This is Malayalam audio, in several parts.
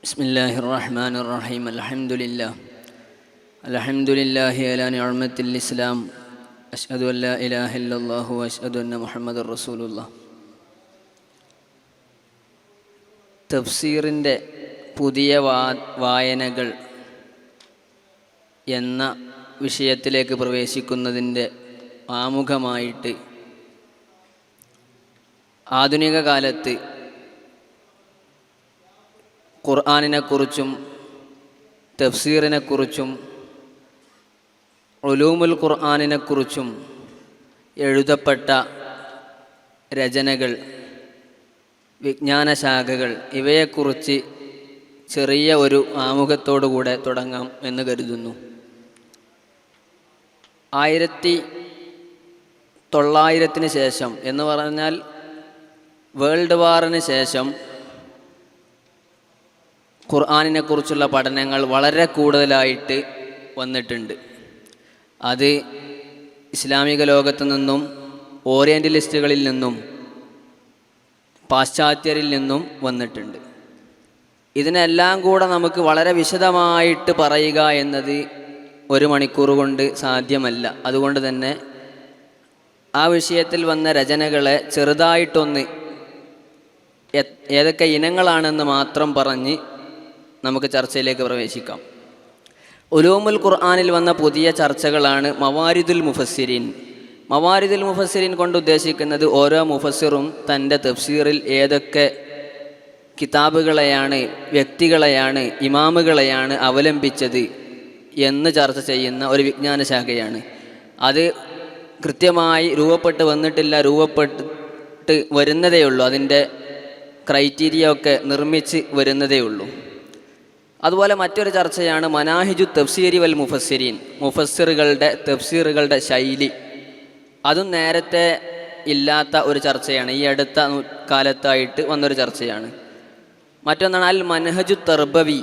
ബിസ്മില്ലാഹിർ റഹ്മാനിർ റഹീം. അൽഹംദുലില്ലാഹി അലാ നിഅമത്തിൽ ഇസ്ലാം. അശ്ഹദു അല്ലാ ഇലാഹ ഇല്ലല്ലാഹു വഅശ്ഹദു അന്ന മുഹമ്മദർ റസൂലുള്ളാഹ്. തഫ്സീറിൻ്റെ പുതിയ വായനകൾ എന്ന വിഷയത്തിലേക്ക് പ്രവേശിക്കുന്നതിൻ്റെ ആമുഖമായിട്ട് ആധുനിക കാലത്ത് ഖുർആനിനെക്കുറിച്ചും തഫ്സീറിനെക്കുറിച്ചും ഉലൂമുൽ ഖുർആനിനെക്കുറിച്ചും എഴുതപ്പെട്ട രചനകൾ, വിജ്ഞാനശാഖകൾ, ഇവയെക്കുറിച്ച് ചെറിയ ഒരു ആമുഖത്തോടുകൂടെ തുടങ്ങാം എന്ന് കരുതുന്നു. 1900 ശേഷം എന്ന് പറഞ്ഞാൽ വേൾഡ് വാറിന് ശേഷം ഖുർആനിനെക്കുറിച്ചുള്ള പഠനങ്ങൾ വളരെ കൂടുതലായിട്ട് വന്നിട്ടുണ്ട്. അത് ഇസ്ലാമിക ലോകത്തു നിന്നും ഓറിയൻ്റലിസ്റ്റുകളിൽ നിന്നും പാശ്ചാത്യരിൽ നിന്നും വന്നിട്ടുണ്ട്. ഇതിനെല്ലാം കൂടെ നമുക്ക് വളരെ വിശദമായിട്ട് പറയുക എന്നത് 1 മണിക്കൂർ കൊണ്ട് സാധ്യമല്ല. അതുകൊണ്ട് തന്നെ ആ വിഷയത്തിൽ വന്ന രചനകളെ ചെറുതായിട്ടൊന്ന് ഏതൊക്കെ ഇനങ്ങളാണെന്ന് മാത്രം പറഞ്ഞ് നമുക്ക് ചർച്ചയിലേക്ക് പ്രവേശിക്കാം. ഉലൂമുൽ ഖുർആനിൽ വന്ന പുതിയ ചർച്ചകളാണ് മവാരിദുൽ മുഫസ്സിരീൻ. മവാരിദുൽ മുഫസ്സിരീൻ കൊണ്ട് ഉദ്ദേശിക്കുന്നത് ഓരോ മുഫസ്സിറും തൻ്റെ തഫ്സീറിൽ ഏതൊക്കെ കിതാബുകളെയാണ്, വ്യക്തികളെയാണ്, ഇമാമുകളെയാണ് അവലംബിച്ചത് എന്ന് ചർച്ച ചെയ്യുന്ന ഒരു വിജ്ഞാന ശാഖയാണ്. അത് കൃത്യമായി രൂപപ്പെട്ട് വന്നിട്ടില്ല, രൂപപ്പെട്ട് വരുന്നതേ ഉള്ളൂ. അതിൻ്റെ ക്രൈറ്റീരിയ ഒക്കെ നിർമ്മിച്ച് വരുന്നതേ ഉള്ളൂ. അതുപോലെ മറ്റൊരു ചർച്ചയാണ് മനാഹിജു തഫ്സീരി വൽ മുഫസ്സിരീൻ. മുഫസ്സിറുകളുടെ തഫ്സീറുകളുടെ ശൈലി. അതും നേരത്തെ ഇല്ലാത്ത ഒരു ചർച്ചയാണ്, ഈ അടുത്ത കാലത്തായിട്ട് വന്നൊരു ചർച്ചയാണ്. മറ്റൊന്നാണ് അൽ മൻഹജു തർബവി.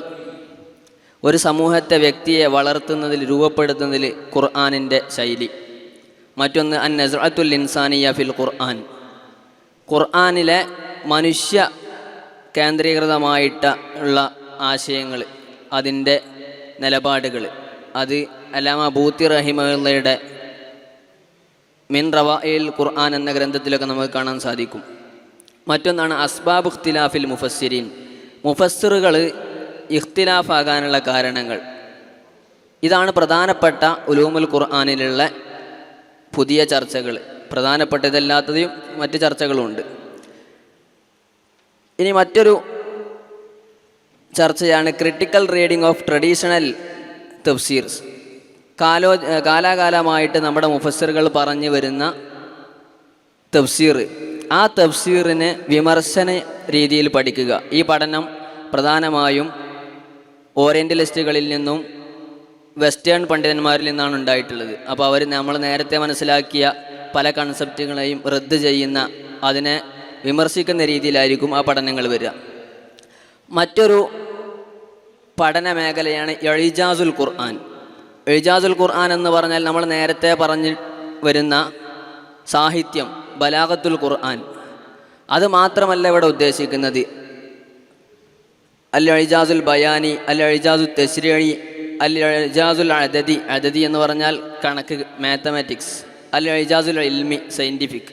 ഒരു സമൂഹത്തെ, വ്യക്തിയെ വളർത്തുന്നതിൽ, രൂപപ്പെടുത്തുന്നതിൽ ഖുർആനിൻ്റെ ശൈലി. മറ്റൊന്ന് അൻ നസ്അത്തുൽ ഇൻസാനിയ ഫിൽ ഖുർആൻ. ഖുർആനിലെ മനുഷ്യ കേന്ദ്രീകൃതമായിട്ടുള്ള ആശയങ്ങൾ, അതിൻ്റെ നിലപാടുകൾ, അത് അല്ലാമ ബൂത്തി റഹിമയുടെ മിൻ റവാഇൽ ഖുർആൻ എന്ന ഗ്രന്ഥത്തിലൊക്കെ നമുക്ക് കാണാൻ സാധിക്കും. മറ്റൊന്നാണ് അസ്ബാബ് ഇഖ്തിലാഫിൽ മുഫസ്സിരീൻ. മുഫസ്സിറുകൾ ഇഖ്തിലാഫാകാനുള്ള കാരണങ്ങൾ. ഇതാണ് പ്രധാനപ്പെട്ട ഉലൂമുൽ ഖുർആനിലുള്ള പുതിയ ചർച്ചകൾ. പ്രധാനപ്പെട്ടതല്ലാത്തതും മറ്റ് ചർച്ചകളുമുണ്ട്. ഇനി മറ്റൊരു ചർച്ചയാണ് ക്രിട്ടിക്കൽ റീഡിംഗ് ഓഫ് ട്രഡീഷണൽ തഫ്സീർസ്. കാലാകാലമായിട്ട് നമ്മുടെ മുഫസ്സിറുകൾ പറഞ്ഞു വരുന്ന തഫ്സീർ, ആ തഫ്സീറിനെ വിമർശന രീതിയിൽ പഠിക്കുക. ഈ പഠനം പ്രധാനമായും ഓറിയൻ്റലിസ്റ്റുകളിൽ നിന്നും വെസ്റ്റേൺ പണ്ഡിതന്മാരിൽ നിന്നാണ് ഉണ്ടായിട്ടുള്ളത്. അപ്പോൾ അവർ നമ്മൾ നേരത്തെ മനസ്സിലാക്കിയ പല കൺസെപ്റ്റുകളെയും റദ്ദ് ചെയ്യുന്ന, അതിനെ വിമർശിക്കുന്ന രീതിയിലായിരിക്കും ആ പഠനങ്ങൾ വരിക. മറ്റൊരു പഠന മേഖലയാണ് ഇജാസുൽ ഖുർആൻ. ഇജാസുൽ ഖുർആൻ എന്ന് പറഞ്ഞാൽ നമ്മൾ നേരത്തെ പറഞ്ഞു വരുന്ന സാഹിത്യം, ബലാഗത്തുൽ ഖുർആൻ. അത് മാത്രമല്ല ഇവിടെ ഉദ്ദേശിക്കുന്നത്. അൽ ഇജാസുൽ ബയാനി, അൽ ഇജാസുൽ തശ്രീഇ, അൽ ഇജാസുൽ അദദി. അദദി എന്ന് പറഞ്ഞാൽ കണക്ക്, മാത്തമാറ്റിക്സ്. അൽ ഇജാസുൽ ഇൽമി, സയൻറ്റിഫിക്.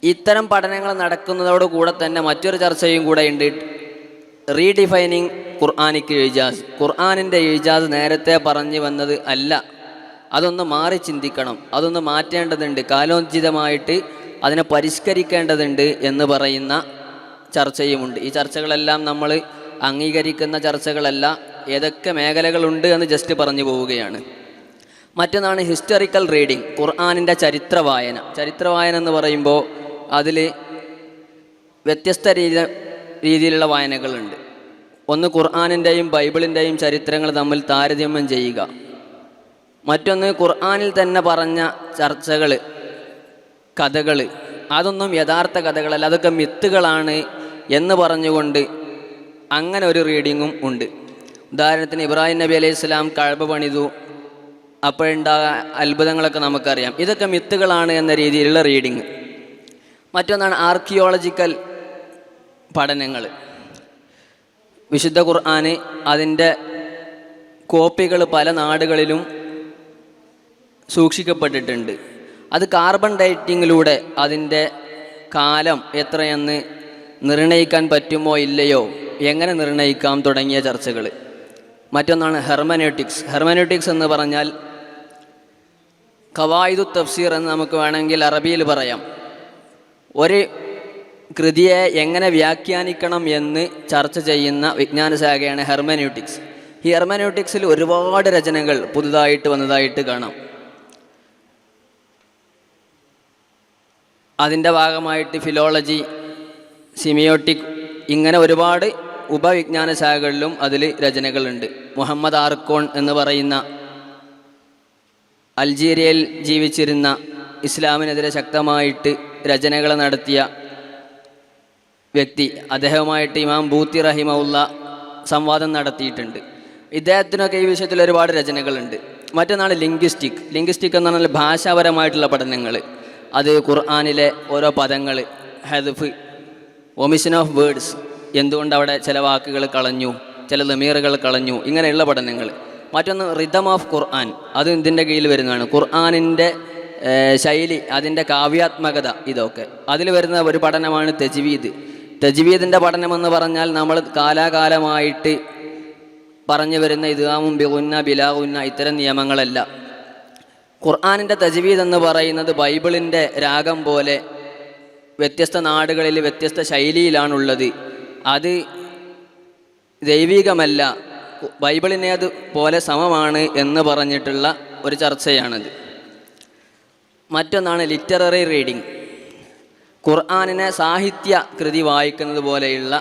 ഇത്തരം പഠനങ്ങൾ നടക്കുന്നതോടുകൂടെ തന്നെ മറ്റൊരു ചർച്ചയും കൂടെ ഉണ്ട്. റീഡിഫൈനിങ് ഖുർആനിക് ഇജാസ്. ഖുർആനിൻ്റെ ഇജാസ് നേരത്തെ പറഞ്ഞു വന്നത് അല്ല, അതൊന്ന് മാറി ചിന്തിക്കണം, അതൊന്ന് മാറ്റേണ്ടതുണ്ട്, കാലോചിതമായിട്ട് അതിനെ പരിഷ്കരിക്കേണ്ടതുണ്ട് എന്ന് പറയുന്ന ചർച്ചയുമുണ്ട്. ഈ ചർച്ചകളെല്ലാം നമ്മൾ അംഗീകരിക്കുന്ന ചർച്ചകളല്ല. ഏതൊക്കെ മേഖലകളുണ്ട് എന്ന് ജസ്റ്റ് പറഞ്ഞു പോവുകയാണ്. മറ്റൊന്നാണ് ഹിസ്റ്റോറിക്കൽ റീഡിംഗ്. ഖുർആനിൻ്റെ ചരിത്ര വായന. ചരിത്ര വായന എന്ന് പറയുമ്പോൾ അതിൽ വ്യത്യസ്ത രീതിയിലുള്ള വായനകളുണ്ട്. ഒന്ന് ഖുർആനിൻ്റെയും ബൈബിളിൻ്റെയും ചരിത്രങ്ങൾ തമ്മിൽ താരതമ്യം ചെയ്യുക. മറ്റൊന്ന് ഖുർആനിൽ തന്നെ പറഞ്ഞ ചർച്ചകൾ, കഥകൾ, അതൊന്നും യഥാർത്ഥ കഥകളല്ല, അതൊക്കെ മിത്തുകളാണ് എന്ന് പറഞ്ഞുകൊണ്ട് അങ്ങനെ ഒരു റീഡിങ്ങും ഉണ്ട്. ഉദാഹരണത്തിന് ഇബ്രാഹിം നബി അലൈഹി സ്വലാം കഅബ പണിതു, അപ്പോഴുണ്ടായ അത്ഭുതങ്ങളൊക്കെ നമുക്കറിയാം. ഇതൊക്കെ മിത്തുകളാണ് എന്ന രീതിയിലുള്ള റീഡിങ്. മറ്റൊന്നാണ് ആർക്കിയോളജിക്കൽ പഠനങ്ങൾ. വിശുദ്ധ ഖുർആന് അതിൻ്റെ കോപ്പികൾ പല നാടുകളിലും സൂക്ഷിക്കപ്പെട്ടിട്ടുണ്ട്. അത് കാർബൺ ഡേറ്റിങ്ങിലൂടെ അതിൻ്റെ കാലം എത്രയെന്ന് നിർണയിക്കാൻ പറ്റുമോ ഇല്ലയോ, എങ്ങനെ നിർണയിക്കാം തുടങ്ങിയ ചർച്ചകൾ. മറ്റൊന്നാണ് ഹെർമനോട്ടിക്സ്. ഹെർമനോട്ടിക്സ് എന്ന് പറഞ്ഞാൽ ഖവായിദു തഫ്സീർ എന്ന് നമുക്ക് വേണമെങ്കിൽ അറബിയിൽ പറയാം. ഒരു കൃതിയെ എങ്ങനെ വ്യാഖ്യാനിക്കണം എന്ന് ചർച്ച ചെയ്യുന്ന വിജ്ഞാന ശാഖയാണ് ഹെർമനോട്ടിക്സ്. ഈ ഹെർമനോട്ടിക്സിൽ ഒരുപാട് രചനകൾ പുതുതായിട്ട് വന്നതായിട്ട് കാണാം. അതിൻ്റെ ഭാഗമായിട്ട് ഫിലോളജി, സിമിയോട്ടിക്, ഇങ്ങനെ ഒരുപാട് ഉപവിജ്ഞാന ശാഖകളിലും അതിൽ രചനകളുണ്ട്. മുഹമ്മദ് ആർക്കോൺ എന്ന് പറയുന്ന അൾജീരിയയിൽ ജീവിച്ചിരുന്ന ഇസ്ലാമിനെതിരെ ശക്തമായിട്ട് രചനകൾ നടത്തിയ വ്യക്തി, അദ്ദേഹവുമായിട്ട് ഇമാം ബൂത്തി റഹിമഹുല്ല സംവാദം നടത്തിയിട്ടുണ്ട്. ഇദ്ദേഹത്തിനൊക്കെ ഈ വിഷയത്തിൽ ഒരുപാട് രചനകളുണ്ട്. മറ്റൊന്നാണ് ലിംഗ്വിസ്റ്റിക്. ലിംഗ്വിസ്റ്റിക് എന്ന് പറഞ്ഞാൽ ഭാഷാപരമായിട്ടുള്ള പഠനങ്ങൾ. അത് ഖുർആനിലെ ഓരോ പദങ്ങൾ, ഹദ്ഫ്, ഒമിഷൻ ഓഫ് വേർഡ്സ്, എന്തുകൊണ്ട് അവിടെ ചില വാക്കുകൾ കളഞ്ഞു, ചില ലമീറുകൾ കളഞ്ഞു, ഇങ്ങനെയുള്ള പഠനങ്ങൾ. മറ്റൊന്ന് റിതം ഓഫ് ഖുർആൻ, അത് ഇതിൻ്റെ കീഴിൽ വരുന്നതാണ്. ഖുർആനിൻ്റെ ശൈലി, അതിൻ്റെ കാവ്യാത്മകത, ഇതൊക്കെ അതിൽ വരുന്ന ഒരു പഠനമാണ് തജ്വീദ്. തജ്വീദിൻ്റെ പഠനമെന്ന് പറഞ്ഞാൽ നമ്മൾ കാലാകാലമായിട്ട് പറഞ്ഞു വരുന്ന ഇദ്ഗാമും ബിഗുന്ന ബിലാഗുന്ന ഇത്തരം നിയമങ്ങളല്ല. ഖുർആനിൻ്റെ തജ്വീദ് എന്ന് പറയുന്നത് ബൈബിളിൻ്റെ രാഗം പോലെ വ്യത്യസ്ത നാടുകളിൽ വ്യത്യസ്ത ശൈലിയിലാണുള്ളത്. അത് ദൈവികമല്ല, ബൈബിളിനേത് പോലെ സമമാണ് എന്ന് പറഞ്ഞിട്ടുള്ള ഒരു ചർച്ചയാണത്. മറ്റൊന്നാണ് ലിറ്റററി റീഡിങ്. ഖുർആനിനെ സാഹിത്യ കൃതി വായിക്കുന്നത് പോലെയുള്ള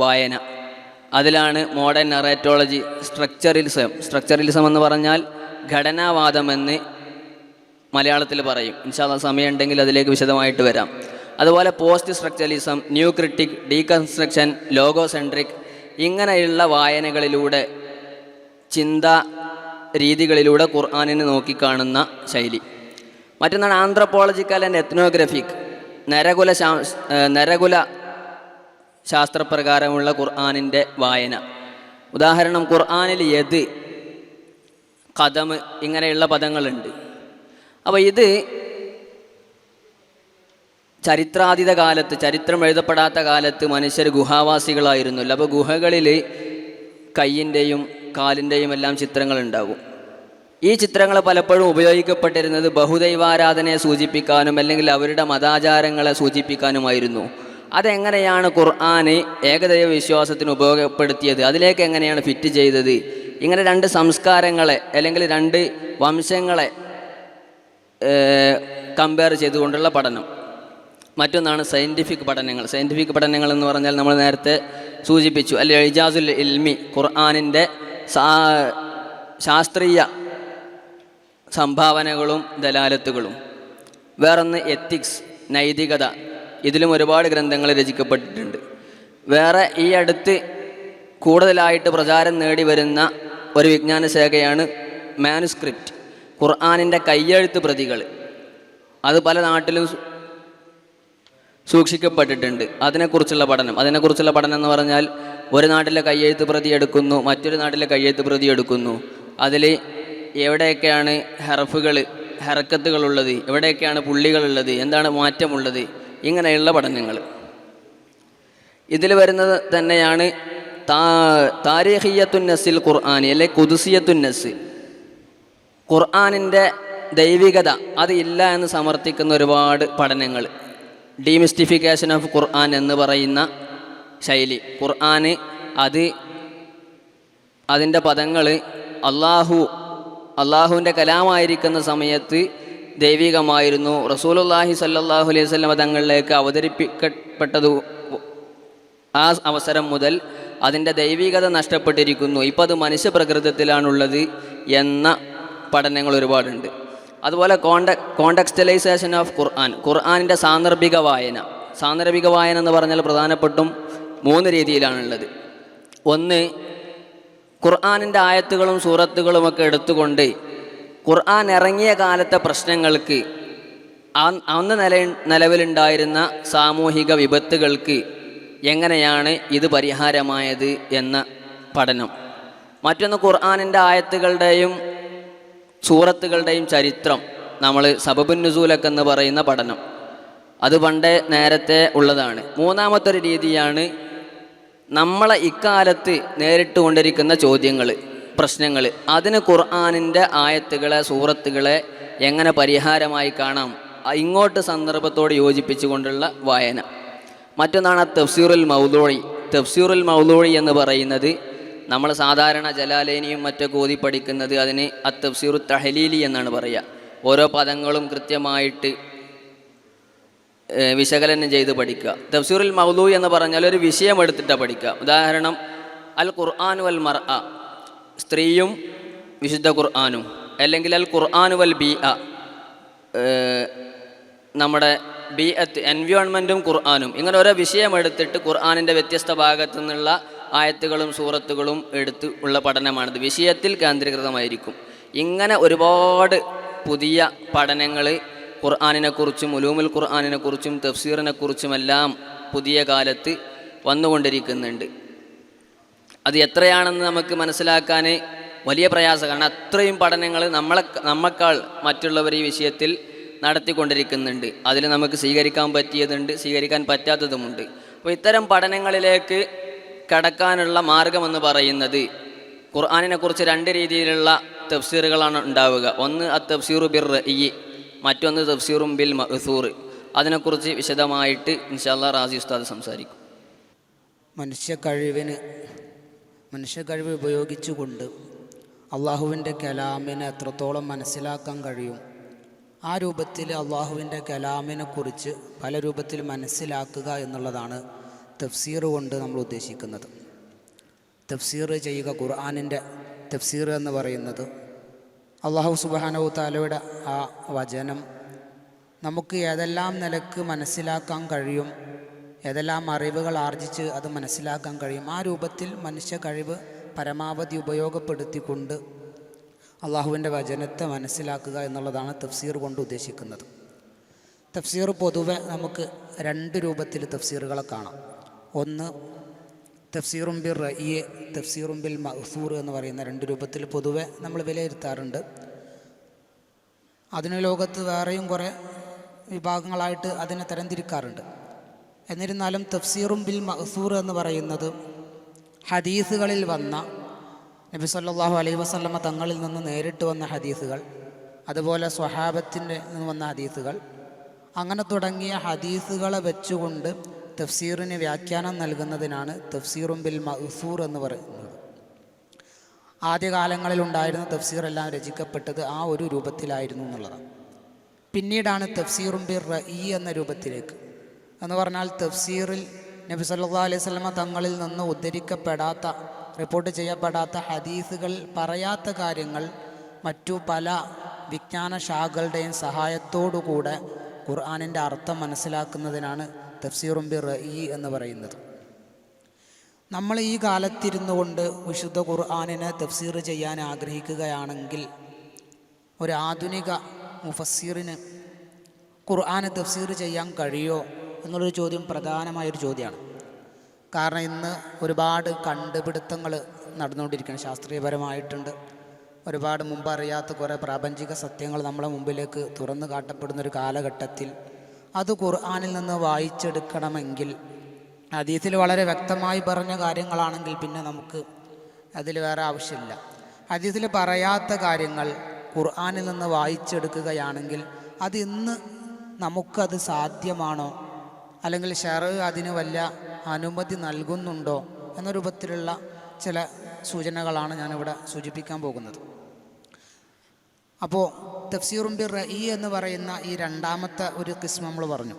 വായന. അതിലാണ് മോഡേൺ നറേറ്റോളജി, സ്ട്രക്ചറലിസം എന്ന് പറഞ്ഞാൽ ഘടനാവാദമെന്ന് മലയാളത്തിൽ പറയും. ഇൻഷാ അല്ലാഹ് സമയമുണ്ടെങ്കിൽ അതിലേക്ക് വിശദമായിട്ട് വരാം. അതുപോലെ post structuralism, new critic, deconstruction, logocentric, ഇങ്ങനെയുള്ള വായനകളിലൂടെ, ചിന്താ രീതികളിലൂടെ ഖുർആനിനെ നോക്കിക്കാണുന്ന ശൈലി. മറ്റൊന്നാണ് ആന്ത്രപ്പോളജിക്കൽ ആൻഡ് എത്നോഗ്രഫിക്. നരകുല ശാസ്ത്രപ്രകാരമുള്ള ഖുർആനിൻ്റെ വായന. ഉദാഹരണം, ഖുർആനിൽ യദ്, ഖദം, ഇങ്ങനെയുള്ള പദങ്ങളുണ്ട്. അപ്പോൾ ഇത് ചരിത്രാതീത കാലത്ത്, ചരിത്രം എഴുതപ്പെടാത്ത കാലത്ത് മനുഷ്യർ ഗുഹാവാസികളായിരുന്നല്ലോ. അപ്പോൾ ഗുഹകളിൽ കയ്യിൻ്റെയും കാലിൻ്റെയും എല്ലാം ചിത്രങ്ങളുണ്ടാകും. ഈ ചിത്രങ്ങൾ പലപ്പോഴും ഉപയോഗിക്കപ്പെട്ടിരുന്നത് ബഹുദൈവാരാധനയെ സൂചിപ്പിക്കാനും അല്ലെങ്കിൽ അവരുടെ മതാചാരങ്ങളെ സൂചിപ്പിക്കാനുമായിരുന്നു. അതെങ്ങനെയാണ് ഖുർആന് ഏകദൈവ വിശ്വാസത്തിന് ഉപയോഗപ്പെടുത്തിയത്, അതിലേക്ക് എങ്ങനെയാണ് ഫിറ്റ് ചെയ്തത്? ഇങ്ങനെ രണ്ട് സംസ്കാരങ്ങളെ അല്ലെങ്കിൽ രണ്ട് വംശങ്ങളെ കമ്പയർ ചെയ്തുകൊണ്ടുള്ള പഠനം. മറ്റൊന്നാണ് സയൻറ്റിഫിക് പഠനങ്ങൾ. സയൻറ്റിഫിക് പഠനങ്ങൾ എന്ന് പറഞ്ഞാൽ നമ്മൾ നേരത്തെ സൂചിപ്പിച്ചു, അല്ലെ ഇജാസുൽ ഇൽമി, ഖുർആനിൻ്റെ ശാസ്ത്രീയ സംഭാവനകളും ദലാലത്തുകളും. വേറൊന്ന് എത്തിക്സ്, നൈതികത. ഇതിലും ഒരുപാട് ഗ്രന്ഥങ്ങൾ രചിക്കപ്പെട്ടിട്ടുണ്ട്. വേറെ ഈ അടുത്ത് കൂടുതലായിട്ട് പ്രചാരം നേടി വരുന്ന ഒരു വിജ്ഞാന ശാഖയാണ് മാനുസ്ക്രിപ്റ്റ്, ഖുർആനിൻ്റെ കയ്യെഴുത്ത് പ്രതികൾ. അത് പല നാട്ടിലും സൂക്ഷിക്കപ്പെട്ടിട്ടുണ്ട്. അതിനെക്കുറിച്ചുള്ള പഠനം എന്ന് പറഞ്ഞാൽ ഒരു നാട്ടിലെ കയ്യെഴുത്ത് പ്രതി എടുക്കുന്നു, മറ്റൊരു നാട്ടിലെ കയ്യെഴുത്ത് പ്രതി എടുക്കുന്നു. അതിൽ എവിടെയൊക്കെയാണ് ഹർക്കത്തുകളുള്ളത്, എവിടെയൊക്കെയാണ് പുള്ളികളുള്ളത്, എന്താണ് മാറ്റമുള്ളത്, ഇങ്ങനെയുള്ള പഠനങ്ങൾ. ഇതിൽ വരുന്നത് തന്നെയാണ് താരീഖിയത്തുൻ നസ്സിൽ ഖുർആനി, അല്ലെ ഖുദ്സിയത്തുൻ നസ്. ഖുർആനിൻ്റെ ദൈവികത അത് ഇല്ല എന്ന് സമർത്ഥിക്കുന്ന ഒരുപാട് പഠനങ്ങൾ. ഡീമിസ്റ്റിഫിക്കേഷൻ ഓഫ് ഖുർആൻ എന്ന് പറയുന്ന ശൈലി. ഖുർആന് അതിൻ്റെ പദങ്ങൾ അള്ളാഹുവിൻ്റെ കലാമായിരിക്കുന്ന സമയത്ത് ദൈവികമായിരുന്നു. റസൂലുള്ളാഹി സ്വല്ലല്ലാഹു അലൈഹി വസല്ലം തങ്ങളിലേക്ക് അവതരിപ്പിക്കപ്പെട്ടത് ആ അവസരം മുതൽ അതിൻ്റെ ദൈവികത നഷ്ടപ്പെട്ടിരിക്കുന്നു, ഇപ്പോൾ അത് മനുഷ്യപ്രകൃതത്തിലാണുള്ളത് എന്ന പഠനങ്ങൾ ഒരുപാടുണ്ട്. അതുപോലെ കോണ്ടക്സ്റ്റലൈസേഷൻ ഓഫ് ഖുർആനിൻ്റെ സാന്ദർഭിക വായന എന്ന് പറഞ്ഞാൽ പ്രധാനപ്പെട്ടും 3 രീതിയിലാണുള്ളത്. ഒന്ന്, ഖുർആനിൻ്റെ ആയത്തുകളും സൂറത്തുകളുമൊക്കെ എടുത്തുകൊണ്ട് ഖുർആൻ ഇറങ്ങിയ കാലത്തെ പ്രശ്നങ്ങൾക്ക്, അന്ന് നിലവിലുണ്ടായിരുന്ന സാമൂഹിക വിപത്തുകൾക്ക് എങ്ങനെയാണ് ഇത് പരിഹാരമായത് എന്ന പഠനം. മറ്റൊന്ന് ഖുർആനിൻ്റെ ആയത്തുകളുടെയും സൂറത്തുകളുടെയും ചരിത്രം, നമ്മൾ സബബുൻ നുസൂലൊക്കെ എന്ന് പറയുന്ന പഠനം, അത് പണ്ടേ നേരത്തെ ഉള്ളതാണ്. മൂന്നാമത്തെ ഒരു രീതിയാണ് നമ്മളെ ഇക്കാലത്ത് നേരിട്ട് കൊണ്ടിരിക്കുന്ന ചോദ്യങ്ങൾ, പ്രശ്നങ്ങൾ, അതിന് ഖുർആനിൻ്റെ ആയത്തുകളെ സൂറത്തുകളെ എങ്ങനെ പരിഹാരമായി കാണാം, ഇങ്ങോട്ട് സന്ദർഭത്തോട് യോജിപ്പിച്ചുകൊണ്ടുള്ള വായന. മറ്റൊന്നാണ് തഫ്സീറുൽ മൗദൂഇ. തഫ്സീറുൽ മൗദൂഇ എന്ന് പറയുന്നത് നമ്മൾ സാധാരണ ജലാലൈനിയും മറ്റൊക്കെ ഓതി പഠിക്കുന്നത് അതിന് തഫ്സീറു തഹ്ലീലി എന്നാണ് പറയുക. ഓരോ പദങ്ങളും കൃത്യമായിട്ട് വിശകലനം ചെയ്ത് പഠിക്കുക. തഫ്സീറുൽ മൗദൂഇ എന്ന് പറഞ്ഞാൽ ഒരു വിഷയം എടുത്തിട്ടാണ് പഠിക്കുക. ഉദാഹരണം അൽ ഖുർആൻ വൽ മർഅ, സ്ത്രീയും വിശുദ്ധ ഖുർആനും, അല്ലെങ്കിൽ അൽ ഖുർആൻ വൽ ബീഅ, നമ്മുടെ ബീഅത്ത് എൻവയോൺമെൻറ്റും ഖുർആനും. ഇങ്ങനെ ഓരോ വിഷയം എടുത്തിട്ട് ഖുർആനിൻ്റെ വ്യത്യസ്ത ഭാഗത്തു നിന്നുള്ള ആയത്തുകളും സൂറത്തുകളും എടുത്ത് ഉള്ള പഠനമാണിത്. വിഷയത്തിൽ കേന്ദ്രീകൃതമായിരിക്കും. ഇങ്ങനെ ഒരുപാട് പുതിയ പഠനങ്ങൾ ഖുർആനിനെക്കുറിച്ചും ഉലൂമുൽ ഖുർആനിനെക്കുറിച്ചും തഫ്സീറിനെക്കുറിച്ചുമെല്ലാം പുതിയ കാലത്ത് വന്നുകൊണ്ടിരിക്കുന്നുണ്ട്. അത് എത്രയാണെന്ന് നമുക്ക് മനസ്സിലാക്കാൻ വലിയ പ്രയാസമാണ്. അത്രയും പഠനങ്ങൾ നമ്മക്കാൾ മറ്റുള്ളവർ ഈ വിഷയത്തിൽ നടത്തിക്കൊണ്ടിരിക്കുന്നുണ്ട്. അതിൽ നമുക്ക് സ്വീകരിക്കാൻ പറ്റിയതുണ്ട്, സ്വീകരിക്കാൻ പറ്റാത്തതുമുണ്ട്. അപ്പോൾ ഇത്തരം പഠനങ്ങളിലേക്ക് കടക്കാനുള്ള മാർഗമെന്ന് പറയുന്നത് ഖുർആനിനെക്കുറിച്ച് രണ്ട് രീതിയിലുള്ള തഫ്സീറുകളാണ് ഉണ്ടാവുക. ഒന്ന് തഫ്സീറു ബിർ റഅ്യി, മറ്റൊന്ന് തഫ്സീറും ബിൽ മഅ്സൂർ. അതിനെക്കുറിച്ച് വിശദമായിട്ട് ഇൻഷാ അല്ലാഹ് റാസി ഉസ്താദ് സംസാരിക്കും. മനുഷ്യ കഴിവ് ഉപയോഗിച്ചുകൊണ്ട് അള്ളാഹുവിൻ്റെ കലാമിനെ എത്രത്തോളം മനസ്സിലാക്കാൻ കഴിയും, ആ രൂപത്തിൽ അള്ളാഹുവിൻ്റെ കലാമിനെ കുറിച്ച് പല രൂപത്തിൽ മനസ്സിലാക്കുക എന്നുള്ളതാണ് തഫ്സീർ കൊണ്ട് നമ്മൾ ഉദ്ദേശിക്കുന്നത്. തഫ്സീർ ചെയ്യുക, ഖുർആനിൻ്റെ തഫ്സീർ എന്ന് പറയുന്നത് അള്ളാഹു സുബ്ഹാനഹു തആലയുടെ ആ വചനം നമുക്ക് ഏതെല്ലാം നിലക്ക് മനസ്സിലാക്കാൻ കഴിയും, ഏതെല്ലാം അറിവുകൾ ആർജിച്ച് അത് മനസ്സിലാക്കാൻ കഴിയും, ആ രൂപത്തിൽ മനുഷ്യ കഴിവ് പരമാവധി ഉപയോഗപ്പെടുത്തിക്കൊണ്ട് അള്ളാഹുവിൻ്റെ വചനത്തെ മനസ്സിലാക്കുക എന്നുള്ളതാണ് തഫ്സീർ കൊണ്ട് ഉദ്ദേശിക്കുന്നത്. തഫ്സീർ പൊതുവെ നമുക്ക് രണ്ട് രൂപത്തിൽ തഫ്സീറുകളെ കാണാം. ഒന്ന് തഫ്സീറും ബിർ റഅ്യി, തഫ്സീറും ബിൽ മഅ്സൂർ എന്ന് പറയുന്ന രണ്ട് രൂപത്തിൽ പൊതുവെ നമ്മൾ വിലയിരുത്താറുണ്ട്. അതിന് ലോകത്ത് വേറെയും കുറേ വിഭാഗങ്ങളായിട്ട് അതിനെ തരംതിരിക്കാറുണ്ട്. എന്നിരുന്നാലും തഫ്സീറും ബിൽ മഅ്സൂർ എന്ന് പറയുന്നത് ഹദീസുകളിൽ വന്ന നബി സല്ലല്ലാഹു അലൈഹി വസല്ലമ തങ്ങളിൽ നിന്ന് നേരിട്ട് വന്ന ഹദീസുകൾ, അതുപോലെ സ്വഹാബത്തിൻ്റെ നിന്ന് വന്ന ഹദീസുകൾ, അങ്ങനെ തുടങ്ങിയ ഹദീസുകളെ വെച്ചുകൊണ്ട് തഫ്സീറിന് വ്യാഖ്യാനം നൽകുന്നതിനാണ് തഫ്സീറും ബിൽ മഅ്സൂർ എന്ന് പറയുന്നത്. ആദ്യകാലങ്ങളിലുണ്ടായിരുന്ന തഫ്സീറെല്ലാം രചിക്കപ്പെട്ടത് ആ ഒരു രൂപത്തിലായിരുന്നു എന്നുള്ളതാണ്. പിന്നീടാണ് തഫ്സീറും ബിർ റഅ്യി എന്ന രൂപത്തിലേക്ക്, എന്ന് പറഞ്ഞാൽ തഫ്സീറിൽ നബി സല്ലല്ലാഹു അലൈഹി വസല്ലമ തങ്ങളിൽ നിന്ന് ഉദ്ധരിക്കപ്പെടാത്ത, റിപ്പോർട്ട് ചെയ്യപ്പെടാത്ത ഹദീസുകൾ, പറയാത്ത കാര്യങ്ങൾ മറ്റു പല വിജ്ഞാന ശാഖകളുടെയും സഹായത്തോടുകൂടെ ഖുർആനിൻ്റെ അർത്ഥം മനസ്സിലാക്കുന്നതിനാണ് തഫ്സീറും ബിർ റഅ്യി എന്ന് പറയുന്നത്. നമ്മൾ ഈ കാലത്തിരുന്നു കൊണ്ട് വിശുദ്ധ ഖുർആനിനെ തഫ്സീർ ചെയ്യാൻ ആഗ്രഹിക്കുകയാണെങ്കിൽ ഒരു ആധുനിക മുഫസ്സിറിന് ഖുർആനെ തഫ്സീർ ചെയ്യാൻ കഴിയുമോ എന്നുള്ളൊരു ചോദ്യം പ്രധാനമായൊരു ചോദ്യമാണ്. കാരണം ഇന്ന് ഒരുപാട് കണ്ടുപിടുത്തങ്ങൾ നടന്നുകൊണ്ടിരിക്കുകയാണ്, ശാസ്ത്രീയപരമായിട്ടുണ്ട്. ഒരുപാട് മുമ്പ് അറിയാത്ത കുറേ പ്രാപഞ്ചിക സത്യങ്ങൾ നമ്മളെ മുമ്പിലേക്ക് തുറന്നു കാട്ടപ്പെടുന്നൊരു കാലഘട്ടത്തിൽ അത് ഖുർആനിൽ നിന്ന് വായിച്ചെടുക്കണമെങ്കിൽ, ഹദീസിൽ വളരെ വ്യക്തമായി പറഞ്ഞ കാര്യങ്ങളാണെങ്കിൽ പിന്നെ നമുക്ക് അതിൽ വേറെ ആവശ്യമില്ല. ഹദീസിൽ പറയാത്ത കാര്യങ്ങൾ ഖുർആനിൽ നിന്ന് വായിച്ചെടുക്കുകയാണെങ്കിൽ അത് ഇന്ന് നമുക്കത് സാധ്യമാണോ, അല്ലെങ്കിൽ ശർഅ് അതിന് വല്ല അനുമതി നൽകുന്നുണ്ടോ എന്ന രൂപത്തിലുള്ള ചില സൂചനകളാണ് ഞാനിവിടെ സൂചിപ്പിക്കാൻ പോകുന്നത്. അപ്പോൾ തഫ്സീറും ബിർ റഅ്യി എന്ന് പറയുന്ന ഈ രണ്ടാമത്തെ ഒരു ഖിസ്മ നമ്മൾ പറഞ്ഞു.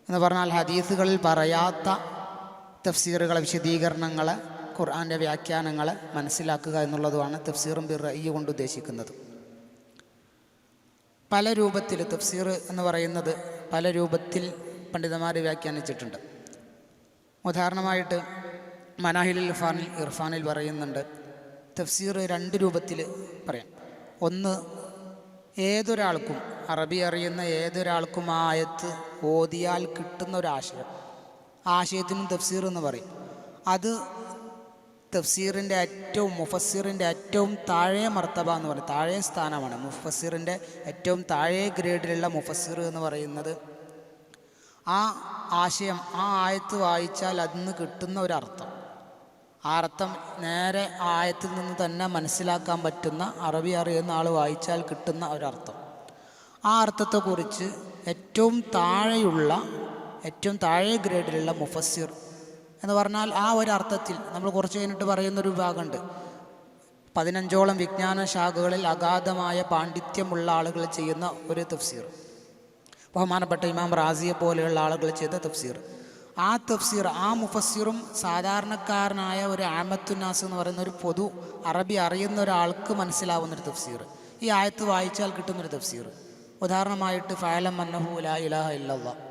എന്ന് പറഞ്ഞാൽ ഹദീസുകളിൽ പറയാത്ത തഫ്സീറുകളെ, വിശദീകരണങ്ങളെ, ഖുർആൻ്റെ വ്യാഖ്യാനങ്ങളെ മനസ്സിലാക്കുക എന്നുള്ളതുമാണ് തഫ്സീറും ബിർ റഅ്യി കൊണ്ട് ഉദ്ദേശിക്കുന്നത്. പല രൂപത്തിൽ തഫ്സീർ എന്ന് പറയുന്നത് പല രൂപത്തിൽ പണ്ഡിതന്മാർ വ്യാഖ്യാനിച്ചിട്ടുണ്ട്. ഉദാഹരണമായിട്ട് മനാഹിലുൽ ഇർഫാനിൽ പറയുന്നുണ്ട്, തഫ്സീർ രണ്ട് രൂപത്തിൽ പറയാം. ഒന്ന്, ഏതൊരാൾക്കും, അറബി അറിയുന്ന ഏതൊരാൾക്കും ആ ആയത്ത് ഓതിയാൽ കിട്ടുന്ന ഒരാശയം, ആശയത്തിനും തഫ്സീർ എന്ന് പറയും. അത് തഫ്സീറിൻ്റെ ഏറ്റവും മുഫസ്സിറിൻ്റെ ഏറ്റവും താഴെ മർത്തബ എന്ന് പറയും, താഴെ സ്ഥാനമാണ്. മുഫസ്സിറിൻ്റെ ഏറ്റവും താഴെ ഗ്രേഡിലുള്ള മുഫസ്സിർ എന്ന് പറയുന്നത് ആ ആശയം, ആ ആയത്ത് വായിച്ചാൽ അതിന് കിട്ടുന്ന ഒരർത്ഥം, ആ അർത്ഥം നേരെ ആ ആയത്തിൽ നിന്ന് തന്നെ മനസ്സിലാക്കാൻ പറ്റുന്ന, അറബി അറിയുന്ന ആൾ വായിച്ചാൽ കിട്ടുന്ന ഒരർത്ഥം. ആ അർത്ഥത്തെക്കുറിച്ച് ഏറ്റവും താഴെ ഗ്രേഡിലുള്ള മുഫസ്സിർ എന്ന് പറഞ്ഞാൽ ആ ഒരർത്ഥത്തിൽ നമ്മൾ കുറച്ച് കഴിഞ്ഞിട്ട് പറയുന്നൊരു വിഭാഗമുണ്ട്. 15ഓളം വിജ്ഞാന ശാഖകളിൽ അഗാധമായ പാണ്ഡിത്യമുള്ള ആളുകൾ ചെയ്യുന്ന ഒരു തഫ്സീർ, ബഹുമാനപ്പെട്ട ഇമാം റാസിയെ പോലെയുള്ള ആളുകൾ ചെയ്ത തഫ്സീർ. ആ തഫ്സീർ, ആ മുഫസ്സിറും സാധാരണക്കാരനായ ഒരു ആമത്തുനാസ് എന്ന് പറയുന്ന ഒരു പൊതു അറബി അറിയുന്ന ഒരാൾക്ക് മനസ്സിലാവുന്നൊരു തഫ്സീർ, ഈ ആയത്ത് വായിച്ചാൽ കിട്ടുന്നൊരു തഫ്സീർ. ഉദാഹരണമായിട്ട് ഫഅലം അന്നഹു ലാ ഇലാഹ ഇല്ലല്ലാഹ്,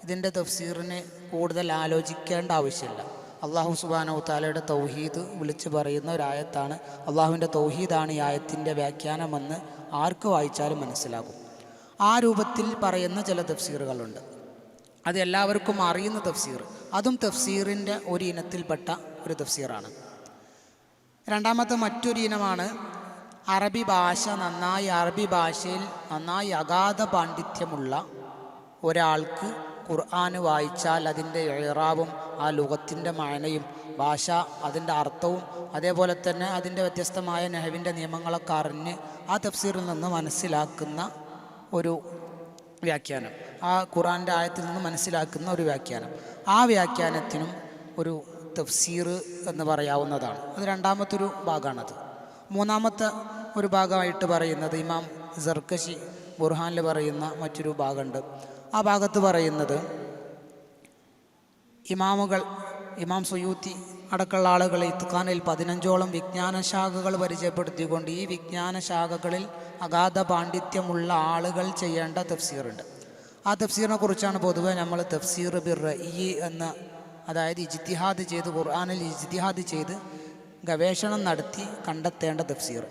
ഇതിൻ്റെ തഫ്സീറിനെ കൂടുതൽ ആലോചിക്കേണ്ട ആവശ്യമില്ല. അള്ളാഹു സുബ്ഹാനഹു തആലയുടെ തൗഹീദ് വിളിച്ചു പറയുന്ന ഒരായത്താണ്. അള്ളാഹുവിൻ്റെ തൗഹീദാണ് ഈ ആയത്തിൻ്റെ വ്യാഖ്യാനമെന്ന് ആർക്ക് വായിച്ചാലും മനസ്സിലാകും. ആ രൂപത്തിൽ പറയുന്ന ചില തഫ്സീറുകളുണ്ട്. അത് എല്ലാവർക്കും അറിയുന്ന തഫ്സീർ, അതും തഫ്സീറിൻ്റെ ഒരു ഇനത്തിൽപ്പെട്ട ഒരു തഫ്സീറാണ്. രണ്ടാമത്തെ മറ്റൊരു ഇനമാണ് അറബി ഭാഷയിൽ നന്നായി അഗാധ പാണ്ഡിത്യമുള്ള ഒരാൾക്ക് ഖുർആൻ വായിച്ചാൽ അതിൻ്റെ ഇറാബും ആ ലുഗത്തിൻ്റെ മഅനയും ഭാഷ അതിൻ്റെ അർത്ഥവും അതേപോലെ തന്നെ അതിൻ്റെ വ്യത്യസ്തമായ നഹ്വിൻ്റെ നിയമങ്ങളൊക്കെ അറിഞ്ഞ് ആ തഫ്സീറിൽ നിന്ന് മനസ്സിലാക്കുന്ന ഒരു വ്യാഖ്യാനം, ആ ഖുർആൻ്റെ ആയത്തിൽ നിന്ന് മനസ്സിലാക്കുന്ന ഒരു വ്യാഖ്യാനം, ആ വ്യാഖ്യാനത്തിനും ഒരു തഫ്സീർ എന്ന് പറയാവുന്നതാണ്. അത് രണ്ടാമത്തൊരു ഭാഗമാണത്. മൂന്നാമത്തെ ഒരു ഭാഗമായിട്ട് പറയുന്നത് ഇമാം സർക്കശി ബുർഹാനിൽ പറയുന്ന മറ്റൊരു ഭാഗമുണ്ട്. ആ ഭാഗത്ത് പറയുന്നത് ഇമാം സുയൂത്തി അടക്കമുള്ള ആളുകൾ ഇത്ഖാനിൽ 15ഓളം വിജ്ഞാന ശാഖകൾ പരിചയപ്പെടുത്തിക്കൊണ്ട് ഈ വിജ്ഞാന ശാഖകളിൽ അഗാധ പാണ്ഡിത്യമുള്ള ആളുകൾ ചെയ്യേണ്ട തഫ്സീറുണ്ട്. ആ തഫ്സീറിനെ കുറിച്ചാണ് പൊതുവെ നമ്മൾ തഫ്സീർ ബിർ റഈ എന്ന, അതായത് ഇജ്തിഹാദ് ചെയ്ത് ഖുർആനിൽ ഇജ്തിഹാദ് ചെയ്ത് ഗവേഷണം നടത്തി കണ്ടെത്തേണ്ട തഫ്സീർ.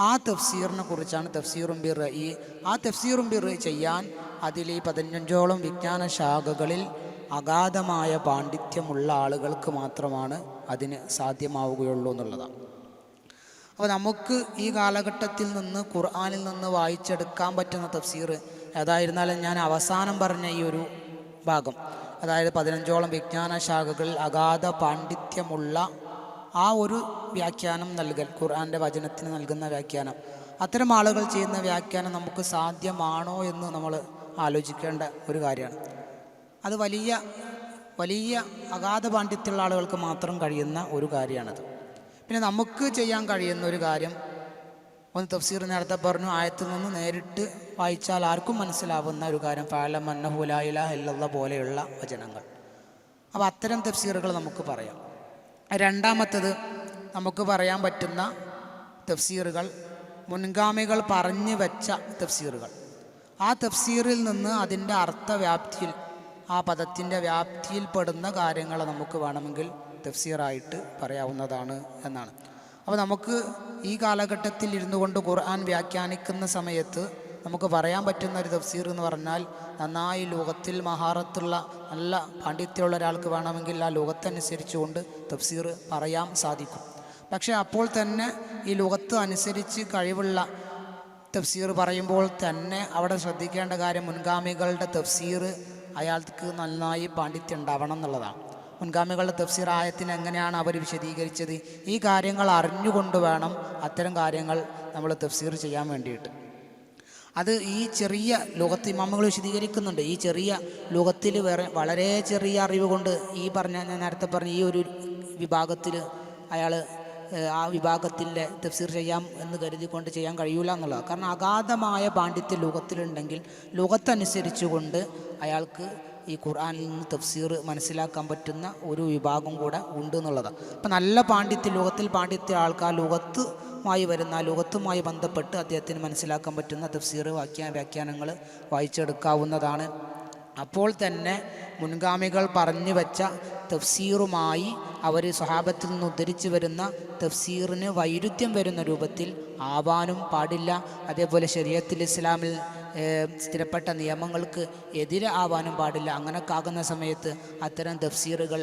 ആ തഫ്സീറിനെ കുറിച്ചാണ് തഫ്സീറും ബിർ റഈ. ആ തഫ്സീറും ബിർ റഈ ചെയ്യാൻ അതിൽ ഈ 15ഓളം വിജ്ഞാന ശാഖകളിൽ അഗാധമായ പാണ്ഡിത്യമുള്ള ആളുകൾക്ക് മാത്രമാണ് അതിന് സാധ്യമാവുകയുള്ളൂ എന്നുള്ളതാണ്. അപ്പോൾ നമുക്ക് ഈ കാലഘട്ടത്തിൽ നിന്ന് ഖുർആനിൽ നിന്ന് വായിച്ചെടുക്കാൻ പറ്റുന്ന തഫ്സീർ ഏതായിരുന്നാലും ഞാൻ അവസാനം പറഞ്ഞ ഈ ഒരു ഭാഗം, അതായത് 15ഓളം വിജ്ഞാന ശാഖകളിൽ അഗാധ പാണ്ഡിത്യമുള്ള ആ ഒരു വ്യാഖ്യാനം നൽകൽ, ഖുർആൻ്റെ വചനത്തിന് നൽകുന്ന വ്യാഖ്യാനം, അത്തരം ആളുകൾ ചെയ്യുന്ന വ്യാഖ്യാനം നമുക്ക് സാധ്യമാണോ എന്ന് നമ്മൾ ആലോചിക്കേണ്ട ഒരു കാര്യമാണ്. അത് വലിയ അഗാധ പാണ്ഡിത്യമുള്ള ആളുകൾക്ക് മാത്രം കഴിയുന്ന ഒരു കാര്യമാണത്. പിന്നെ നമുക്ക് ചെയ്യാൻ കഴിയുന്ന ഒരു കാര്യം, ഒന്ന് തഫ്സീർ നേരത്തെ പറഞ്ഞു, ആയത്തിൽ നിന്ന് നേരിട്ട് വായിച്ചാൽ ആർക്കും മനസ്സിലാവുന്ന ഒരു കാര്യം ഫഅലം അന്നഹു ലാ ഇലാഹ ഇല്ലല്ലാഹ് പോലെയുള്ള വചനങ്ങൾ. അപ്പോൾ അത്തരം തഫ്സീറുകൾ നമുക്ക് പറയാം. രണ്ടാമത്തത് നമുക്ക് പറയാൻ പറ്റുന്ന തഫ്സീറുകൾ മുൻഗാമികൾ പറഞ്ഞു വെച്ച തഫ്സീറുകൾ. ആ തഫ്സീറിൽ നിന്ന് അതിൻ്റെ അർത്ഥവ്യാപ്തിയിൽ, ആ പദത്തിൻ്റെ വ്യാപ്തിയിൽപ്പെടുന്ന കാര്യങ്ങൾ നമുക്ക് വേണമെങ്കിൽ തഫ്സീറായിട്ട് പറയാവുന്നതാണ് എന്നാണ്. അപ്പോൾ നമുക്ക് ഈ കാലഘട്ടത്തിൽ ഇരുന്നു കൊണ്ട് ഖുർആൻ വ്യാഖ്യാനിക്കുന്ന സമയത്ത് നമുക്ക് പറയാൻ പറ്റുന്ന ഒരു തഫ്സീർ എന്ന് പറഞ്ഞാൽ, നന്നായി ലോകത്തിൽ മഹാറത്തുള്ള നല്ല പാണ്ഡിത്യമുള്ള ഒരാൾക്ക് വേണമെങ്കിൽ ആ ലോകത്തനുസരിച്ചുകൊണ്ട് തഫ്സീർ പറയാൻ സാധിക്കും. പക്ഷേ അപ്പോൾ തന്നെ ഈ ലോകത്ത് അനുസരിച്ച് കഴിവുള്ള തഫ്സീർ പറയുമ്പോൾ തന്നെ അവിടെ ശ്രദ്ധിക്കേണ്ട കാര്യം, മുൻഗാമികളുടെ തഫ്സീർ അയാൾക്ക് നന്നായി പാണ്ഡിത്യം ഉണ്ടാവണം എന്നുള്ളതാണ്. മുൻഗാമികളുടെ തഫ്സീർ ആയത്തിന് എങ്ങനെയാണ് അവർ വിശദീകരിച്ചത്, ഈ കാര്യങ്ങൾ അറിഞ്ഞുകൊണ്ട് വേണം അത്തരം കാര്യങ്ങൾ നമ്മൾ തഫ്സീർ ചെയ്യാൻ വേണ്ടിയിട്ട്. അത് ഈ ചെറിയ ലോകത്ത് ഇമാമുകൾ വിശദീകരിക്കുന്നുണ്ട്. ഈ ചെറിയ ലോകത്തിൽ വളരെ ചെറിയ അറിവ് കൊണ്ട് ഞാൻ നേരത്തെ പറഞ്ഞ ഈ ഒരു വിഭാഗത്തിൽ അയാൾ ആ വിഭാഗത്തിൻ്റെ തഫ്സീർ ചെയ്യാം എന്ന് കരുതിക്കൊണ്ട് ചെയ്യാൻ കഴിയൂല എന്നുള്ളത്. കാരണം അഗാധമായ പാണ്ഡിത്യം ലോകത്തിലുണ്ടെങ്കിൽ ലോകത്തനുസരിച്ചുകൊണ്ട് അയാൾക്ക് ഈ ഖുർആനിൽ നിന്ന് തഫ്സീർ മനസ്സിലാക്കാൻ പറ്റുന്ന ഒരു വിഭാഗം കൂടെ ഉണ്ട് എന്നുള്ളതാണ്. അപ്പം നല്ല പാണ്ഡിത്യം, ലോകത്തിൽ പാണ്ഡിത്യ ആൾക്കാർ ലോകത്തുമായി ബന്ധപ്പെട്ട് അദ്ദേഹത്തിന് മനസ്സിലാക്കാൻ പറ്റുന്ന തഫ്സീർ വ്യാഖ്യാനങ്ങൾ വായിച്ചെടുക്കാവുന്നതാണ്. അപ്പോൾ തന്നെ മുൻഗാമികൾ പറഞ്ഞു വച്ച തഫ്സീറുമായി അവർ സ്വഹാബത്തിൽ നിന്ന് ഉദ്ധരിച്ചു വരുന്ന തഫ്സീറിന് വൈരുദ്ധ്യം വരുന്ന രൂപത്തിൽ ആവാനും പാടില്ല. അതേപോലെ ശരീഅത്തുൽ ഇസ്ലാമിൽ സ്ഥിരപ്പെട്ട നിയമങ്ങൾക്ക് എതിരെ ആവാനും പാടില്ല. അങ്ങനെയൊക്കെ ആകുന്ന സമയത്ത് അത്തരം തഫ്സീറുകൾ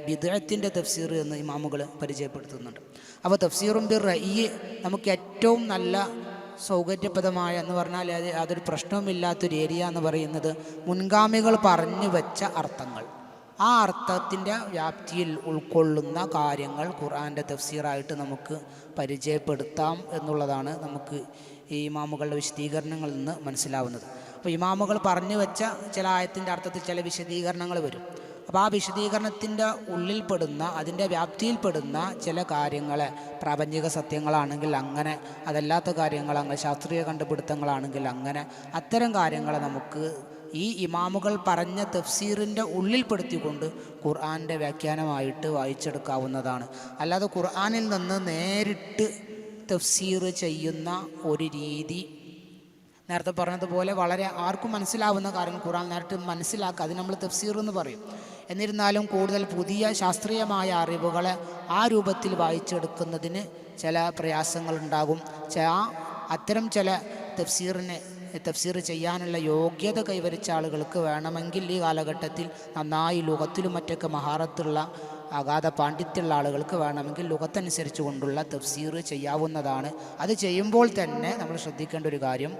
ബിദ്അത്തിൻ്റെ തഫ്സീർ എന്ന് ഇമാമുകൾ പരിചയപ്പെടുത്തുന്നുണ്ട്. അപ്പോൾ തഫ്സീറും ബിർ റഅയ് നമുക്ക് ഏറ്റവും നല്ല സൗകര്യപ്രദമായ എന്ന് പറഞ്ഞാൽ അതൊരു പ്രശ്നവുമില്ലാത്തൊരു ഏരിയ എന്ന് പറയുന്നത് മുൻഗാമികൾ പറഞ്ഞു വെച്ച അർത്ഥങ്ങൾ, ആ അർത്ഥത്തിൻ്റെ വ്യാപ്തിയിൽ ഉൾക്കൊള്ളുന്ന കാര്യങ്ങൾ ഖുർആൻ്റെ തഫ്സീറായിട്ട് നമുക്ക് പരിചയപ്പെടുത്താം എന്നുള്ളതാണ് നമുക്ക് ഈ ഇമാമുകളുടെ വിശദീകരണങ്ങളിൽ നിന്ന് മനസ്സിലാവുന്നത്. അപ്പോൾ ഇമാമുകൾ പറഞ്ഞു വെച്ച ചില ആയത്തിൻ്റെ അർത്ഥത്തിൽ ചില വിശദീകരണങ്ങൾ വരും. അപ്പോൾ ആ വിശദീകരണത്തിൻ്റെ ഉള്ളിൽപ്പെടുന്ന അതിൻ്റെ വ്യാപ്തിയിൽപ്പെടുന്ന ചില കാര്യങ്ങളെ പ്രാപഞ്ചിക സത്യങ്ങളാണെങ്കിൽ അങ്ങനെ, അതല്ലാത്ത കാര്യങ്ങളാണെങ്കിൽ ശാസ്ത്രീയ കണ്ടുപിടുത്തങ്ങളാണെങ്കിൽ അങ്ങനെ, അത്തരം കാര്യങ്ങളെ നമുക്ക് ഈ ഇമാമുകൾ പറഞ്ഞ തഫ്സീറിൻ്റെ ഉള്ളിൽപ്പെടുത്തിക്കൊണ്ട് ഖുർആൻ്റെ വ്യാഖ്യാനമായിട്ട് വായിച്ചെടുക്കാവുന്നതാണ്. അല്ലാതെ ഖുർആനിൽ നിന്ന് നേരിട്ട് തഫ്സീർ ചെയ്യുന്ന ഒരു രീതി, നേരത്തെ പറഞ്ഞതുപോലെ വളരെ ആർക്കും മനസ്സിലാവുന്ന കാര്യങ്ങൾ ഖുർആൻ നേരിട്ട് മനസ്സിലാക്കുക, അത് നമ്മൾ തഫ്സീർ എന്ന് പറയും. എന്നിരുന്നാലും കൂടുതൽ പുതിയ ശാസ്ത്രീയമായ അറിവുകളെ ആ രൂപത്തിൽ വായിച്ചെടുക്കുന്നതിന് ചില പ്രയാസങ്ങളുണ്ടാകും. അത്തരം ചില തഫ്സീർ ചെയ്യാനുള്ള യോഗ്യത കൈവരിച്ച ആളുകൾക്ക് വേണമെങ്കിൽ ഈ കാലഘട്ടത്തിൽ നന്നായി ലുഗത്തിലും മറ്റൊക്കെ മഹാറത്തുള്ള അഗാധ പാണ്ഡിത്യമുള്ള ആളുകൾക്ക് വേണമെങ്കിൽ ലുഗത്തനുസരിച്ച് കൊണ്ടുള്ള തഫ്സീർ ചെയ്യാവുന്നതാണ്. അത് ചെയ്യുമ്പോൾ തന്നെ നമ്മൾ ശ്രദ്ധിക്കേണ്ട ഒരു കാര്യം,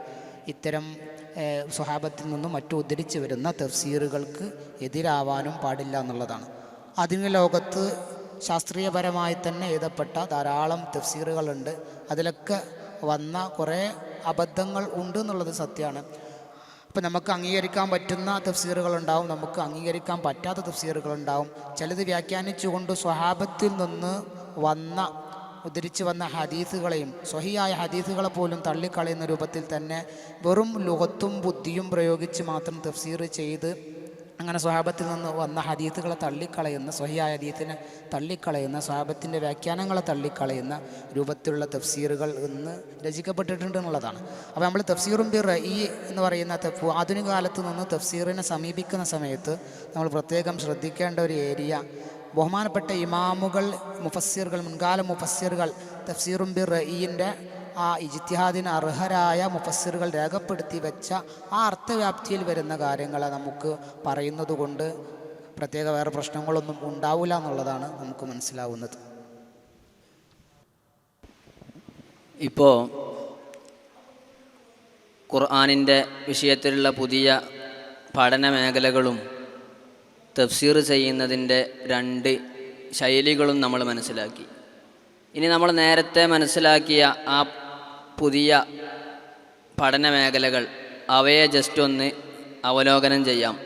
ഇത്തരം സ്വഹാബത്തിൽ നിന്നും മറ്റും ഉദ്ധരിച്ച് വരുന്ന തഫ്സീറുകൾക്ക് എതിരാവാനും പാടില്ല എന്നുള്ളതാണ്. ആധുനിക ലോകത്ത് ശാസ്ത്രീയപരമായി തന്നെ എഴുതപ്പെട്ട ധാരാളം തഫ്സീറുകളുണ്ട്. അതിലൊക്കെ വന്ന കുറേ അബദ്ധങ്ങൾ ഉണ്ട് എന്നുള്ളത് സത്യമാണ്. അപ്പോൾ നമുക്ക് അംഗീകരിക്കാൻ പറ്റുന്ന തഫ്സീറുകളുണ്ടാവും, നമുക്ക് അംഗീകരിക്കാൻ പറ്റാത്ത തഫ്സീറുകളുണ്ടാവും. ചിലത് വ്യാഖ്യാനിച്ചുകൊണ്ട് സ്വഹാബത്തിൽ നിന്ന് ഉദ്ധരിച്ച് വന്ന ഹദീസുകളെയും സ്വഹിയായ ഹദീസുകളെ പോലും തള്ളിക്കളയുന്ന രൂപത്തിൽ തന്നെ വെറും ലുഗത്തും ബുദ്ധിയും പ്രയോഗിച്ച് മാത്രം തഫ്സീർ ചെയ്ത് അങ്ങനെ സ്വഹാബത്തിൽ നിന്ന് വന്ന ഹദീസുകളെ തള്ളിക്കളയുന്ന, സ്വഹിയായ ഹദീസിനെ തള്ളിക്കളയുന്ന, സ്വഹാബത്തിൻ്റെ വ്യാഖ്യാനങ്ങളെ തള്ളിക്കളയുന്ന രൂപത്തിലുള്ള തഫ്സീറുകൾ ഇന്ന് രചിക്കപ്പെട്ടിട്ടുണ്ട് എന്നുള്ളതാണ്. അപ്പോൾ നമ്മൾ തഫ്സീറും ബിർ റഅയ് എന്ന് പറയുന്ന ആധുനിക കാലത്ത് നിന്ന് തഫ്സീറിനെ സമീപിക്കുന്ന സമയത്ത് നമ്മൾ പ്രത്യേകം ശ്രദ്ധിക്കേണ്ട ഒരു ഏരിയ, ബഹുമാനപ്പെട്ട ഇമാമുകൾ, മുഫസ്സിറുകൾ, മുൻകാല മുഫസ്സിറുകൾ തഫ്സീറും ബിർ റഅയിൻ്റെ ആ ഇജ്തിഹാദിന് അർഹരായ മുഫസ്സിറുകൾ രേഖപ്പെടുത്തി വെച്ച ആ അർത്ഥവ്യാപ്തിയിൽ വരുന്ന കാര്യങ്ങളെ നമുക്ക് പറയുന്നത് കൊണ്ട് പ്രത്യേക വേറെ പ്രശ്നങ്ങളൊന്നും ഉണ്ടാവില്ല എന്നുള്ളതാണ് നമുക്ക് മനസ്സിലാവുന്നത്. ഇപ്പോൾ ഖുർആനിൻ്റെ വിഷയത്തിലുള്ള പുതിയ പഠന മേഖലകളും തഫ്സീർ ചെയ്യുന്നതിൻ്റെ രണ്ട് ശൈലികളും നമ്മൾ മനസ്സിലാക്കി. ഇനി നമ്മൾ നേരത്തെ മനസ്സിലാക്കിയ ആ പുതിയ പഠന മേഖലകൾ, അവയെ ജസ്റ്റ് ഒന്ന് അവലോകനം ചെയ്യാം.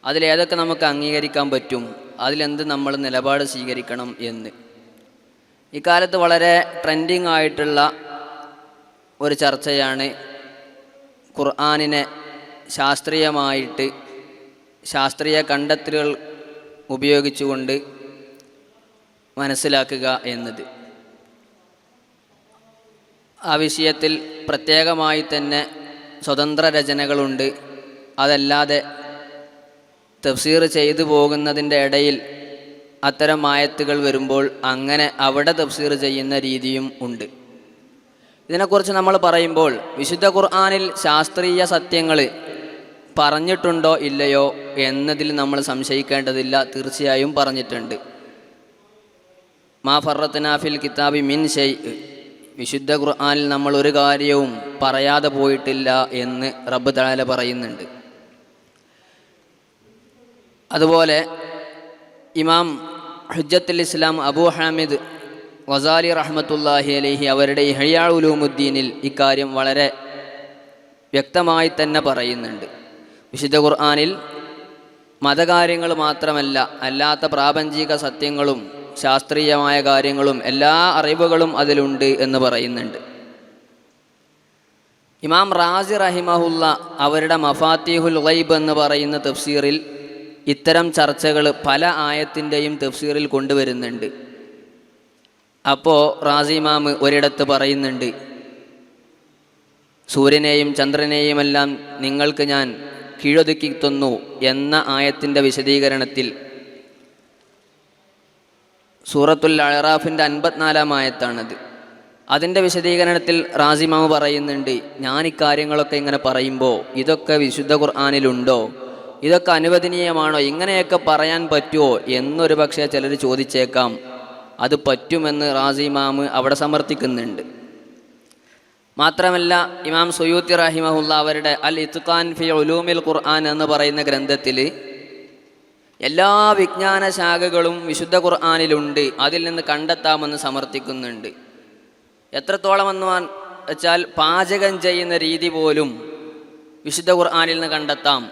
അതിലേതൊക്കെ നമുക്ക് അംഗീകരിക്കാൻ പറ്റും, അതിലെന്ത് നമ്മൾ നിലപാട് സ്വീകരിക്കണം എന്ന്. ഇക്കാലത്ത് വളരെ ട്രെൻഡിങ് ആയിട്ടുള്ള ഒരു ചർച്ചയാണ് ഖുർആനിനെ ശാസ്ത്രീയമായിട്ട് ശാസ്ത്രീയ കണ്ടെത്തലുകൾ ഉപയോഗിച്ചുകൊണ്ട് മനസ്സിലാക്കുക എന്നത്. ആ വിഷയത്തിൽ പ്രത്യേകമായി തന്നെ സ്വതന്ത്ര രചനകളുണ്ട്. അതല്ലാതെ തഫ്സീർ ചെയ്തു പോകുന്നതിൻ്റെ ഇടയിൽ അത്തരം ആയത്തുകൾ വരുമ്പോൾ അങ്ങനെ അവിടെ തഫ്സീർ ചെയ്യുന്ന രീതിയും ഉണ്ട്. ഇതിനെക്കുറിച്ച് നമ്മൾ പറയുമ്പോൾ വിശുദ്ധ ഖുർആനിൽ ശാസ്ത്രീയ സത്യങ്ങൾ പറഞ്ഞിട്ടുണ്ടോ ഇല്ലയോ എന്നതിൽ നമ്മൾ സംശയിക്കേണ്ടതില്ല. തീർച്ചയായും പറഞ്ഞിട്ടുണ്ട്. മാ ഫറത്നാ ഫിൽ കിതാബി മിൻ ഷൈഅ്, വിശുദ്ധ ഖുർആനിൽ നമ്മൾ ഒരു കാര്യവും പറയാതെ പോയിട്ടില്ല എന്ന് റബ്ബ് തആല പറയുന്നുണ്ട്. അതുപോലെ ഇമാം ഹുജ്ജത്തുൽ ഇസ്ലാം അബൂ ഹാമിദ് ഗസാലി റഹ്മത്തുള്ളാഹി അലൈഹി അവരുടെ ഇഹ്യാ ഉലൂമുദ്ദീനിൽ ഇക്കാര്യം വളരെ വ്യക്തമായി തന്നെ പറയുന്നുണ്ട്. വിശുദ്ധ ഖുർആനിൽ മതകാര്യങ്ങൾ മാത്രമല്ല, അല്ലാത്ത പ്രാപഞ്ചിക സത്യങ്ങളും ശാസ്ത്രീയമായ കാര്യങ്ങളും എല്ലാ അറിവുകളും അതിലുണ്ട് എന്ന് പറയുന്നുണ്ട്. ഇമാം റാസി റഹിമഹുല്ല അവരുടെ മഫാത്തിഹുൽ ഗൈബ് എന്ന് പറയുന്ന തഫ്സീറിൽ ഇത്തരം ചർച്ചകൾ പല ആയത്തിൻ്റെയും തഫ്സീറിൽ കൊണ്ടുവരുന്നുണ്ട്. അപ്പോൾ റാസി ഇമാം ഒരിടത്ത് പറയുന്നുണ്ട്, സൂര്യനെയും ചന്ദ്രനെയുമെല്ലാം നിങ്ങൾക്ക് ഞാൻ കീഴൊതുക്കി തന്നു എന്ന ആയത്തിൻ്റെ വിശദീകരണത്തിൽ സൂറത്തുൽ അഅറാഫിൻ്റെ 54-ാം ആയത്താണത്. അതിൻ്റെ വിശദീകരണത്തിൽ റാസി ഇമാം പറയുന്നുണ്ട്, ഞാൻ ഇക്കാര്യങ്ങളൊക്കെ ഇങ്ങനെ പറയുമ്പോൾ ഇതൊക്കെ വിശുദ്ധ ഖുർആനിലുണ്ടോ, ഇതൊക്കെ അനുവദനീയമാണോ, ഇങ്ങനെയൊക്കെ പറയാൻ പറ്റുമോ എന്നൊരു പക്ഷേ ചിലർ ചോദിച്ചേക്കാം. അത് പറ്റുമെന്ന് റാസി ഇമാം അവിടെ സമർത്ഥിക്കുന്നുണ്ട്. മാത്രമല്ല ഇമാം സുയൂത്തി റഹിമഹുല്ല അവരുടെ അൽ ഇത്ഖാൻ ഫി ഉലൂമിൽ ഖുർആൻ എന്ന് പറയുന്ന ഗ്രന്ഥത്തിൽ എല്ലാ വിജ്ഞാന ശാഖകളും വിശുദ്ധ ഖുർആനിലുണ്ട്, അതിൽ നിന്ന് കണ്ടെത്താമെന്ന് സമർത്ഥിക്കുന്നുണ്ട്. എത്രത്തോളം എന്ന് വെച്ചാൽ പാചകം ചെയ്യുന്ന രീതി പോലും വിശുദ്ധ ഖുർആനിൽ നിന്ന് കണ്ടെത്താം.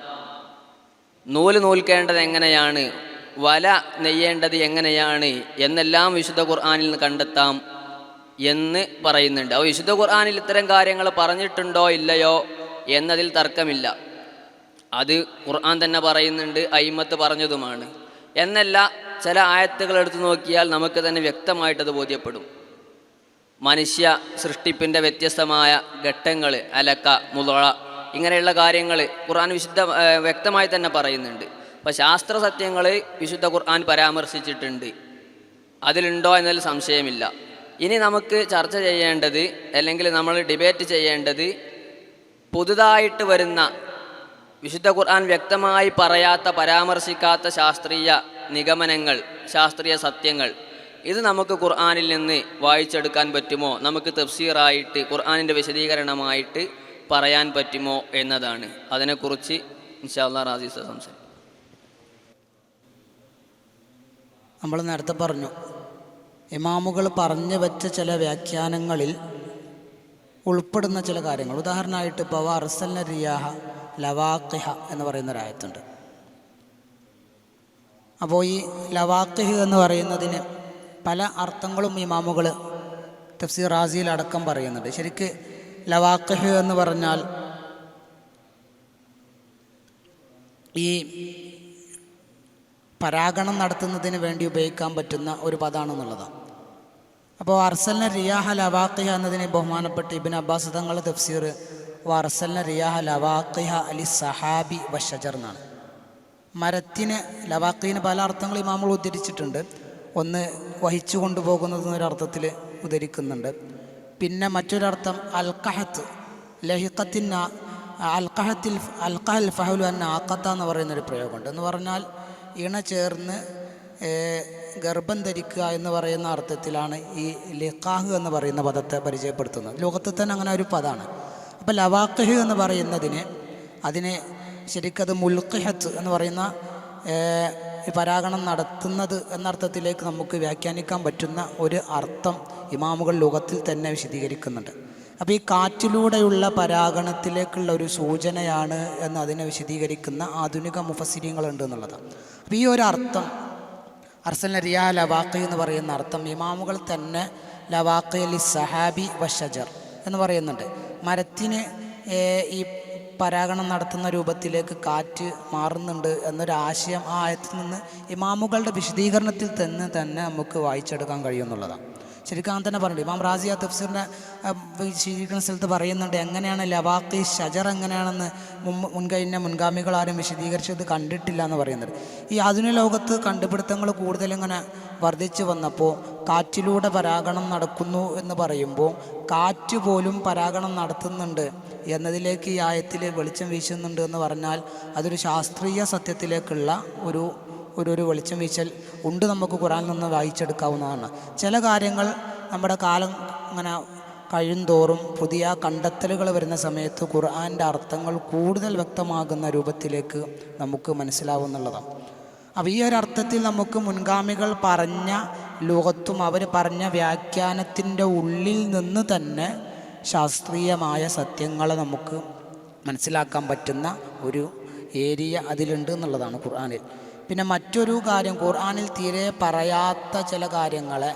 നൂല് നൂൽക്കേണ്ടത് എങ്ങനെയാണ്, വല നെയ്യേണ്ടത് എങ്ങനെയാണ് എന്നെല്ലാം വിശുദ്ധ ഖുർആനിൽ നിന്ന് കണ്ടെത്താം എന്ന് പറയുന്നുണ്ട്. അപ്പോൾ വിശുദ്ധ ഖുർആനിൽ ഇത്തരം കാര്യങ്ങൾ പറഞ്ഞിട്ടുണ്ടോ ഇല്ലയോ എന്നതിൽ തർക്കമില്ല. അത് ഖുർആൻ തന്നെ പറയുന്നുണ്ട്, അയിമത്ത് പറഞ്ഞതുമാണ്. എന്നല്ല, ചില ആയത്തുകൾ എടുത്തു നോക്കിയാൽ നമുക്ക് തന്നെ വ്യക്തമായിട്ടത് ബോധ്യപ്പെടും. മനുഷ്യ സൃഷ്ടിപ്പിൻ്റെ വ്യത്യസ്തമായ ഘട്ടങ്ങൾ, അലക്ക, മുള, ഇങ്ങനെയുള്ള കാര്യങ്ങൾ ഖുർആൻ വ്യക്തമായി തന്നെ പറയുന്നുണ്ട്. അപ്പോൾ ശാസ്ത്ര സത്യങ്ങൾ വിശുദ്ധ ഖുർആൻ പരാമർശിച്ചിട്ടുണ്ട്, അതിലുണ്ടോ എന്നതിൽ സംശയമില്ല. ഇനി നമുക്ക് ചർച്ച ചെയ്യേണ്ടത്, അല്ലെങ്കിൽ നമ്മൾ ഡിബേറ്റ് ചെയ്യേണ്ടത്, പുതുതായിട്ട് വരുന്ന വിശുദ്ധ ഖുർആൻ വ്യക്തമായി പറയാത്ത, പരാമർശിക്കാത്ത ശാസ്ത്രീയ നിഗമനങ്ങൾ, ശാസ്ത്രീയ സത്യങ്ങൾ, ഇത് നമുക്ക് ഖുർആനിൽ നിന്ന് വായിച്ചെടുക്കാൻ പറ്റുമോ, നമുക്ക് തഫ്സീറായിട്ട് ഖുർആനിൻ്റെ വിശദീകരണമായിട്ട് പറയാൻ പറ്റുമോ എന്നതാണ്. അതിനെക്കുറിച്ച് ഇൻഷാ അല്ലാഹ് റാസി ഉസ്താദ് സംസാരിക്കും. നമ്മൾ നേരത്തെ പറഞ്ഞു, ഇമാമുകൾ പറഞ്ഞു വെച്ച ചില വ്യാഖ്യാനങ്ങളിൽ ഉൾപ്പെടുന്ന ചില കാര്യങ്ങൾ. ഉദാഹരണമായിട്ട് ഇപ്പോൾ അർസൽന റിയാഹ ലവാഖിഹ എന്ന് പറയുന്നൊരായത്തുണ്ട്. അപ്പോൾ ഈ ലവാഖിഹ് എന്ന് പറയുന്നതിന് പല അർത്ഥങ്ങളും ഇമാമുകൾ തഫ്സീർ റാസിയിൽ അടക്കം പറയുന്നുണ്ട്. ശരിക്ക് ലവാഖിഹ് എന്ന് പറഞ്ഞാൽ ഈ പരാഗണം നടത്തുന്നതിന് വേണ്ടി ഉപയോഗിക്കാൻ പറ്റുന്ന ഒരു പദമാണെന്നുള്ളതാണ്. അപ്പോൾ അർസൽന റിയാഹ ലവാഖിഹ എന്നതിന് ബഹുമാനപ്പെട്ട ഇബ്നു അബ്ബാസ് തങ്ങളുടെ തഫ്സീർ അർസൽന റിയാഹ ലവാഖിഹ അലി സഹാബി വഷജർ എന്നാണ്. മരത്തിന്, ലവാഖിന് പല അർത്ഥങ്ങൾ ഇമാമുകൾ ഉദ്ധരിച്ചിട്ടുണ്ട്. ഒന്ന് വഹിച്ചു കൊണ്ടുപോകുന്നതെന്നൊരർത്ഥത്തിൽ ഉദ്ധരിക്കുന്നുണ്ട്. പിന്നെ മറ്റൊരർത്ഥം അൽഖഹത്ത്, ലഹിഖത്തിൻ അൽഖഹൽ ഫഹലു അൻ ആഖത്ത എന്ന് പറയുന്നൊരു പ്രയോഗമുണ്ട്. എന്ന് പറഞ്ഞാൽ ഇണ ചേർന്ന് ഗർഭം ധരിക്കുക എന്ന് പറയുന്ന അർത്ഥത്തിലാണ് ഈ ലിഖാഹ് എന്ന് പറയുന്ന പദത്തെ പരിചയപ്പെടുത്തുന്നത്. ലോകത്തിൽ തന്നെ അങ്ങനെ ഒരു പദമാണ്. അപ്പോൾ ലവാഖിഹ് എന്ന് പറയുന്നതിന്, അതിന് ശരിക്കത് മുൽഖിഹത്ത് എന്ന് പറയുന്ന പരാഗണം നടത്തുന്നത് എന്നർത്ഥത്തിലേക്ക് നമുക്ക് വ്യാഖ്യാനിക്കാൻ പറ്റുന്ന ഒരു അർത്ഥം ഇമാമുകൾ ലോകത്തിൽ തന്നെ വിശദീകരിക്കുന്നുണ്ട്. അപ്പോൾ ഈ കാറ്റിലൂടെയുള്ള പരാഗണത്തിലേക്കുള്ള ഒരു സൂചനയാണ് എന്ന് അതിനെ വിശദീകരിക്കുന്ന ആധുനിക മുഫസ്സിരീങ്ങളുണ്ട് എന്നുള്ളതാണ്. അപ്പോൾ ഈ ഒരു അർത്ഥം, അർസൽന റിയാഹ ലവാഖി എന്ന് പറയുന്ന അർത്ഥം ഇമാമുകൾ തന്നെ ലവാഖി അലി സഹാബി വഷജർ എന്ന് പറയുന്നുണ്ട്. മരത്തിന് ഈ പരാഗണം നടത്തുന്ന രൂപത്തിലേക്ക് കാറ്റ് മാറുന്നുണ്ട് എന്നൊരാശയം ആ ആയത്തിൽ നിന്ന് ഇമാമുകളുടെ വിശദീകരണത്തിൽ തന്നെ നമുക്ക് വായിച്ചെടുക്കാൻ കഴിയുമെന്നുള്ളതാണ്. ശരിക്കും അങ്ങനെ തന്നെ പറഞ്ഞിട്ടുണ്ട്. ഇമാം റാസി ആ തഫ്സീറിൻ്റെ വിശദീകരിക്കുന്ന സ്ഥലത്ത് പറയുന്നുണ്ട്, എങ്ങനെയാണ് ലവാഖി ഷജർ എങ്ങനെയാണെന്ന് മുൻഗാമികൾ ആരും വിശദീകരിച്ചത് കണ്ടിട്ടില്ല എന്ന് പറയുന്നത്. ഈ ആധുനിക ലോകത്ത് കണ്ടുപിടുത്തങ്ങൾ കൂടുതലിങ്ങനെ വർദ്ധിച്ചു വന്നപ്പോൾ കാറ്റിലൂടെ പരാഗണം നടക്കുന്നു എന്ന് പറയുമ്പോൾ കാറ്റ് പോലും പരാഗണം നടത്തുന്നുണ്ട് എന്നതിലേക്ക് ഈ ആയത്തിൽ വെളിച്ചം വീശുന്നുണ്ട് എന്ന് പറഞ്ഞാൽ അതൊരു ശാസ്ത്രീയ സത്യത്തിലേക്കുള്ള ഒരു വെളിച്ചം വീശൽ ഉണ്ട്. നമുക്ക് ഖുർആനിൽ നിന്ന് വായിച്ചെടുക്കാവുന്നതാണ്. ചില കാര്യങ്ങൾ നമ്മുടെ കാലം ഇങ്ങനെ കഴിയുന്തോറും പുതിയ കണ്ടെത്തലുകൾ വരുന്ന സമയത്ത് ഖുർആൻ്റെ അർത്ഥങ്ങൾ കൂടുതൽ വ്യക്തമാകുന്ന രൂപത്തിലേക്ക് നമുക്ക് മനസ്സിലാവുന്നുള്ളതാണ്. അപ്പോൾ ഈ ഒരു അർത്ഥത്തിൽ നമുക്ക് മുൻഗാമികൾ പറഞ്ഞ ലോകത്തും അവർ പറഞ്ഞ വ്യാഖ്യാനത്തിൻ്റെ ഉള്ളിൽ നിന്ന് തന്നെ ശാസ്ത്രീയമായ സത്യങ്ങളെ നമുക്ക് മനസ്സിലാക്കാൻ പറ്റുന്ന ഒരു ഏരിയ അതിലുണ്ട് എന്നുള്ളതാണ് ഖുർആനിൽ. പിന്നെ മറ്റൊരു കാര്യം, ഖുർആനിൽ തീരെ പറയാത്ത ചില കാര്യങ്ങളെ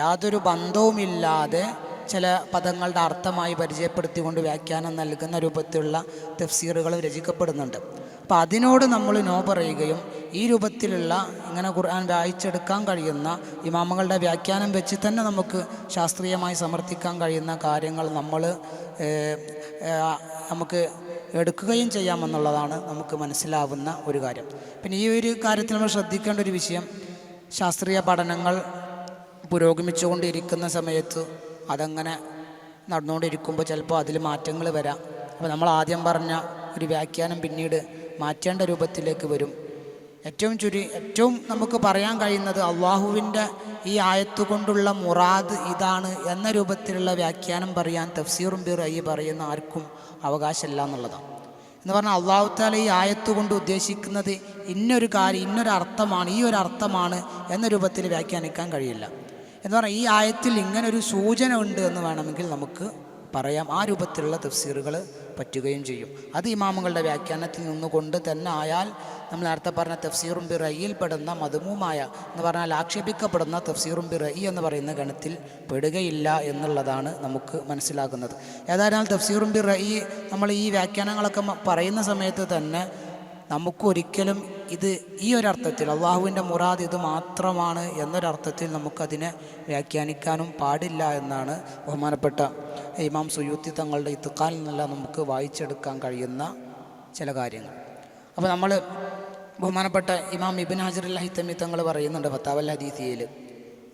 യാതൊരു ബന്ധവുമില്ലാതെ ചില പദങ്ങളുടെ അർത്ഥമായി പരിചയപ്പെടുത്തിക്കൊണ്ട് വ്യാഖ്യാനം നൽകുന്ന രൂപത്തിലുള്ള തഫ്സീറുകൾ രചിക്കപ്പെടുന്നുണ്ട്. അപ്പോൾ അതിനോട് നമ്മൾ നോ പറയുകയും ഈ രൂപത്തിലുള്ള ഇങ്ങനെ ഖുർആൻ വായിച്ചെടുക്കാൻ കഴിയുന്ന ഇമാമുകളുടെ വ്യാഖ്യാനം വെച്ച് തന്നെ നമുക്ക് ശാസ്ത്രീയമായി സമർത്ഥിക്കാൻ കഴിയുന്ന കാര്യങ്ങൾ നമുക്ക് എടുക്കുകയും ചെയ്യാമെന്നുള്ളതാണ് നമുക്ക് മനസ്സിലാവുന്ന ഒരു കാര്യം. പിന്നെ ഈ ഒരു കാര്യത്തിൽ നമ്മൾ ശ്രദ്ധിക്കേണ്ട ഒരു വിഷയം, ശാസ്ത്രീയ പഠനങ്ങൾ പുരോഗമിച്ചുകൊണ്ടിരിക്കുന്ന സമയത്ത് അതങ്ങനെ നടന്നുകൊണ്ടിരിക്കുമ്പോൾ ചിലപ്പോൾ അതിൽ മാറ്റങ്ങൾ വരാം. അപ്പോൾ നമ്മൾ ആദ്യം പറഞ്ഞ ഒരു വ്യാഖ്യാനം പിന്നീട് മാറ്റേണ്ട രൂപത്തിലേക്ക് വരും. ഏറ്റവും നമുക്ക് പറയാൻ കഴിയുന്നത് അള്ളാഹുവിൻ്റെ ഈ ആയത്ത് കൊണ്ടുള്ള മുറാദ് ഇതാണ് എന്ന രൂപത്തിലുള്ള വ്യാഖ്യാനം പറയാൻ തഫ്സീറും ബി റഅയി പറയുന്ന ആർക്കും അവകാശമില്ല എന്നുള്ളതാണ്. എന്ന് പറഞ്ഞാൽ അള്ളാഹു തആല ഈ ആയത്ത് കൊണ്ട് ഉദ്ദേശിക്കുന്നത് ഇന്നൊരു കാര്യം, ഇന്നൊരു അർത്ഥമാണ്, ഈ ഒരു അർത്ഥമാണ് എന്ന രൂപത്തിൽ വ്യാഖ്യാനിക്കാൻ കഴിയില്ല. എന്ന് പറഞ്ഞാൽ ഈ ആയത്തിൽ ഇങ്ങനൊരു സൂചന ഉണ്ട് എന്ന് വേണമെങ്കിൽ നമുക്ക് പറയാം. ആ രൂപത്തിലുള്ള തഫ്സീറുകൾ പറ്റുകയും ചെയ്യും. അത് ഇമാമുകളുടെ വ്യാഖ്യാനത്തിൽ നിന്നുകൊണ്ട് തന്നെ ആയാൽ നമ്മൾ നേരത്തെ പറഞ്ഞ തഫ്സീറും ബി റഅയിൽ പെടുന്ന മദ്മൂമായ എന്ന് പറഞ്ഞാൽ ആക്ഷേപിക്കപ്പെടുന്ന തഫ്സീറും ബി റഅയി എന്ന് പറയുന്ന ഗണത്തിൽ പെടുകയില്ല എന്നുള്ളതാണ് നമുക്ക് മനസ്സിലാക്കുന്നത്. ഏതായാലും തഫ്സീറും ബി റഅയി നമ്മൾ ഈ വ്യാഖ്യാനങ്ങളൊക്കെ പറയുന്ന സമയത്ത് തന്നെ നമുക്കൊരിക്കലും ഇത് ഈ ഒരർത്ഥത്തിൽ അള്ളാഹുവിൻ്റെ മുറാദ് ഇത് മാത്രമാണ് എന്നൊരർത്ഥത്തിൽ നമുക്കതിനെ വ്യാഖ്യാനിക്കാനും പാടില്ല എന്നാണ് ബഹുമാനപ്പെട്ട ഇമാം സുയൂത്തി തങ്ങളുടെ ഇത്ഖാനിൽ നിന്നെല്ലാം നമുക്ക് വായിച്ചെടുക്കാൻ കഴിയുന്ന ചില കാര്യങ്ങൾ. അപ്പോൾ നമ്മൾ ബഹുമാനപ്പെട്ട ഇമാം ഇബ്നു ഹജർ അൽ ഹൈതമി തങ്ങൾ പറയുന്നുണ്ട് ഫത്താവൽ ഹദീസിയയിൽ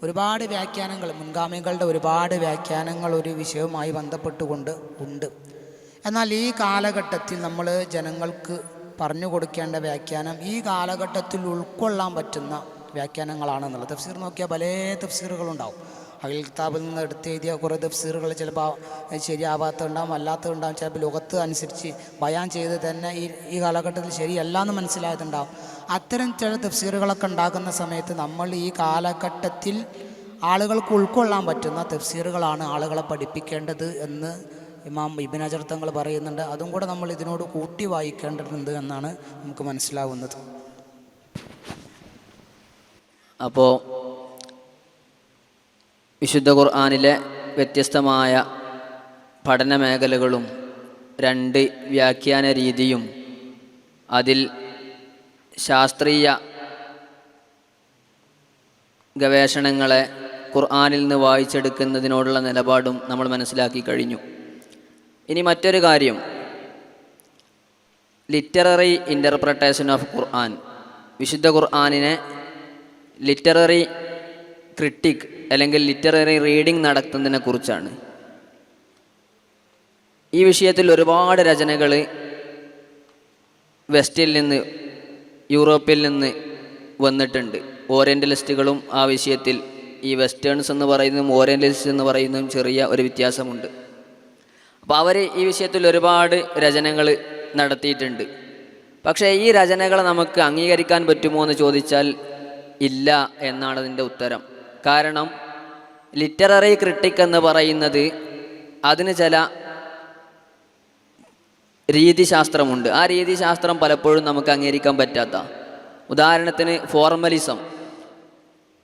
ഒരുപാട് വ്യാഖ്യാനങ്ങൾ, മുൻഗാമികളുടെ ഒരുപാട് വ്യാഖ്യാനങ്ങൾ ഒരു വിഷയവുമായി ബന്ധപ്പെട്ടുകൊണ്ട് ഉണ്ട്. എന്നാൽ ഈ കാലഘട്ടത്തിൽ നമ്മൾ ജനങ്ങൾക്ക് പറഞ്ഞു കൊടുക്കേണ്ട വ്യാഖ്യാനം ഈ കാലഘട്ടത്തിൽ ഉൾക്കൊള്ളാൻ പറ്റുന്ന വ്യാഖ്യാനങ്ങളാണെന്നുള്ളത്. തഫ്സീർ നോക്കിയാൽ പല തഫ്സീറുകളുണ്ടാവും. അഖിൽ കിതാബിൽ നിന്ന് എടുത്തെഴുതിയ കുറേ തഫ്സീറുകൾ ചിലപ്പോൾ ശരിയാവാത്തതുണ്ടാവും, അല്ലാത്തതുണ്ടാവും. ചിലപ്പോൾ ലോകത്ത് അനുസരിച്ച് ബയാൻ ചെയ്ത് തന്നെ ഈ കാലഘട്ടത്തിൽ ശരിയല്ല എന്ന് മനസ്സിലായതുണ്ടാവും. അത്തരം ചില തഫ്സീറുകളൊക്കെ ഉണ്ടാക്കുന്ന സമയത്ത് നമ്മൾ ഈ കാലഘട്ടത്തിൽ ആളുകൾക്ക് ഉൾക്കൊള്ളാൻ പറ്റുന്ന തഫ്സീറുകളാണ് ആളുകളെ പഠിപ്പിക്കേണ്ടത് എന്ന് ഇമാം ഇബ്നു ഹജർ തങ്ങൾ പറയുന്നുണ്ട്. അതും കൂടെ നമ്മൾ ഇതിനോട് കൂട്ടി വായിക്കേണ്ടതുണ്ട് എന്നാണ് നമുക്ക് മനസ്സിലാവുന്നത്. അപ്പോൾ വിശുദ്ധ ഖുർആനിലെ വ്യത്യസ്തമായ പഠന മേഖലകളും രണ്ട് വ്യാഖ്യാന രീതിയും അതിൽ ശാസ്ത്രീയ ഗവേഷണങ്ങളെ ഖുർആനിൽ നിന്ന് വായിച്ചെടുക്കുന്നതിനോടുള്ള നിലപാടും നമ്മൾ മനസ്സിലാക്കി കഴിഞ്ഞു. ഇനി മറ്റൊരു കാര്യം, ലിറ്റററി ഇൻ്റർപ്രട്ടേഷൻ ഓഫ് ഖുർആൻ, വിശുദ്ധ ഖുർആനിനെ ലിറ്റററി ക്രിട്ടിക് അല്ലെങ്കിൽ ലിറ്റററി റീഡിംഗ് നടത്തുന്നതിനെ കുറിച്ചാണ്. ഈ വിഷയത്തിൽ ഒരുപാട് രചനകൾ വെസ്റ്റിൽ നിന്ന്, യൂറോപ്പിൽ നിന്ന് വന്നിട്ടുണ്ട്. ഓറിയൻ്റലിസ്റ്റുകളും ആ വിഷയത്തിൽ, ഈ വെസ്റ്റേൺസ് എന്ന് പറയുന്നതും ഓറിയൻ്റലിസ്റ്റ് എന്ന് പറയുന്നതും ചെറിയ ഒരു വ്യത്യാസമുണ്ട്. അപ്പോൾ അവർ ഈ വിഷയത്തിൽ ഒരുപാട് രചനകൾ നടത്തിയിട്ടുണ്ട്. പക്ഷേ ഈ രചനകൾ നമുക്ക് അംഗീകരിക്കാൻ പറ്റുമോ എന്ന് ചോദിച്ചാൽ ഇല്ല എന്നാണ് അതിൻ്റെ ഉത്തരം. കാരണം ലിറ്റററി ക്രിട്ടിക് എന്ന് പറയുന്നത് അതിന് ചില രീതിശാസ്ത്രമുണ്ട്. ആ രീതിശാസ്ത്രം പലപ്പോഴും നമുക്ക് അംഗീകരിക്കാൻ പറ്റാത്ത, ഉദാഹരണത്തിന് ഫോർമലിസം.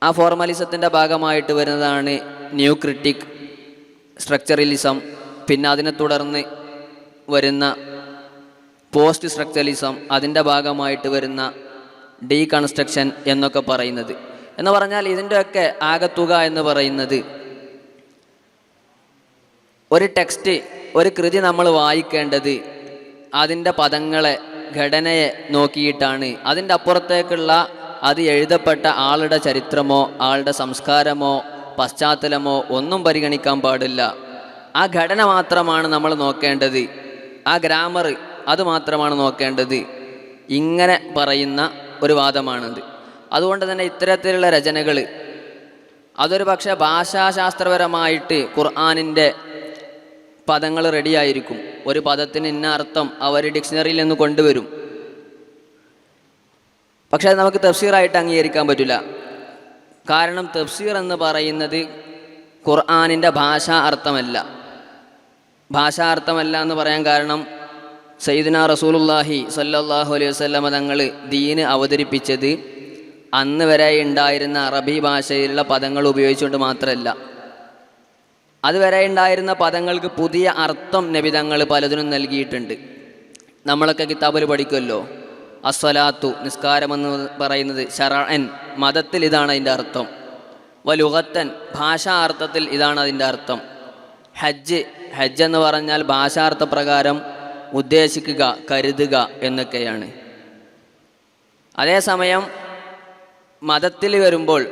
ആ ഫോർമലിസത്തിൻ്റെ ഭാഗമായിട്ട് വരുന്നതാണ് ന്യൂ ക്രിട്ടിക്, സ്ട്രക്ചറലിസം, പിന്നെ അതിനെ തുടർന്ന് വരുന്ന പോസ്റ്റ് സ്ട്രക്ചറലിസം, അതിൻ്റെ ഭാഗമായിട്ട് വരുന്ന ഡീകൺസ്ട്രക്ഷൻ എന്നൊക്കെ പറയുന്നത്. എന്ന് പറഞ്ഞാൽ ഇതിൻ്റെയൊക്കെ ആകത്തുക എന്ന് പറയുന്നത് ഒരു ടെക്സ്റ്റ്, ഒരു കൃതി നമ്മൾ വായിക്കേണ്ടത് അതിൻ്റെ പദങ്ങളെ, ഘടനയെ നോക്കിയിട്ടാണ്. അതിൻ്റെ അപ്പുറത്തേക്കുള്ള അത് എഴുതപ്പെട്ട ആളുടെ ചരിത്രമോ ആളുടെ സംസ്കാരമോ പശ്ചാത്തലമോ ഒന്നും പരിഗണിക്കാൻ പാടില്ല. ആ ഘടന മാത്രമാണ് നമ്മൾ നോക്കേണ്ടത്, ആ ഗ്രാമർ അത് മാത്രമാണ് നോക്കേണ്ടത്. ഇങ്ങനെ പറയുന്ന ഒരു വാദമാണിത്. അതുകൊണ്ട് തന്നെ ഇത്തരത്തിലുള്ള രചനകൾ അതൊരു പക്ഷേ ഭാഷാശാസ്ത്രപരമായിട്ട് ഖുർആനിൻ്റെ പദങ്ങൾ റെഡിയായിരിക്കും. ഒരു പദത്തിന് ഇന്ന അർത്ഥം അവർ ഡിക്ഷണറിയിൽ നിന്ന് കൊണ്ടുവരും. പക്ഷേ അത് നമുക്ക് തഫ്സീറായിട്ട് അംഗീകരിക്കാൻ പറ്റില്ല. കാരണം തഫ്സീർ എന്ന് പറയുന്നത് ഖുർആനിൻ്റെ ഭാഷാ അർത്ഥമല്ല. ഭാഷാ അർത്ഥമല്ല എന്ന് പറയാൻ കാരണം സയ്യിദുനാ റസൂലുള്ളാഹി സ്വല്ലല്ലാഹു അലൈഹി വസല്ലമ തങ്ങൾ ദീന് അവതരിപ്പിച്ചത് അന്ന് വരെ ഉണ്ടായിരുന്ന അറബി ഭാഷയിലുള്ള പദങ്ങൾ ഉപയോഗിച്ചുകൊണ്ട് മാത്രമല്ല, അതുവരെ ഉണ്ടായിരുന്ന പദങ്ങൾക്ക് പുതിയ അർത്ഥം നബി തങ്ങൾ പലതിനും നൽകിയിട്ടുണ്ട്. നമ്മളൊക്കെ കിതാബിൽ പഠിക്കുമല്ലോ, അസ്സലാത്തു നിസ്കാരമെന്ന് പറയുന്നത് ശറഅൻ മതത്തിൽ ഇതാണ് അതിൻ്റെ അർത്ഥം, വലുഗത്തൻ ഭാഷാ അർത്ഥത്തിൽ ഇതാണ് അതിൻ്റെ അർത്ഥം. ഹജ്ജ് എന്ന് പറഞ്ഞാൽ ഭാഷാർത്ഥ പ്രകാരം ഉദ്ദേശിക്കുക, കരുതുക എന്നൊക്കെയാണ്. അതേസമയം മതത്തിൽ വരുമ്പോൾ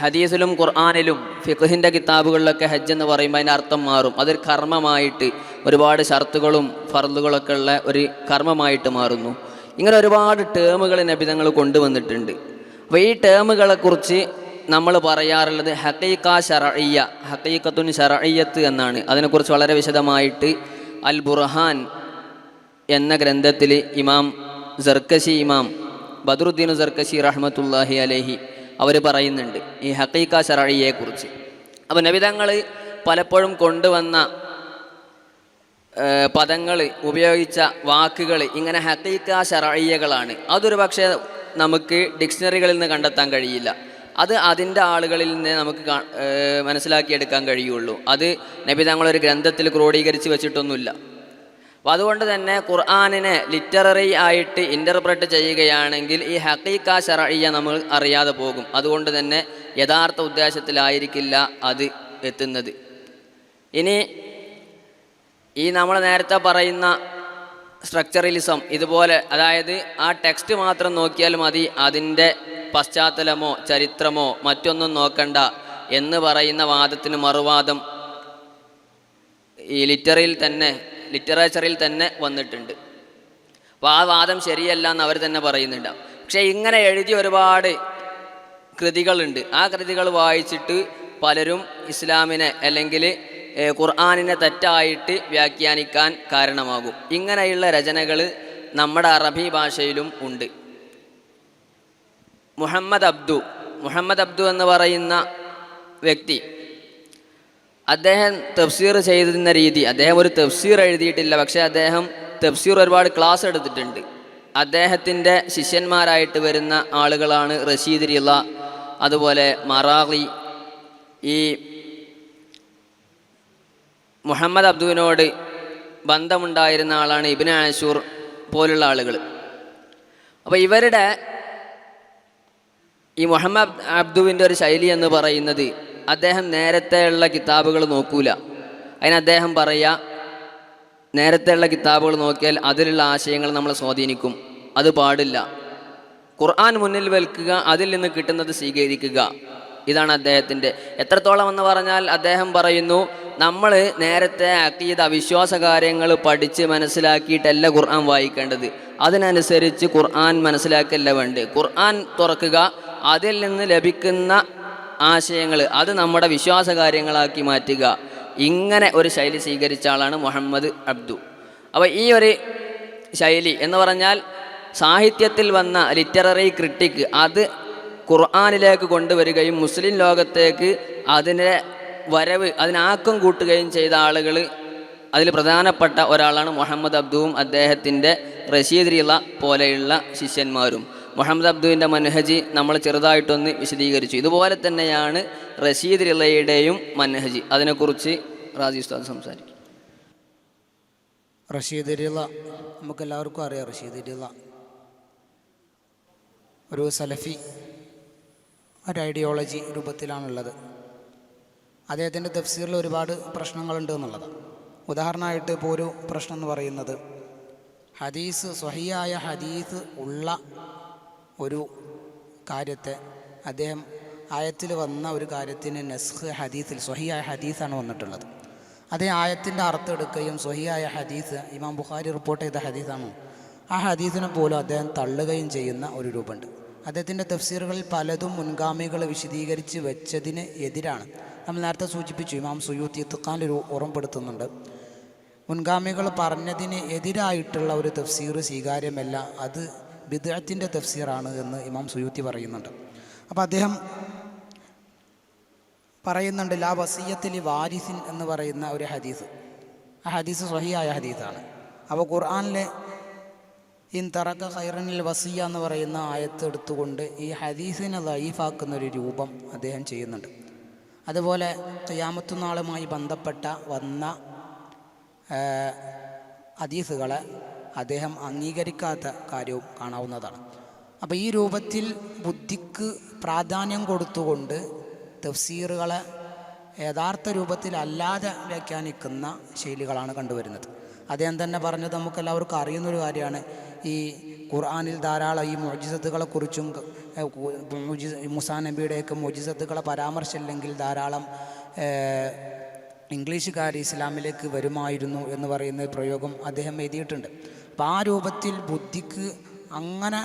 ഹദീസിലും ഖുർആനിലും ഫിഖ്ഹിൻ്റെ കിതാബുകളിലൊക്കെ ഹജ്ജ് എന്ന് പറയുമ്പോൾ അതിൻ്റെ അർത്ഥം മാറും. അതൊരു കർമ്മമായിട്ട് ഒരുപാട് ഷർത്തുകളും ഫർളുകളൊക്കെ ഉള്ള ഒരു കർമ്മമായിട്ട് മാറുന്നു. ഇങ്ങനെ ഒരുപാട് ടേമുകൾ നബിതങ്ങൾ കൊണ്ടുവന്നിട്ടുണ്ട്. അപ്പോൾ ഈ ടേമുകളെക്കുറിച്ച് നമ്മൾ പറയാറുള്ളത് ഹഖീഖ ശർഇയ്യ, ഹഖീഖത്തുൻ ശർഇയ്യത്ത് എന്നാണ്. അതിനെക്കുറിച്ച് വളരെ വിശദമായിട്ട് അൽ ബുർഹാൻ എന്ന ഗ്രന്ഥത്തിൽ ഇമാം സർക്കശി, ഇമാം ബദറുദ്ദീൻ സർക്കശി റഹ്മത്തുള്ളാഹി അലൈഹി അവർ പറയുന്നുണ്ട് ഈ ഹഖീഖ ശർഇയ്യയെക്കുറിച്ച്. അപ്പോൾ നബിതങ്ങൾ പലപ്പോഴും കൊണ്ടുവന്ന പദങ്ങൾ, ഉപയോഗിച്ച വാക്കുകൾ ഇങ്ങനെ ഹഖീഖ ശർഇയ്യകളാണ്. അതൊരു പക്ഷേ നമുക്ക് ഡിക്ഷണറികളിൽ നിന്ന് കണ്ടെത്താൻ കഴിയില്ല. അത് അതിൻ്റെ ആളുകളിൽ നിന്ന് നമുക്ക് മനസ്സിലാക്കിയെടുക്കാൻ കഴിയുള്ളൂ. അത് നബി തങ്ങളൊരു ഗ്രന്ഥത്തിൽ ക്രോഡീകരിച്ച് വെച്ചിട്ടൊന്നുമില്ല. അപ്പോൾ അതുകൊണ്ട് തന്നെ ഖുർആനിനെ ലിറ്റററി ആയിട്ട് ഇൻ്റർപ്രറ്റ് ചെയ്യുകയാണെങ്കിൽ ഈ ഹഖീഖ ശർഇയ്യ നമ്മൾ അറിയാതെ പോകും. അതുകൊണ്ട് തന്നെ യഥാർത്ഥ ഉദ്ദേശത്തിലായിരിക്കില്ല അത് എത്തുന്നത്. ഇനി ഈ നമ്മൾ നേരത്തെ പറയുന്ന സ്ട്രക്ചറലിസം ഇതുപോലെ, അതായത് ആ ടെക്സ്റ്റ് മാത്രം നോക്കിയാൽ മതി, അതിൻ്റെ പശ്ചാത്തലമോ ചരിത്രമോ മറ്റൊന്നും നോക്കണ്ട എന്ന് പറയുന്ന വാദത്തിന് മറുവാദം ഈ ലിറ്ററേച്ചറിൽ തന്നെ വന്നിട്ടുണ്ട്. അപ്പോൾ ആ വാദം ശരിയല്ല എന്ന് അവർ തന്നെ പറയുന്നുണ്ട്. പക്ഷേ ഇങ്ങനെ എഴുതിയ ഒരുപാട് കൃതികളുണ്ട്. ആ കൃതികൾ വായിച്ചിട്ട് പലരും ഇസ്ലാമിനെ അല്ലെങ്കിൽ ഖുർആനിനെ തെറ്റായിട്ട് വ്യാഖ്യാനിക്കാൻ കാരണമാകും. ഇങ്ങനെയുള്ള രചനകൾ നമ്മുടെ അറബി ഭാഷയിലും ഉണ്ട്. മുഹമ്മദ് അബ്ദു എന്ന് പറയുന്ന വ്യക്തി, അദ്ദേഹം തഫ്സീർ ചെയ്തിരുന്ന രീതി, അദ്ദേഹം ഒരു തഫ്സീർ എഴുതിയിട്ടില്ല, പക്ഷേ അദ്ദേഹം തഫ്സീർ ഒരുപാട് ക്ലാസ് എടുത്തിട്ടുണ്ട്. അദ്ദേഹത്തിൻ്റെ ശിഷ്യന്മാരായിട്ട് വരുന്ന ആളുകളാണ് റഷീദ് റിള, അതുപോലെ മറാഖി. ഈ മുഹമ്മദ് അബ്ദുവിനോട് ബന്ധമുണ്ടായിരുന്ന ആളാണ് ഇബ്നു ആശൂർ പോലുള്ള ആളുകൾ. അപ്പോൾ ഇവരുടെ ഈ മുഹമ്മദ് അബ്ദുവിൻ്റെ ഒരു ശൈലി എന്ന് പറയുന്നത്, അദ്ദേഹം നേരത്തെയുള്ള കിതാബുകൾ നോക്കൂല. അതിന് അദ്ദേഹം പറയുക, നേരത്തെയുള്ള കിതാബുകൾ നോക്കിയാൽ അതിലുള്ള ആശയങ്ങൾ നമ്മളെ സ്വാധീനിക്കും, അത് പാടില്ല. ഖുർആൻ മുന്നിൽ വെൽക്കുക, അതിൽ നിന്ന് കിട്ടുന്നത് സ്വീകരിക്കുക. ഇതാണ് അദ്ദേഹത്തിൻ്റെ. എത്രത്തോളം എന്ന് പറഞ്ഞാൽ അദ്ദേഹം പറയുന്നു, നമ്മൾ നേരത്തെ അഖീദ വിശ്വാസ കാര്യങ്ങൾ പഠിച്ച് മനസ്സിലാക്കിയിട്ടല്ല ഖുർആൻ വായിക്കേണ്ടത്, അതിനനുസരിച്ച് ഖുർആൻ മനസ്സിലാക്കല്ല വേണ്ടത്. ഖുർആൻ തുറക്കുക, അതിൽ നിന്ന് ലഭിക്കുന്ന ആശയങ്ങൾ അത് നമ്മുടെ വിശ്വാസ കാര്യങ്ങളാക്കി മാറ്റുക. ഇങ്ങനെ ഒരു ശൈലി സ്വീകരിച്ച ആളാണ് മുഹമ്മദ് അബ്ദു. അപ്പോൾ ഈ ഒരു ശൈലി എന്ന് പറഞ്ഞാൽ സാഹിത്യത്തിൽ വന്ന ലിറ്റററി ക്രിട്ടിക്ക് അത് ഖുർആനിലേക്ക് കൊണ്ടുവരികയും മുസ്ലിം ലോകത്തേക്ക് അതിൻ്റെ അതിനാക്കം കൂട്ടുകയും ചെയ്ത ആളുകൾ, അതിൽ പ്രധാനപ്പെട്ട ഒരാളാണ് മുഹമ്മദ് അബ്ദുവും അദ്ദേഹത്തിൻ്റെ റഷീദ് റിള പോലെയുള്ള ശിഷ്യന്മാരും. മുഹമ്മദ് അബ്ദുവിൻ്റെ മൻഹജ് നമ്മൾ ചെറുതായിട്ടൊന്ന് വിശദീകരിച്ചു. ഇതുപോലെ തന്നെയാണ് റഷീദ് റിളയുടെയും മൻഹജ്. അതിനെക്കുറിച്ച് റാസി ഉസ്താദ് സംസാരിക്കും. റഷീദ് റിള നമുക്കെല്ലാവർക്കും അറിയാം. റഷീദ് റിള ഒരു സലഫി ഒരു ഐഡിയോളജി രൂപത്തിലാണുള്ളത്. അദ്ദേഹത്തിൻ്റെ തഫ്സീറിൽ ഒരുപാട് പ്രശ്നങ്ങളുണ്ട് എന്നുള്ളത്. ഉദാഹരണമായിട്ട് ഇപ്പോൾ ഒരു പ്രശ്നം എന്ന് പറയുന്നത്, ഹദീസ് സ്വഹിയായ ഹദീസ് ഉള്ള ഒരു കാര്യത്തെ അദ്ദേഹം ആയത്തിൽ വന്ന ഒരു കാര്യത്തിന് നസ്ഖ് ഹദീസിൽ സ്വഹിയായ ഹദീസാണ് വന്നിട്ടുള്ളത്. അതേ ആയത്തിൻ്റെ അർത്ഥം എടുക്കുകയും സ്വഹിയായ ഹദീസ് ഇമാം ബുഖാരി റിപ്പോർട്ട് ചെയ്ത ഹദീസാണ്, ആ ഹദീസിനെ പോലും അദ്ദേഹം തള്ളുകയും ചെയ്യുന്ന ഒരു രൂപമുണ്ട്. അദ്ദേഹത്തിൻ്റെ തഫ്സീറുകളിൽ പലതും മുൻഗാമികൾ വിശദീകരിച്ച് വെച്ചതിന് എതിരാണ്. നമ്മൾ നേരത്തെ സൂചിപ്പിച്ചു, ഇമാം സുയൂത്തി ഇത്ഖാനിൽ ഓർമ്മപ്പെടുത്തുന്നുണ്ട്, മുൻഗാമികൾ പറഞ്ഞതിന് എതിരായിട്ടുള്ള ഒരു തഫ്സീർ സ്വീകാര്യമല്ല, അത് ബിദ്അത്തിൻ്റെ തഫ്സീറാണ് എന്ന് ഇമാം സുയൂത്തി പറയുന്നുണ്ട്. അപ്പോൾ അദ്ദേഹം പറയുന്നുണ്ട്, ലാ വസിയ്യത്തിൽ വാരിസിൻ എന്ന് പറയുന്ന ഒരു ഹദീസ്, ആ ഹദീസ് സ്വഹിയായ ഹദീസാണ്. അപ്പോൾ ഖുർആനിലെ ഇൻ തറക ഖൈറനിൽ വസിയ എന്ന് പറയുന്ന ആയത്ത് എടുത്തുകൊണ്ട് ഈ ഹദീസിനെ ദഈഫാക്കുന്ന ഒരു രൂപം അദ്ദേഹം ചെയ്യുന്നുണ്ട്. അതുപോലെ ഖിയാമത്ത് നാളുമായി ബന്ധപ്പെട്ട വന്ന ഹദീസുകളെ അദ്ദേഹം അംഗീകരിക്കാത്ത കാര്യവും കാണാവുന്നതാണ്. അപ്പോൾ ഈ രൂപത്തിൽ ബുദ്ധിക്ക് പ്രാധാന്യം കൊടുത്തുകൊണ്ട് തഫ്സീറുകളെ യഥാർത്ഥ രൂപത്തിലല്ലാതെ വ്യാഖ്യാനിക്കുന്ന ശൈലികളാണ് കണ്ടുവരുന്നത്. അദ്ദേഹം തന്നെ പറഞ്ഞത് നമുക്കെല്ലാവർക്കും അറിയുന്നൊരു കാര്യമാണ്. ഈ ഖുർആനിൽ ധാരാളം ഈ മുഅ്ജിസത്തുകളെക്കുറിച്ചും മൂസാ നബിയുടെയൊക്കെ മുഅ്ജിസത്തുകളെ പരാമർശമില്ലെങ്കിൽ ധാരാളം ഇംഗ്ലീഷുകാർ ഇസ്ലാമിലേക്ക് വരുമായിരുന്നു എന്ന് പറയുന്ന പ്രയോഗം അദ്ദേഹം എഴുതിയിട്ടുണ്ട്. അപ്പോൾ ആ രൂപത്തിൽ ബുദ്ധിക്ക് അങ്ങനെ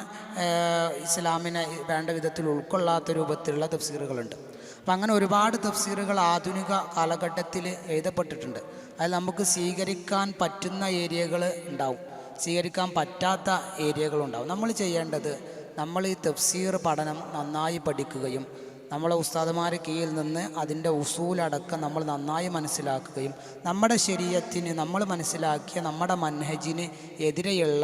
ഇസ്ലാമിനെ വേണ്ട വിധത്തിൽ ഉൾക്കൊള്ളാത്ത രൂപത്തിലുള്ള തഫ്സീറുകളുണ്ട്. അപ്പം അങ്ങനെ ഒരുപാട് തഫ്സീറുകൾ ആധുനിക കാലഘട്ടത്തിൽ എഴുതപ്പെട്ടിട്ടുണ്ട്. അതിൽ നമുക്ക് സ്വീകരിക്കാൻ പറ്റുന്ന ഏരിയകൾ ഉണ്ടാവും, സ്വീകരിക്കാൻ പറ്റാത്ത ഏരിയകളുണ്ടാവും. നമ്മൾ ചെയ്യേണ്ടത്, നമ്മൾ ഈ തഫ്സീർ പഠനം നന്നായി പഠിക്കുകയും നമ്മളെ ഉസ്താദുമാരെ കീഴിൽ നിന്ന് അതിൻ്റെ ഉസൂലടക്കം നമ്മൾ നന്നായി മനസ്സിലാക്കുകയും നമ്മുടെ ശരീഅത്തിന് നമ്മൾ മനസ്സിലാക്കിയ നമ്മുടെ മൻഹജിന് എതിരെയുള്ള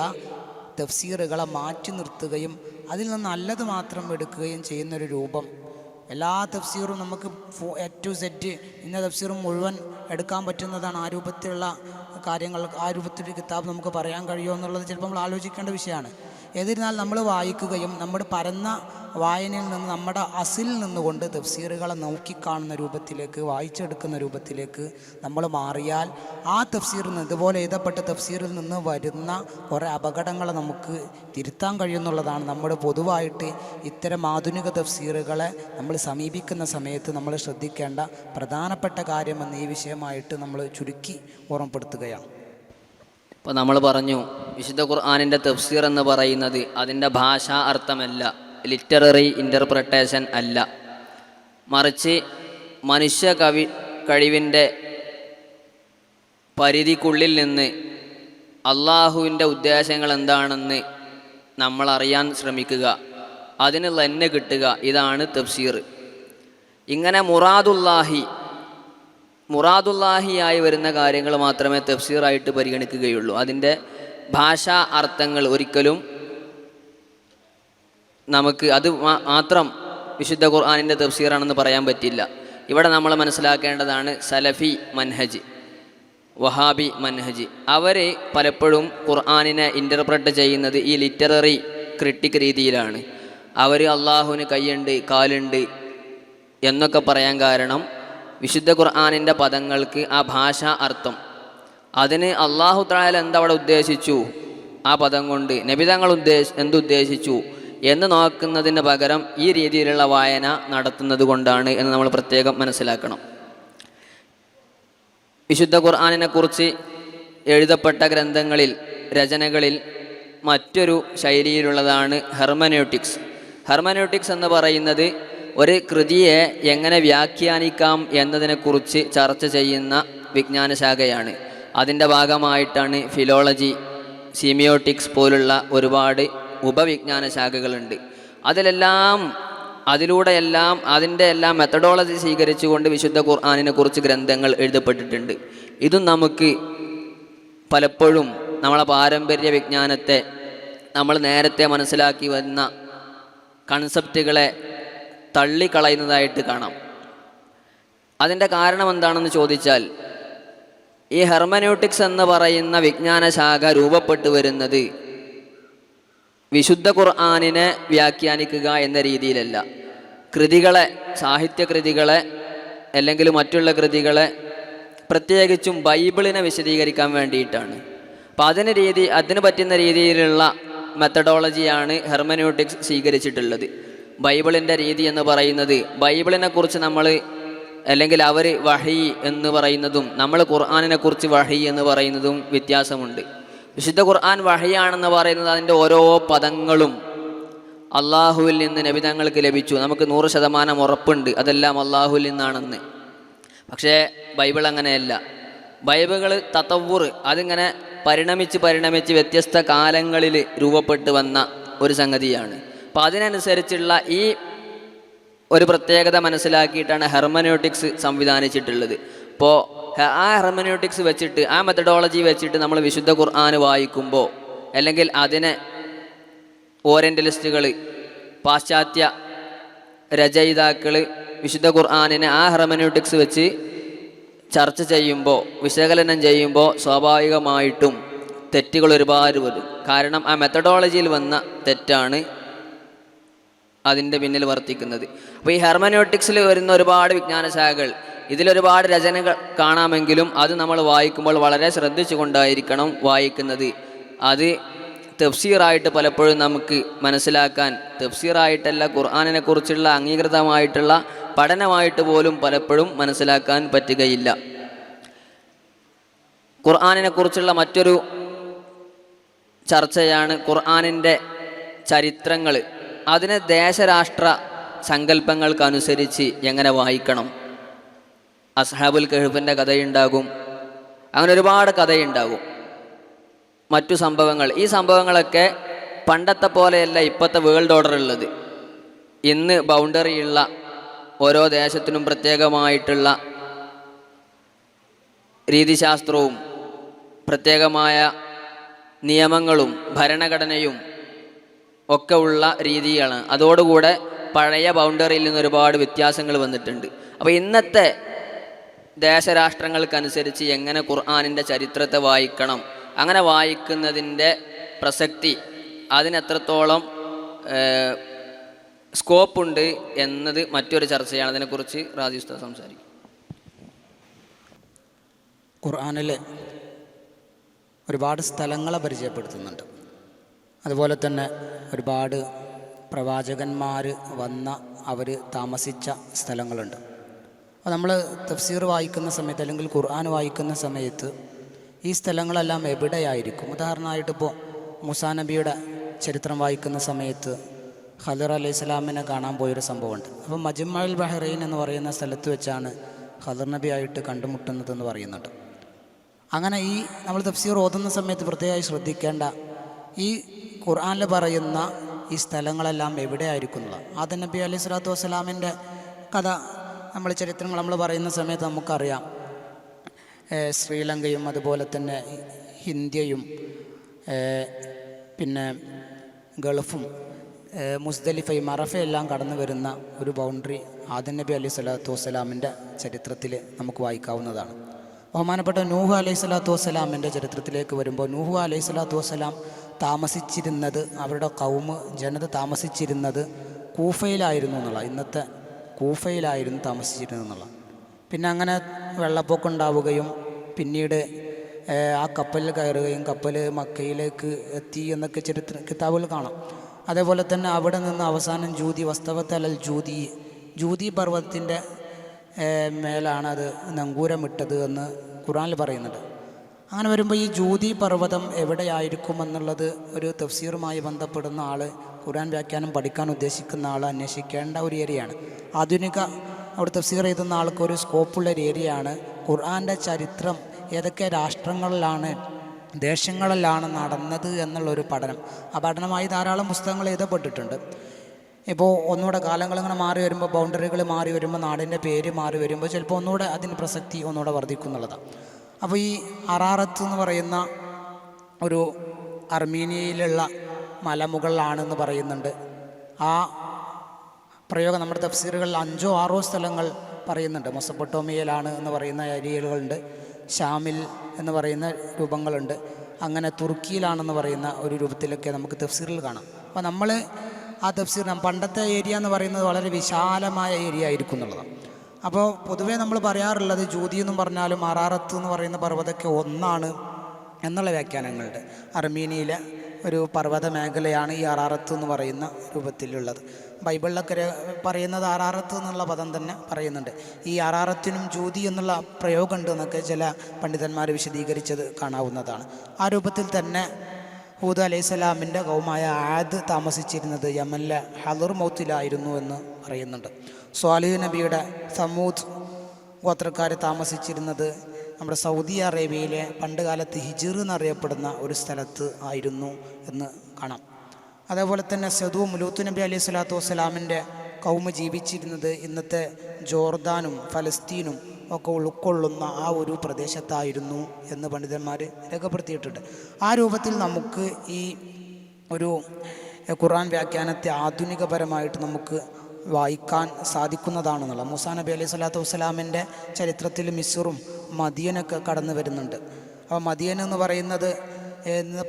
തഫ്സീറുകളെ മാറ്റി നിർത്തുകയും അതിൽ നിന്ന് നല്ലത് മാത്രം എടുക്കുകയും ചെയ്യുന്നൊരു രൂപം. എല്ലാ തഫ്സീറും നമുക്ക് A to Z ഇന്ന തഫ്സീറും മുഴുവൻ എടുക്കാൻ പറ്റുന്നതാണ്. ആ രൂപത്തിലുള്ള കാര്യങ്ങൾ, ആ രൂപത്തിലൊരു കിതാബ് നമുക്ക് പറയാൻ കഴിയുമോ എന്നുള്ളത് ചിലപ്പോൾ നമ്മൾ ആലോചിക്കേണ്ട വിഷയമാണ്. എന്നിരുന്നാൽ നമ്മൾ വായിക്കുകയും നമ്മുടെ പരന്ന വായനയിൽ നിന്ന് നമ്മുടെ അസിൽ നിന്നുകൊണ്ട് തഫ്സീറുകളെ നോക്കിക്കാണുന്ന രൂപത്തിലേക്ക്, വായിച്ചെടുക്കുന്ന രൂപത്തിലേക്ക് നമ്മൾ മാറിയാൽ ആ തഫ്സീറിൽ നിന്ന്, ഇതുപോലെ എഴുതപ്പെട്ട തഫ്സീറിൽ നിന്ന് വരുന്ന കുറേ അപകടങ്ങളെ നമുക്ക് തിരുത്താൻ കഴിയുമെന്നുള്ളതാണ്. നമ്മൾ പൊതുവായിട്ട് ഇത്തരം ആധുനിക തഫ്സീറുകളെ നമ്മൾ സമീപിക്കുന്ന സമയത്ത് നമ്മൾ ശ്രദ്ധിക്കേണ്ട പ്രധാനപ്പെട്ട കാര്യമെന്ന് ഈ വിഷയമായിട്ട് നമ്മൾ ചുരുക്കി ഓർമ്മപ്പെടുത്തുകയാണ്. ഇപ്പോൾ നമ്മൾ പറഞ്ഞു, വിശുദ്ധ ഖുർആനിൻ്റെ തഫ്സീർ എന്ന് പറയുന്നത് അതിൻ്റെ ഭാഷാ അർത്ഥമല്ല, ലിറ്റററി ഇൻ്റർപ്രിട്ടേഷൻ അല്ല, മറിച്ച് മനുഷ്യ കഴിവിൻ്റെ പരിധിക്കുള്ളിൽ നിന്ന് അള്ളാഹുവിൻ്റെ ഉദ്ദേശങ്ങൾ എന്താണെന്ന് നമ്മൾ അറിയാൻ ശ്രമിക്കുക, അതിന് തന്നെ കിട്ടുക, ഇതാണ് തഫ്സീർ. ഇങ്ങനെ മുറാദുല്ലാഹിയായി വരുന്ന കാര്യങ്ങൾ മാത്രമേ തഫ്സീറായിട്ട് പരിഗണിക്കുകയുള്ളൂ. അതിൻ്റെ ഭാഷാ അർത്ഥങ്ങൾ ഒരിക്കലും നമുക്ക് അത് മാത്രം വിശുദ്ധ ഖുർആനിൻ്റെ തഫ്സീറാണെന്ന് പറയാൻ പറ്റില്ല. ഇവിടെ നമ്മൾ മനസ്സിലാക്കേണ്ടതാണ് സലഫി മൻഹജ്, വഹാബി മൻഹജ്. അവർ പലപ്പോഴും ഖുർആനിനെ ഇൻ്റർപ്രറ്റ് ചെയ്യുന്നത് ഈ ലിറ്റററി ക്രിട്ടിക് രീതിയിലാണ്. അവർ അള്ളാഹുവിന് കൈയുണ്ട്, കാലുണ്ട് എന്നൊക്കെ പറയാൻ കാരണം വിശുദ്ധ ഖുർആനിൻ്റെ പദങ്ങൾക്ക് ആ ഭാഷാ അർത്ഥം, അതിന് അള്ളാഹു തആല എന്തവിടെ ഉദ്ദേശിച്ചു, ആ പദം കൊണ്ട് നബി തങ്ങൾ എന്തുദ്ദേശിച്ചു എന്ന് നോക്കുന്നതിന് പകരം ഈ രീതിയിലുള്ള വായന നടത്തുന്നത് കൊണ്ടാണ് എന്ന് നമ്മൾ പ്രത്യേകം മനസ്സിലാക്കണം. വിശുദ്ധ ഖുർആനിനെ കുറിച്ച് എഴുതപ്പെട്ട ഗ്രന്ഥങ്ങളിൽ, രചനകളിൽ മറ്റൊരു ശൈലിയിലുള്ളതാണ് ഹെർമനോട്ടിക്സ്. ഹെർമനോട്ടിക്സ് എന്ന് പറയുന്നത് ഒരു കൃതിയെ എങ്ങനെ വ്യാഖ്യാനിക്കാം എന്നതിനെക്കുറിച്ച് ചർച്ച ചെയ്യുന്ന വിജ്ഞാനശാഖയാണ്. അതിൻ്റെ ഭാഗമായിട്ടാണ് ഫിലോളജി, സീമിയോട്ടിക്സ് പോലുള്ള ഒരുപാട് ഉപവിജ്ഞാന ശാഖകളുണ്ട്. അതിലൂടെയെല്ലാം അതിൻ്റെ എല്ലാം മെത്തഡോളജി സ്വീകരിച്ചുകൊണ്ട് വിശുദ്ധ ഖുർആനിനെ കുറിച്ച് ഗ്രന്ഥങ്ങൾ എഴുതപ്പെട്ടിട്ടുണ്ട്. ഇതും നമുക്ക് പലപ്പോഴും നമ്മളെ പാരമ്പര്യ വിജ്ഞാനത്തെ, നമ്മൾ നേരത്തെ മനസ്സിലാക്കി വന്ന കൺസെപ്റ്റുകളെ തള്ളിക്കളയുന്നതായിട്ട് കാണാം. അതിൻ്റെ കാരണം എന്താണെന്ന് ചോദിച്ചാൽ, ഈ ഹെർമനോട്ടിക്സ് എന്ന് പറയുന്ന വിജ്ഞാന ശാഖ രൂപപ്പെട്ടു വരുന്നത് വിശുദ്ധ ഖുർആനിനെ വ്യാഖ്യാനിക്കുക എന്ന രീതിയിലല്ല, കൃതികളെ, സാഹിത്യകൃതികളെ അല്ലെങ്കിൽ മറ്റുള്ള കൃതികളെ, പ്രത്യേകിച്ചും ബൈബിളിനെ വിശദീകരിക്കാൻ വേണ്ടിയിട്ടാണ്. അപ്പം അതിന് പറ്റുന്ന രീതിയിലുള്ള മെത്തഡോളജിയാണ് ഹെർമനോട്ടിക്സ് സ്വീകരിച്ചിട്ടുള്ളത്. ബൈബിളിൻ്റെ രീതി എന്ന് പറയുന്നത്, ബൈബിളിനെ കുറിച്ച് നമ്മൾ, അല്ലെങ്കിൽ അവർ വഹി എന്ന് പറയുന്നതും നമ്മൾ ഖുർആനിനെ കുറിച്ച് വഹി എന്ന് പറയുന്നതും വ്യത്യാസമുണ്ട്. വിശുദ്ധ ഖുർആൻ വഹിയാണെന്ന് പറയുന്നത് അതിൻ്റെ ഓരോ പദങ്ങളും അള്ളാഹുവിൽ നിന്ന് നബിതങ്ങൾക്ക് ലഭിച്ചു, നമുക്ക് 100% ഉറപ്പുണ്ട് അതെല്ലാം അള്ളാഹുവിൽ നിന്നാണെന്ന്. പക്ഷേ ബൈബിൾ അങ്ങനെയല്ല. ബൈബിൾ തതവ്വുർ, അതിങ്ങനെ പരിണമിച്ച് വ്യത്യസ്ത കാലങ്ങളിൽ രൂപപ്പെട്ട് വന്ന ഒരു സംഗതിയാണ്. അപ്പോൾ അതിനനുസരിച്ചുള്ള ഈ ഒരു പ്രത്യേകത മനസ്സിലാക്കിയിട്ടാണ് ഹെർമനോട്ടിക്സ് സംവിധാനിച്ചിട്ടുള്ളത്. അപ്പോൾ ആ ഹെർമനോട്ടിക്സ് വെച്ചിട്ട്, ആ മെത്തഡോളജി വെച്ചിട്ട് നമ്മൾ വിശുദ്ധ ഖുർആൻ വായിക്കുമ്പോൾ, അല്ലെങ്കിൽ അതിനെ ഓറിയൻ്റലിസ്റ്റുകൾ, പാശ്ചാത്യ രചയിതാക്കൾ വിശുദ്ധ ഖുർആനിനെ ആ ഹെർമനോട്ടിക്സ് വെച്ച് ചർച്ച ചെയ്യുമ്പോൾ, വിശകലനം ചെയ്യുമ്പോൾ സ്വാഭാവികമായിട്ടും തെറ്റുകൾ ഒരുപാട് വരും. കാരണം ആ മെത്തഡോളജിയിൽ വന്ന തെറ്റാണ് അതിൻ്റെ പിന്നിൽ വർത്തിക്കുന്നത്. അപ്പോൾ ഈ ഹെർമനോട്ടിക്സിൽ വരുന്ന ഒരുപാട് വിജ്ഞാനശാഖകൾ ഇതിലൊരുപാട് രചനകൾ കാണാമെങ്കിലും അത് നമ്മൾ വായിക്കുമ്പോൾ വളരെ ശ്രദ്ധിച്ചു കൊണ്ടായിരിക്കണം വായിക്കുന്നത്. അത് തഫ്സീറായിട്ട് പലപ്പോഴും നമുക്ക് മനസ്സിലാക്കാൻ, തഫ്സീറായിട്ടല്ല ഖുർആനിനെ കുറിച്ചുള്ള അംഗീകൃതമായിട്ടുള്ള പഠനമായിട്ട് പോലും പലപ്പോഴും മനസ്സിലാക്കാൻ പറ്റുകയില്ല. ഖുർആനിനെ കുറിച്ചുള്ള മറ്റൊരു ചർച്ചയാണ് ഖുർആനിൻ്റെ ചരിത്രങ്ങൾ. അതിനെ ദേശരാഷ്ട്ര സങ്കല്പങ്ങൾക്കനുസരിച്ച് എങ്ങനെ വായിക്കണം. അസ്ഹാബുൽ കഹ്ഫിൻ്റെ കഥയുണ്ടാകും, അങ്ങനെ ഒരുപാട് കഥയുണ്ടാകും. മറ്റു സംഭവങ്ങൾ, ഈ സംഭവങ്ങളൊക്കെ പണ്ടത്തെ പോലെയല്ല ഇപ്പോഴത്തെ വേൾഡ് ഓർഡർ ഉള്ളത്. ഇന്ന് ബൗണ്ടറിയുള്ള ഓരോ ദേശത്തിനും പ്രത്യേകമായിട്ടുള്ള രീതിശാസ്ത്രവും പ്രത്യേകമായ നിയമങ്ങളും ഭരണഘടനയും ഒക്കെ ഉള്ള രീതിയാണ്. അതോടുകൂടെ പഴയ ബൗണ്ടറിയിൽ നിന്ന് ഒരുപാട് വ്യത്യാസങ്ങൾ വന്നിട്ടുണ്ട്. അപ്പോൾ ഇന്നത്തെ ദേശരാഷ്ട്രങ്ങൾക്കനുസരിച്ച് എങ്ങനെ ഖുർആനിൻ്റെ ചരിത്രത്തെ വായിക്കണം, അങ്ങനെ വായിക്കുന്നതിൻ്റെ പ്രസക്തി, അതിനെത്രത്തോളം സ്കോപ്പുണ്ട് എന്നത് മറ്റൊരു ചർച്ചയാണ്. അതിനെക്കുറിച്ച് റാജി ഉസ്താദ് സംസാരിക്കും. ഖുർആനിൽ ഒരുപാട് സ്ഥലങ്ങളെ പരിചയപ്പെടുത്തുന്നുണ്ട്. അതുപോലെ തന്നെ ഒരുപാട് പ്രവാചകന്മാർ വന്ന അവർ താമസിച്ച സ്ഥലങ്ങളുണ്ട്. അപ്പോൾ നമ്മൾ തഫ്സീർ വായിക്കുന്ന സമയത്ത് അല്ലെങ്കിൽ ഖുർആൻ വായിക്കുന്ന സമയത്ത് ഈ സ്ഥലങ്ങളെല്ലാം എവിടെയായിരിക്കും? ഉദാഹരണമായിട്ട് ഇപ്പോൾ മൂസാ നബിയുടെ ചരിത്രം വായിക്കുന്ന സമയത്ത് ഖദർ അലൈഹി സ്വലാമിനെ കാണാൻ പോയൊരു സംഭവമുണ്ട്. അപ്പോൾ മജ്മഉൽ ബഹ്റൈൻ എന്ന് പറയുന്ന സ്ഥലത്ത് വെച്ചാണ് ഖദർ നബിയായിട്ട് കണ്ടുമുട്ടുന്നതെന്ന് പറയുന്നുണ്ട്. അങ്ങനെ ഈ നമ്മൾ തഫ്സീർ ഓതുന്ന സമയത്ത് പ്രത്യേകമായി ശ്രദ്ധിക്കേണ്ട ഈ ഖുർആനിൽ പറയുന്ന ഈ സ്ഥലങ്ങളെല്ലാം എവിടെയായിരിക്കുന്നത്. ആദം നബി അലൈഹി സ്വലാത്തു വസ്സലാമിൻ്റെ കഥ നമ്മൾ ചരിത്രങ്ങൾ നമ്മൾ പറയുന്ന സമയത്ത് നമുക്കറിയാം, ശ്രീലങ്കയും അതുപോലെ തന്നെ ഇന്ത്യയും പിന്നെ ഗൾഫും മുസ്ദലിഫയും അറഫയെല്ലാം കടന്നു വരുന്ന ഒരു ബൗണ്ടറി ആദം നബി അലൈഹി സ്വലാത്തു വസ്സലാമിൻ്റെ ചരിത്രത്തിൽ നമുക്ക് വായിക്കാവുന്നതാണ്. ബഹുമാനപ്പെട്ട നൂഹ് അലൈഹി സ്വലാത്തു വസ്സലാമിൻ്റെ ചരിത്രത്തിലേക്ക് വരുമ്പോൾ നൂഹ് അലൈഹി സ്വലാത്തു വസ്സലാം താമസിച്ചിരുന്നത്, അവരുടെ കൗമ് ജനത താമസിച്ചിരുന്നത് കൂഫയിലായിരുന്നു എന്നുള്ള, ഇന്നത്തെ കൂഫയിലായിരുന്നു താമസിച്ചിരുന്നത് എന്നുള്ള. പിന്നെ അങ്ങനെ വെള്ളപ്പൊക്കം ഉണ്ടാവുകയും പിന്നീട് ആ കപ്പലിൽ കയറുകയും കപ്പൽ മക്കയിലേക്ക് എത്തി എന്നൊക്കെ ചരിത്ര കിതാബുകൾ കാണാം. അതേപോലെ തന്നെ അവിടെ നിന്ന് അവസാനം വസ്തവത്തലൽ ജൂതി പർവ്വതത്തിൻ്റെ മേലാണ് അത് നങ്കൂരമിട്ടത് എന്ന് ഖുർആനിൽ പറയുന്നുണ്ട്. അങ്ങനെ വരുമ്പോൾ ഈ ജൂതി പർവ്വതം എവിടെയായിരിക്കുമെന്നുള്ളത് ഒരു തഫ്സീറുമായി ബന്ധപ്പെടുന്ന ആൾ, ഖുർആൻ വ്യാഖ്യാനം പഠിക്കാൻ ഉദ്ദേശിക്കുന്ന ആൾ അന്വേഷിക്കേണ്ട ഒരു ഏരിയയാണ്. ആധുനിക അവിടെ തഫ്സീർ എഴുതുന്ന ആൾക്ക് ഒരു സ്കോപ്പുള്ള ഒരു ഏരിയയാണ് ഖുർആൻ്റെ ചരിത്രം ഏതൊക്കെ രാഷ്ട്രങ്ങളിലാണ്, ദേശങ്ങളിലാണ് നടന്നത് എന്നുള്ളൊരു പഠനം. ആ പഠനമായി ധാരാളം പുസ്തകങ്ങൾ എഴുതപ്പെട്ടിട്ടുണ്ട്. ഇപ്പോൾ ഒന്നുകൂടെ കാലങ്ങളിങ്ങനെ മാറി വരുമ്പോൾ, ബൗണ്ടറികൾ മാറി വരുമ്പോൾ, നാടിൻ്റെ പേര് മാറി വരുമ്പോൾ ചിലപ്പോൾ ഒന്നുകൂടെ അതിന് പ്രസക്തി ഒന്നുകൂടെ വർദ്ധിക്കും എന്നുള്ളതാണ്. അപ്പോൾ ഈ അറാറത്ത് എന്ന് പറയുന്ന ഒരു അർമീനിയയിലുള്ള മലമുകളിലാണെന്ന് പറയുന്നുണ്ട്. ആ പ്രയോഗം നമ്മുടെ തഫ്സീറുകളിൽ 5 or 6 സ്ഥലങ്ങൾ പറയുന്നുണ്ട്. മെസൊപ്പൊട്ടോമിയയിലാണ് എന്ന് പറയുന്ന ഏരിയകളുണ്ട്, ഷാമിൽ എന്ന് പറയുന്ന രൂപങ്ങളുണ്ട്, അങ്ങനെ തുർക്കിയിലാണെന്ന് പറയുന്ന ഒരു രൂപത്തിലൊക്കെ നമുക്ക് തഫ്സീറിൽ കാണാം. അപ്പോൾ നമ്മൾ ആ തഫ്സീർ പണ്ടത്തെ ഏരിയ എന്ന് പറയുന്നത് വളരെ വിശാലമായ ഏരിയ ആയിരിക്കും എന്നുള്ളതാണ്. അപ്പോൾ പൊതുവേ നമ്മൾ പറയാറുള്ളത് ജൂതി എന്നും പറഞ്ഞാലും അറാറത്ത് എന്ന് പറയുന്ന പർവ്വതമൊക്കെ ഒന്നാണ് എന്നുള്ള വ്യാഖ്യാനങ്ങളുണ്ട്. അർമീനിയയിലെ ഒരു പർവ്വത മേഖലയാണ് ഈ അറാറത്ത് എന്ന് പറയുന്ന രൂപത്തിലുള്ളത്. ബൈബിളിലൊക്കെ പറയുന്നത് അറാറത്ത് എന്നുള്ള പദം തന്നെ പറയുന്നുണ്ട്. ഈ അറാറത്തിനും ജൂതി എന്നുള്ള പ്രയോഗമുണ്ട് എന്നൊക്കെ ചില പണ്ഡിതന്മാർ വിശദീകരിച്ചത് കാണാവുന്നതാണ്. ആ രൂപത്തിൽ തന്നെ ഹൂദ് അലൈഹി സ്വലാമിൻ്റെ കൗമായ ആദ് താമസിച്ചിരുന്നത് യമനിലെ ഹദർ മൗത്തിലായിരുന്നു എന്ന് പറയുന്നുണ്ട്. സ്വാലിഹ് നബിയുടെ സമൂദ് ഗോത്രക്കാർ താമസിച്ചിരുന്നത് നമ്മുടെ സൗദി അറേബ്യയിലെ പണ്ട് കാലത്ത് ഹിജിർ എന്നറിയപ്പെടുന്ന ഒരു സ്ഥലത്ത് ആയിരുന്നു എന്ന് കാണാം. അതേപോലെ തന്നെ സദൂം ലൂത്ത് നബി അലൈഹി സ്വലാത്തു വസ്സലാമിൻ്റെ കൗമ ജീവിച്ചിരുന്നത് ഇന്നത്തെ ജോർദാനും ഫലസ്തീനും ഒക്കെ ഉൾക്കൊള്ളുന്ന ആ ഒരു പ്രദേശത്തായിരുന്നു എന്ന് പണ്ഡിതന്മാർ രേഖപ്പെടുത്തിയിട്ടുണ്ട്. ആ രൂപത്തിൽ നമുക്ക് ഈ ഒരു ഖുർആൻ വ്യാഖ്യാനത്തെ ആധുനികപരമായിട്ട് നമുക്ക് വായിക്കാൻ സാധിക്കുന്നതാണെന്നുള്ള. മൂസാ നബി അലൈഹി സ്വലാത്തു വസ്സലാമിൻ്റെ ചരിത്രത്തിൽ മിസ്റും മദിയനൊക്കെ കടന്നു വരുന്നുണ്ട്. അപ്പോൾ മദിയൻ എന്ന്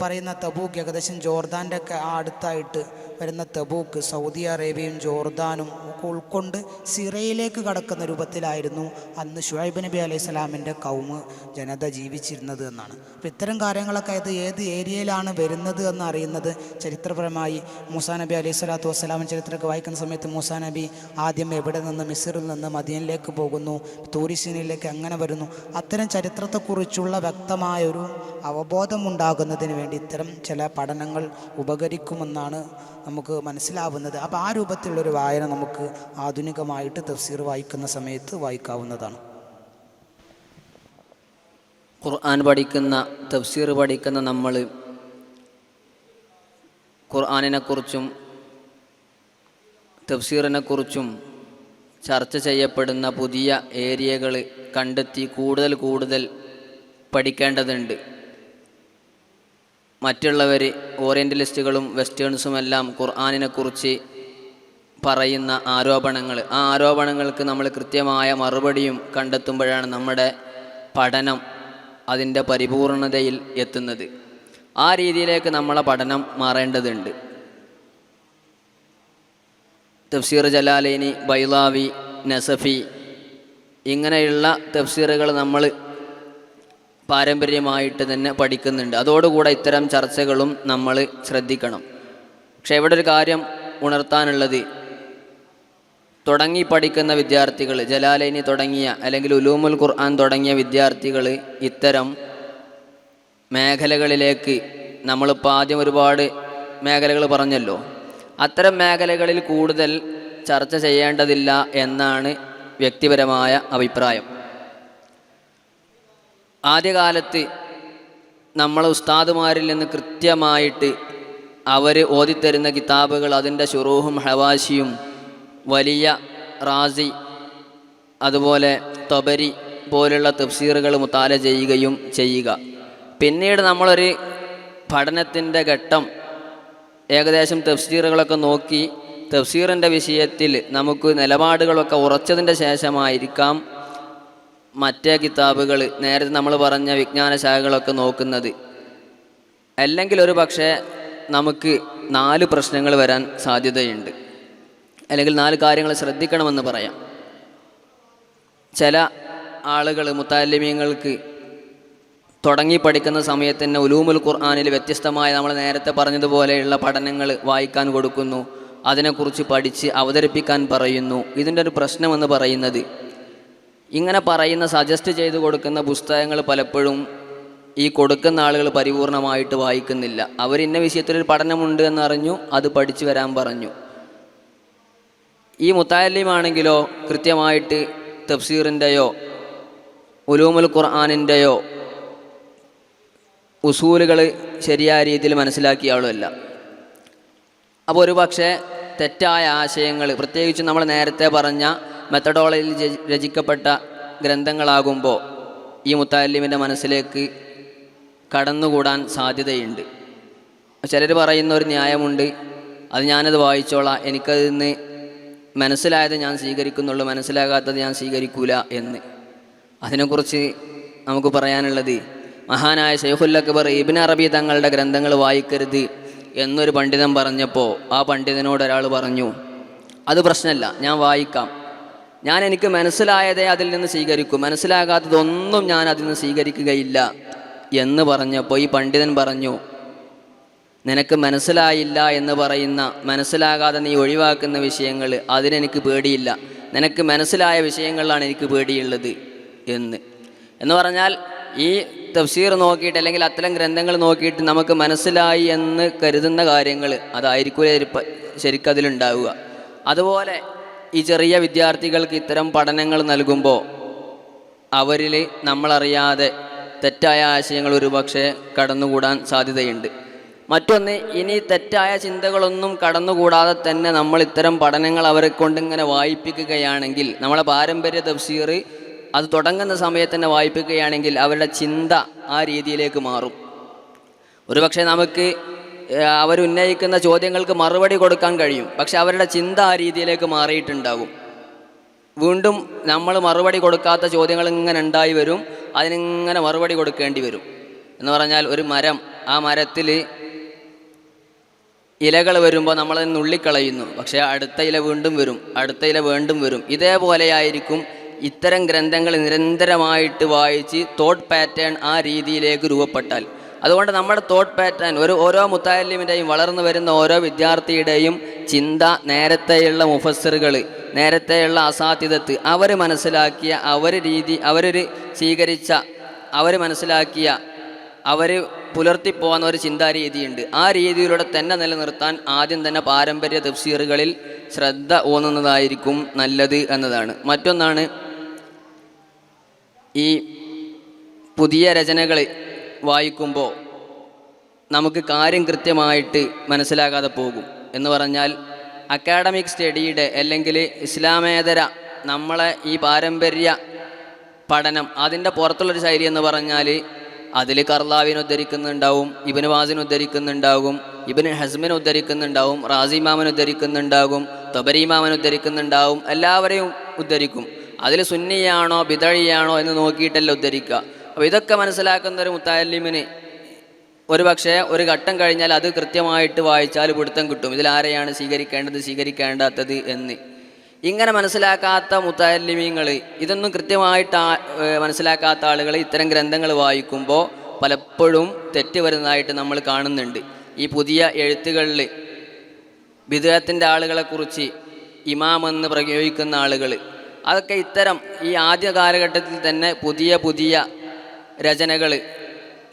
പറയുന്ന തബൂക്ക് ഏകദേശം ജോർദാൻ്റെ ഒക്കെ അടുത്തായിട്ട് വരുന്ന തബൂക്ക്, സൗദി അറേബ്യയും ജോർദാനും ഒക്കെ ഉൾക്കൊണ്ട് സിറിയയിലേക്ക് കടക്കുന്ന രൂപത്തിലായിരുന്നു അന്ന് ശുഐബ് നബി അലൈഹി സ്വലാമിൻ്റെ കൗമ് ജനത ജീവിച്ചിരുന്നത് എന്നാണ്. അപ്പോൾ ഇത്തരം കാര്യങ്ങളൊക്കെ അത് ഏത് ഏരിയയിലാണ് വരുന്നത് എന്ന് അറിയുന്നത് ചരിത്രപരമായി മൂസാ നബി അലൈഹി സ്വലാത്തു വസ്സലാമിൻ ചരിത്രമൊക്കെ വായിക്കുന്ന സമയത്ത് മൂസാ നബി ആദ്യം എവിടെ നിന്ന് മിസ്റിൽ നിന്ന് മദീനയിലേക്ക് പോകുന്നു, തൂരിസീനയിലേക്ക് അങ്ങനെ വരുന്നു, അത്തരം ചരിത്രത്തെക്കുറിച്ചുള്ള വ്യക്തമായൊരു അവബോധമുണ്ടാകുന്നതിന് വേണ്ടി ഇത്തരം ചില പഠനങ്ങൾ ഉപകരിക്കുമെന്നാണ് നമുക്ക് മനസ്സിലാവുന്നത്. അപ്പോൾ ആ രൂപത്തിലുള്ളൊരു വായന നമുക്ക് ആധുനികമായിട്ട് തഫ്സീർ വായിക്കുന്ന സമയത്ത് വായിക്കാവുന്നതാണ്. ഖുർആൻ പഠിക്കുന്ന, തഫ്സീർ പഠിക്കുന്ന നമ്മൾ ഖുർആനിനെക്കുറിച്ചും തഫ്സീറിനെക്കുറിച്ചും ചർച്ച ചെയ്യപ്പെടുന്ന പുതിയ ഏരിയകൾ കണ്ടെത്തി കൂടുതൽ പഠിക്കേണ്ടതുണ്ട്. മറ്റുള്ളവർ ഓറിയൻ്റലിസ്റ്റുകളും വെസ്റ്റേൺസുമെല്ലാം ഖുർആനിനെക്കുറിച്ച് പറയുന്ന ആരോപണങ്ങൾ, ആ ആരോപണങ്ങൾക്ക് നമ്മൾ കൃത്യമായ മറുപടിയും കണ്ടെത്തുമ്പോഴാണ് നമ്മുടെ പഠനം അതിൻ്റെ പരിപൂർണതയിൽ എത്തുന്നത്. ആ രീതിയിലേക്ക് നമ്മളെ പഠനം മാറേണ്ടതുണ്ട്. തഫ്സീർ ജലാലൈനി, ബൈളാവി, നസഫി ഇങ്ങനെയുള്ള തഫ്സീറുകൾ നമ്മൾ പാരമ്പര്യമായിട്ട് തന്നെ പഠിക്കുന്നുണ്ട്. അതോടുകൂടെ ഇത്തരം ചർച്ചകളും നമ്മൾ ശ്രദ്ധിക്കണം. പക്ഷേ ഇവിടെ ഒരു കാര്യം ഉണർത്താനുള്ളത്, തുടങ്ങി പഠിക്കുന്ന വിദ്യാർത്ഥികൾ, ജലാലൈനി തുടങ്ങിയ അല്ലെങ്കിൽ ഉലൂമുൽ ഖുർആൻ തുടങ്ങിയ വിദ്യാർത്ഥികൾ ഇത്തരം മേഖലകളിലേക്ക്, നമ്മളിപ്പോൾ ആദ്യം ഒരുപാട് മേഖലകൾ പറഞ്ഞല്ലോ, അത്തരം മേഖലകളിൽ കൂടുതൽ ചർച്ച ചെയ്യേണ്ടതില്ല എന്നാണ് വ്യക്തിപരമായ അഭിപ്രായം. ആദ്യകാലത്ത് നമ്മളെ ഉസ്താദുമാരിൽ നിന്ന് കൃത്യമായിട്ട് അവർ ഓതിത്തരുന്ന കിതാബുകൾ, അതിൻ്റെ ശുറൂഹും ഹവാശിയും, വലിയ റാസി, അതുപോലെ തൊബരി പോലുള്ള തഫ്സീറുകൾ മുത്താല ചെയ്യുക. പിന്നീട് നമ്മളൊരു പഠനത്തിൻ്റെ ഘട്ടം ഏകദേശം തഫ്സീറുകളൊക്കെ നോക്കി തഫ്സീറിൻ്റെ വിഷയത്തിൽ നമുക്ക് നിലപാടുകളൊക്കെ ഉറച്ചതിൻ്റെ ശേഷമായിരിക്കാം മറ്റേ കിതാബുകൾ, നേരത്തെ നമ്മൾ പറഞ്ഞ വിജ്ഞാന ശാഖകളൊക്കെ നോക്കുന്നത്. അല്ലെങ്കിൽ ഒരു പക്ഷേ നമുക്ക് 4 പ്രശ്നങ്ങൾ വരാൻ സാധ്യതയുണ്ട്, അല്ലെങ്കിൽ 4 കാര്യങ്ങൾ ശ്രദ്ധിക്കണമെന്ന് പറയാം. ചില ആളുകൾ, മുത്തഅല്ലിമീങ്ങൾക്ക് തുടങ്ങി പഠിക്കുന്ന സമയത്ത് തന്നെ ഉലൂമുൽ ഖുർആനിൽ വ്യത്യസ്തമായ നമ്മൾ നേരത്തെ പറഞ്ഞതുപോലെയുള്ള പഠനങ്ങൾ വായിക്കാൻ കൊടുക്കുന്നു, അതിനെക്കുറിച്ച് പഠിച്ച് അവതരിപ്പിക്കാൻ പറയുന്നു. ഇതിൻ്റെ ഒരു പ്രശ്നമെന്ന് പറയുന്നത്, ഇങ്ങനെ പറയുന്ന സജസ്റ്റ് ചെയ്ത് കൊടുക്കുന്ന പുസ്തകങ്ങൾ പലപ്പോഴും ഈ കൊടുക്കുന്ന ആളുകൾ പരിപൂർണമായിട്ട് വായിക്കുന്നില്ല. അവർ ഇന്ന വിഷയത്തിലൊരു പഠനമുണ്ട് എന്നറിഞ്ഞു, അത് പഠിച്ചു വരാൻ പറഞ്ഞു. ഈ മുത്തഅല്ലിമാണെങ്കിലോ കൃത്യമായിട്ട് തഫ്സീറിൻ്റെയോ ഉലൂമുൽ ഖുർആനിൻ്റെയോ ഉസൂലുകൾ ശരിയായ രീതിയിൽ മനസ്സിലാക്കിയ ആളുമല്ല. അപ്പോൾ ഒരു പക്ഷേ തെറ്റായ ആശയങ്ങൾ, പ്രത്യേകിച്ച് നമ്മൾ നേരത്തെ പറഞ്ഞ മെത്തഡോളജിയിൽ രചിക്കപ്പെട്ട ഗ്രന്ഥങ്ങളാകുമ്പോൾ ഈ മുത്തഅല്ലിമിൻ്റെ മനസ്സിലേക്ക് കടന്നുകൂടാൻ സാധ്യതയുണ്ട്. ചിലർ പറയുന്ന ഒരു ന്യായമുണ്ട്, അത് ഞാനത് വായിച്ചോളാം, എനിക്കതിൽ നിന്ന് മനസ്സിലായത് ഞാൻ സ്വീകരിക്കുന്നുള്ളൂ, മനസ്സിലാകാത്തത് ഞാൻ സ്വീകരിക്കൂല എന്ന്. അതിനെക്കുറിച്ച് നമുക്ക് പറയാനുള്ളത്, മഹാനായ ശൈഖുൽ അക്ബർ ഇബ്നു അറബി തങ്ങളുടെ ഗ്രന്ഥങ്ങൾ വായിക്കരുത് എന്നൊരു പണ്ഡിതൻ പറഞ്ഞപ്പോൾ ആ പണ്ഡിതനോട് ഒരാൾ പറഞ്ഞു, അത് പ്രശ്നമല്ല, ഞാൻ വായിക്കാം, ഞാൻ എനിക്ക് മനസ്സിലായതേ അതിൽ നിന്ന് സ്വീകരിക്കും, മനസ്സിലാകാത്തതൊന്നും ഞാൻ അതിൽ നിന്ന് സ്വീകരിക്കുകയില്ല എന്ന് പറഞ്ഞപ്പോൾ ഈ പണ്ഡിതൻ പറഞ്ഞു, നിനക്ക് മനസ്സിലായില്ല എന്ന് പറയുന്ന, മനസ്സിലാകാതെ നീ ഒഴിവാക്കുന്ന വിഷയങ്ങൾ അതിനെനിക്ക് പേടിയില്ല, നിനക്ക് മനസ്സിലായ വിഷയങ്ങളിലാണ് എനിക്ക് പേടിയുള്ളത് എന്ന് പറഞ്ഞാൽ, ഈ തഫ്സീർ നോക്കിയിട്ട് അല്ലെങ്കിൽ അത്തരം ഗ്രന്ഥങ്ങൾ നോക്കിയിട്ട് നമുക്ക് മനസ്സിലായി എന്ന് കരുതുന്ന കാര്യങ്ങൾ അതായിരിക്കും ശരിക്കതിലുണ്ടാവുക. അതുപോലെ ഈ ചെറിയ വിദ്യാർത്ഥികൾക്ക് ഇത്തരം പഠനങ്ങൾ നൽകുമ്പോൾ അവരിൽ നമ്മളറിയാതെ തെറ്റായ ആശയങ്ങൾ ഒരുപക്ഷെ കടന്നുകൂടാൻ സാധ്യതയുണ്ട്. മറ്റൊന്ന്, ഇനി തെറ്റായ ചിന്തകളൊന്നും കടന്നുകൂടാതെ തന്നെ നമ്മൾ ഇത്തരം പഠനങ്ങൾ അവരെ കൊണ്ടിങ്ങനെ വായിപ്പിക്കുകയാണെങ്കിൽ, നമ്മളെ പാരമ്പര്യ തഫ്സീർ അത് തുടങ്ങുന്ന സമയത്ത് തന്നെ വായിപ്പിക്കുകയാണെങ്കിൽ അവരുടെ ചിന്ത ആ രീതിയിലേക്ക് മാറും. ഒരുപക്ഷെ നമുക്ക് അവരുന്നയിക്കുന്ന ചോദ്യങ്ങൾക്ക് മറുപടി കൊടുക്കാൻ കഴിയും, പക്ഷെ അവരുടെ ചിന്ത ആ രീതിയിലേക്ക് മാറിയിട്ടുണ്ടാകും. വീണ്ടും നമ്മൾ മറുപടി കൊടുക്കാത്ത ചോദ്യങ്ങൾ ഇങ്ങനെ ഉണ്ടായി വരും, അതിനിങ്ങനെ മറുപടി കൊടുക്കേണ്ടി വരും. എന്ന് പറഞ്ഞാൽ, ഒരു മരം, ആ മരത്തിൽ ഇലകൾ വരുമ്പോൾ നമ്മളത് നുള്ളിക്കളയുന്നു, പക്ഷേ അടുത്ത ഇല വീണ്ടും വരും, അടുത്ത ഇല വീണ്ടും വരും. ഇതേപോലെയായിരിക്കും ഇത്തരം ഗ്രന്ഥങ്ങൾ നിരന്തരമായിട്ട് വായിച്ച് തോട്ട് പാറ്റേൺ ആ രീതിയിലേക്ക് രൂപപ്പെട്ടാൽ. അതുകൊണ്ട് നമ്മുടെ തോട്ട് പാറ്റേൺ ഓരോ മുത്താലിമിൻ്റെയും വളർന്നു വരുന്ന ഓരോ വിദ്യാർത്ഥിയുടെയും ചിന്ത നേരത്തെയുള്ള മുഫസ്സിറുകൾ, നേരത്തെയുള്ള അസാധ്യതത്ത് അവർ മനസ്സിലാക്കിയ അവർ മനസ്സിലാക്കിയ അവർ പുലർത്തിപ്പോകുന്ന ഒരു ചിന്താരീതിയുണ്ട്. ആ രീതിയിലൂടെ തന്നെ നിലനിർത്താൻ ആദ്യം തന്നെ പാരമ്പര്യ തഫ്സീറുകളിൽ ശ്രദ്ധ ഊന്നുന്നതായിരിക്കും നല്ലത് എന്നതാണ്. മറ്റൊന്നാണ്, ഈ പുതിയ രചനകൾ വായിക്കുമ്പോൾ നമുക്ക് കാര്യം കൃത്യമായിട്ട് മനസ്സിലാകാതെ പോകും. എന്ന് പറഞ്ഞാൽ അക്കാഡമിക് സ്റ്റഡിയുടെ അല്ലെങ്കിൽ ഇസ്ലാമേതര നമ്മളെ ഈ പാരമ്പര്യ പഠനം അതിൻ്റെ പുറത്തുള്ളൊരു ശൈലി എന്ന് പറഞ്ഞാൽ അതിൽ കർലാവിനെ ഉദ്ധരിക്കുന്നുണ്ടാവും, ഇബ്നു വാസിനെ ഉദ്ധരിക്കുന്നുണ്ടാകും, ഇബ്നു ഹസ്മിനെ ഉദ്ധരിക്കുന്നുണ്ടാവും, റാസി ഇമാമിനെ ഉദ്ധരിക്കുന്നുണ്ടാകും, തബരി ഇമാമിനെ ഉദ്ധരിക്കുന്നുണ്ടാവും, എല്ലാവരെയും ഉദ്ധരിക്കും. അതിൽ സുന്നിയാണോ ബിദഴിയാണോ എന്ന് നോക്കിയിട്ടല്ല ഉദ്ധരിക്കുക. അപ്പോൾ ഇതൊക്കെ മനസ്സിലാക്കുന്ന ഒരു മുത്തഅല്ലിമിന് ഒരു പക്ഷേ ഒരു ഘട്ടം കഴിഞ്ഞാൽ അത് കൃത്യമായിട്ട് വായിച്ചാൽ പിടുത്തം കിട്ടും, ഇതിലാരെയാണ് സ്വീകരിക്കേണ്ടത് സ്വീകരിക്കേണ്ടാത്തത് എന്ന്. ഇങ്ങനെ മനസ്സിലാക്കാത്ത മുത്തഅല്ലിമീങ്ങൾ, ഇതൊന്നും കൃത്യമായിട്ട് മനസ്സിലാക്കാത്ത ആളുകൾ ഇത്തരം ഗ്രന്ഥങ്ങൾ വായിക്കുമ്പോൾ പലപ്പോഴും തെറ്റ് വരുന്നതായിട്ട് നമ്മൾ കാണുന്നുണ്ട്. ഈ പുതിയ എഴുത്തുകളിൽ ബിദ്അത്തിൻ്റെ ആളുകളെക്കുറിച്ച് ഇമാമെന്ന് പ്രയോഗിക്കുന്ന ആളുകൾ, അതൊക്കെ ഇത്തരം ഈ ആദ്യ കാലഘട്ടത്തിൽ തന്നെ പുതിയ പുതിയ രചനകൾ,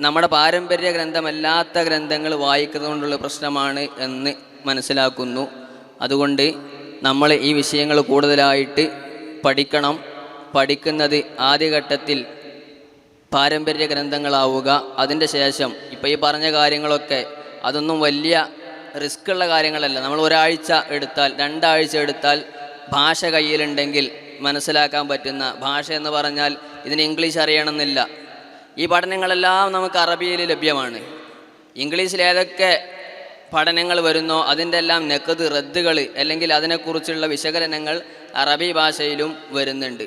നമ്മുടെ പാരമ്പര്യ ഗ്രന്ഥമല്ലാത്ത ഗ്രന്ഥങ്ങൾ വായിക്കുന്നതുകൊണ്ടുള്ള പ്രശ്നമാണ് എന്ന് മനസ്സിലാക്കുന്നു. അതുകൊണ്ട് നമ്മൾ ഈ വിഷയങ്ങൾ കൂടുതലായിട്ട് പഠിക്കണം. പഠിക്കുന്നത് ആദ്യഘട്ടത്തിൽ പാരമ്പര്യ ഗ്രന്ഥങ്ങളാവുക. അതിൻ്റെ ശേഷം ഇപ്പോൾ ഈ പറഞ്ഞ കാര്യങ്ങളൊക്കെ അതൊന്നും വലിയ റിസ്ക്കുള്ള കാര്യങ്ങളല്ല. നമ്മൾ ഒരാഴ്ച എടുത്താൽ 2 ആഴ്ച എടുത്താൽ ഭാഷ കയ്യിലുണ്ടെങ്കിൽ മനസ്സിലാക്കാൻ പറ്റുന്ന, ഭാഷ എന്ന് പറഞ്ഞാൽ ഇതിന് ഇംഗ്ലീഷ് അറിയണമെന്നില്ല. ഈ പഠനങ്ങളെല്ലാം നമുക്ക് അറബിയിൽ ലഭ്യമാണ്. ഇംഗ്ലീഷിൽ ഏതൊക്കെ പഠനങ്ങൾ വരുന്നോ അതിൻ്റെ എല്ലാം നഖദ് റദ്ദുകൾ അല്ലെങ്കിൽ അതിനെക്കുറിച്ചുള്ള വിശകലനങ്ങൾ അറബി ഭാഷയിലും വരുന്നുണ്ട്.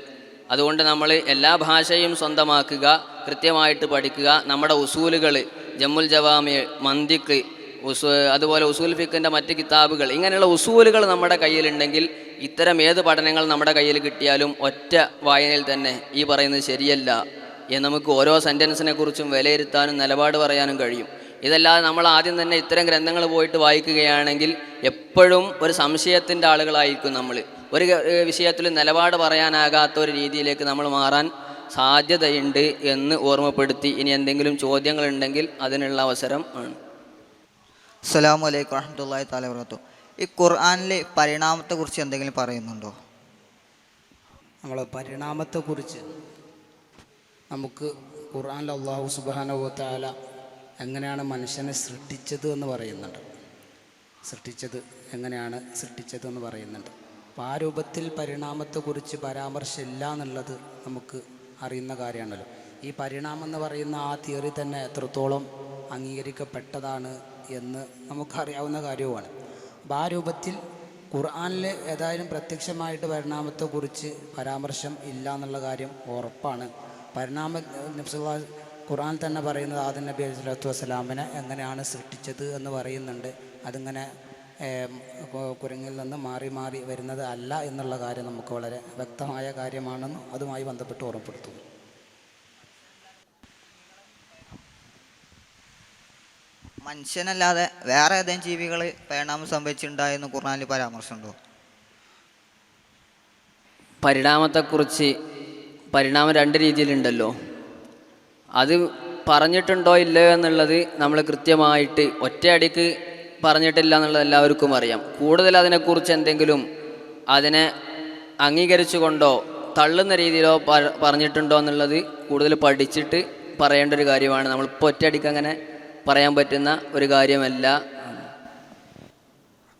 അതുകൊണ്ട് നമ്മൾ എല്ലാ ഭാഷയും സ്വന്തമാക്കുക, കൃത്യമായിട്ട് പഠിക്കുക. നമ്മുടെ ഉസൂലുകൾ, ജമ്മുൽ ജവാമി, മന്തിക്ക്, അതുപോലെ ഉസൂൽ ഫിഖിൻ്റെ മറ്റ് കിതാബുകൾ, ഇങ്ങനെയുള്ള ഉസൂലുകൾ നമ്മുടെ കയ്യിലുണ്ടെങ്കിൽ ഇത്തരം ഏത് പഠനങ്ങൾ നമ്മുടെ കയ്യിൽ കിട്ടിയാലും ഒറ്റ വായനയിൽ തന്നെ ഈ പറയുന്നത് ശരിയല്ല എന്ന് നമുക്ക് ഓരോ സെൻറ്റൻസിനെ കുറിച്ചും വിലയിരുത്താനും നിലപാട് പറയാനും കഴിയും. ഇതല്ലാതെ നമ്മൾ ആദ്യം തന്നെ ഇത്തരം ഗ്രന്ഥങ്ങൾ പോയിട്ട് വായിക്കുകയാണെങ്കിൽ എപ്പോഴും ഒരു സംശയത്തിൻ്റെ ആളുകളായിരിക്കും നമ്മൾ. ഒരു വിഷയത്തിൽ നിലപാട് പറയാനാകാത്ത ഒരു രീതിയിലേക്ക് നമ്മൾ മാറാൻ സാധ്യതയുണ്ട് എന്ന് ഓർമ്മപ്പെടുത്തി ഇനി എന്തെങ്കിലും ചോദ്യങ്ങളുണ്ടെങ്കിൽ അതിനുള്ള അവസരം ആണ്. അസ്സലാമു അലൈക്കും വറഹ്മത്തുള്ളാഹി തആല വബറകാതുഹു. ഈ ഖുർആനിൽ പരിണാമത്തെക്കുറിച്ച് എന്തെങ്കിലും പറയുന്നുണ്ടോ? നമ്മൾ പരിണാമത്തെക്കുറിച്ച് നമുക്ക് ഖുർആനിൽ അല്ലാഹു സുബ്ഹാനഹു വ തആല എങ്ങനെയാണ് മനുഷ്യനെ സൃഷ്ടിച്ചത് എന്ന് പറയുന്നുണ്ട്. എങ്ങനെയാണ് സൃഷ്ടിച്ചതെന്ന് പറയുന്നുണ്ട്. അപ്പോൾ ആ രൂപത്തിൽ പരിണാമത്തെക്കുറിച്ച് പരാമർശമില്ല എന്നുള്ളത് നമുക്ക് അറിയുന്ന കാര്യമാണല്ലോ. ഈ പരിണാമം എന്ന് പറയുന്ന ആ തിയറി തന്നെ എത്രത്തോളം അംഗീകരിക്കപ്പെട്ടതാണ് എന്ന് നമുക്കറിയാവുന്ന കാര്യവുമാണ്. അപ്പോൾ ആ രൂപത്തിൽ ഖുർആനിൽ ഏതായാലും പ്രത്യക്ഷമായിട്ട് പരിണാമത്തെക്കുറിച്ച് പരാമർശം ഇല്ല എന്നുള്ള കാര്യം ഉറപ്പാണ്. ഖുർആൻ തന്നെ പറയുന്നത് ആദം നബി അലൈഹി സ്വലാത്തു വസ്സലാമിനെ എങ്ങനെയാണ് സൃഷ്ടിച്ചത് എന്ന് പറയുന്നുണ്ട്. അതിങ്ങനെ കുരങ്ങിൽ നിന്ന് മാറി മാറി വരുന്നത് അല്ല എന്നുള്ള കാര്യം നമുക്ക് വളരെ വ്യക്തമായ കാര്യമാണെന്ന് അതുമായി ബന്ധപ്പെട്ട് ഓർമ്മപ്പെടുത്തുന്നു. മനുഷ്യനല്ലാതെ വേറെ ഏതെങ്കിലും ജീവികൾ പരിണാമം സംഭവിച്ചിട്ടുണ്ടായെന്ന് ഖുർആനിൽ പരാമർശമുണ്ടോ? പരിണാമത്തെക്കുറിച്ച് പരിണാമം 2 രീതിയിലുണ്ടല്ലോ. അത് പറഞ്ഞിട്ടുണ്ടോ ഇല്ലയോ എന്നുള്ളത് നമ്മൾ കൃത്യമായിട്ട് ഒറ്റയടിക്ക് പറഞ്ഞിട്ടില്ല എന്നുള്ളത് എല്ലാവർക്കും അറിയാം. കൂടുതൽ അതിനെക്കുറിച്ച് എന്തെങ്കിലും അതിനെ അംഗീകരിച്ചുകൊണ്ടോ തള്ളുന്ന രീതിയിലോ പറഞ്ഞിട്ടുണ്ടോ എന്നുള്ളത് കൂടുതൽ പഠിച്ചിട്ട് പറയേണ്ട ഒരു കാര്യമാണ്. നമ്മളിപ്പോൾ ഒറ്റയടിക്ക് അങ്ങനെ പറയാൻ പറ്റുന്ന ഒരു കാര്യമല്ല.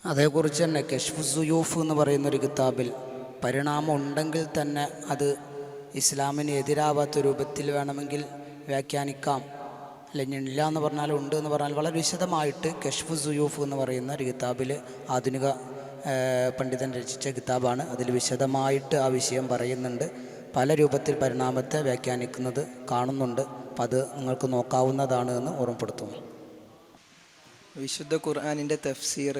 അതേക്കുറിച്ച് തന്നെ കശ്ഫു സുയൂഫ് എന്ന് പറയുന്നൊരു കിതാബിൽ പരിണാമം ഉണ്ടെങ്കിൽ തന്നെ അത് ഇസ്ലാമിന് എതിരാവാത്ത രൂപത്തിൽ വേണമെങ്കിൽ വ്യാഖ്യാനിക്കാം, അല്ലെങ്കിൽ ഇല്ല എന്ന് പറഞ്ഞാൽ ഉണ്ട് എന്ന് പറഞ്ഞാൽ വളരെ വിശദമായിട്ട് കശ്ഫു സുയൂഫ് എന്ന് പറയുന്ന ഒരു കിതാബിൽ ആധുനിക പണ്ഡിതൻ രചിച്ച കിതാബാണ്. അതിൽ വിശദമായിട്ട് ആ വിഷയം പറയുന്നുണ്ട്. പല രൂപത്തിൽ പരിണാമത്തെ വ്യാഖ്യാനിക്കുന്നത് കാണുന്നുണ്ട്. അപ്പം അത് നിങ്ങൾക്ക് നോക്കാവുന്നതാണ് എന്ന് ഓർമ്മപ്പെടുത്തുന്നു. വിശുദ്ധ ഖുർആനിൻ്റെ തഫ്സീർ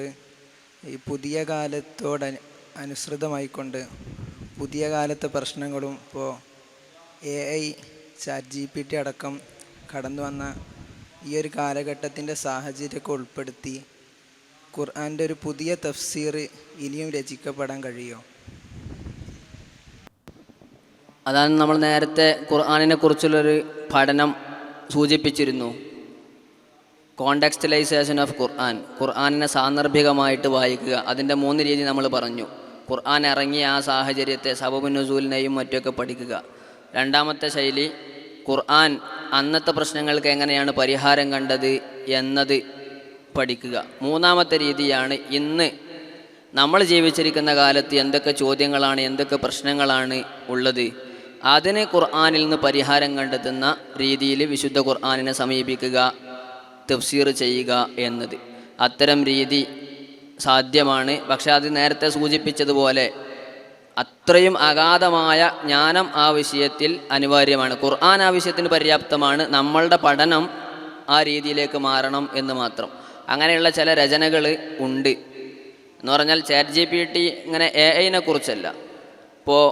ഈ പുതിയ കാലത്തോട് അനുസൃതമായിക്കൊണ്ട് പുതിയ കാലത്തെ പ്രശ്നങ്ങളും ഇപ്പോൾ AI ChatGPT അടക്കം കടന്നു വന്ന ഈ ഒരു കാലഘട്ടത്തിൻ്റെ സാഹചര്യമൊക്കെ ഉൾപ്പെടുത്തി ഖുർആൻ്റെ ഒരു പുതിയ തഫ്സീർ ഇനിയും രചിക്കപ്പെടാൻ കഴിയുമോ? അതാണ് നമ്മൾ നേരത്തെ ഖുർആനിനെ കുറിച്ചുള്ളൊരു പഠനം സൂചിപ്പിച്ചിരുന്നു. കോണ്ടെക്സ്റ്റലൈസേഷൻ ഓഫ് ഖുർആനിനെ സാന്ദർഭികമായിട്ട് വായിക്കുക. അതിൻ്റെ 3 രീതി നമ്മൾ പറഞ്ഞു. ഖുർആൻ ഇറങ്ങിയ ആ സാഹചര്യത്തെ, സബബുൻ നുസൂലിനെയും മറ്റൊക്കെ പഠിക്കുക. രണ്ടാമത്തെ ശൈലി ഖുർആൻ അന്നത്തെ പ്രശ്നങ്ങൾക്ക് എങ്ങനെയാണ് പരിഹാരം കണ്ടത് എന്നത് പഠിക്കുക. മൂന്നാമത്തെ രീതിയാണ് ഇന്ന് നമ്മൾ ജീവിച്ചിരിക്കുന്ന കാലത്ത് എന്തൊക്കെ ചോദ്യങ്ങളാണ്, എന്തൊക്കെ പ്രശ്നങ്ങളാണ് ഉള്ളത്, അതിന് ഖുർആനിൽ നിന്ന് പരിഹാരം കണ്ടെത്തുന്ന രീതിയിൽ വിശുദ്ധ ഖുർആനിനെ സമീപിക്കുക, തഫ്സീർ ചെയ്യുക എന്നത്. അത്തരം രീതി സാധ്യമാണ്. പക്ഷെ അത് നേരത്തെ സൂചിപ്പിച്ചതുപോലെ അത്രയും അഗാധമായ ജ്ഞാനം ആ വിഷയത്തിൽ അനിവാര്യമാണ്. ഖുർആൻ ആ വിഷയത്തിന് പര്യാപ്തമാണ്. നമ്മളുടെ പഠനം ആ രീതിയിലേക്ക് മാറണം എന്ന് മാത്രം. അങ്ങനെയുള്ള ചില രചനകൾ ഉണ്ട് എന്ന് പറഞ്ഞാൽ ChatGPT ഇങ്ങനെ AI-നെ കുറിച്ചല്ല. ഇപ്പോൾ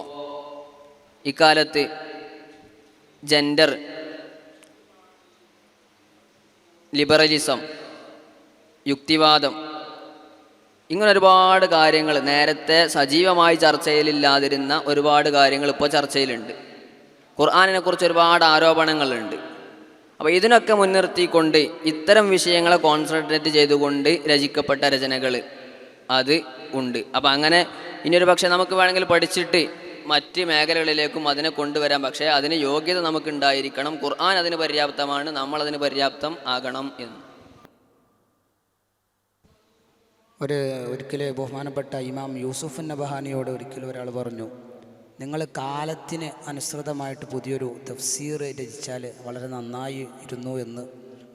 ഇക്കാലത്ത് ജെൻഡർ, ലിബറലിസം, യുക്തിവാദം, ഇങ്ങനെ ഒരുപാട് കാര്യങ്ങൾ നേരത്തെ സജീവമായി ചർച്ചയിലില്ലാതിരുന്ന ഒരുപാട് കാര്യങ്ങൾ ഇപ്പോൾ ചർച്ചയിലുണ്ട്. ഖുർആനിനെ കുറിച്ച് ഒരുപാട് ആരോപണങ്ങളുണ്ട്. അപ്പോൾ ഇതിനൊക്കെ മുൻനിർത്തിക്കൊണ്ട് ഇത്തരം വിഷയങ്ങളെ കോൺസെൻട്രേറ്റ് ചെയ്തുകൊണ്ട് രചിക്കപ്പെട്ട രചനകൾ അത് ഉണ്ട്. അപ്പോൾ അങ്ങനെ ഇനിയൊരു പക്ഷേ നമുക്ക് വേണമെങ്കിൽ പഠിച്ചിട്ട് മറ്റ് മേഖലകളിലേക്കും അതിനെ കൊണ്ടുവരാം. പക്ഷേ അതിന് യോഗ്യത നമുക്കുണ്ടായിരിക്കണം. ഖുർആൻ അതിന് പര്യാപ്തമാണ്, നമ്മളതിന് പര്യാപ്തം ആകണം എന്ന്. ഒരിക്കൽ ബഹുമാനപ്പെട്ട ഇമാം യൂസുഫ് നബഹാനിയോട് ഒരിക്കലും ഒരാൾ പറഞ്ഞു, നിങ്ങൾ കാലത്തിന് അനുസൃതമായിട്ട് പുതിയൊരു തഫ്സീർ രചിച്ചാൽ വളരെ നന്നായിരുന്നു എന്ന്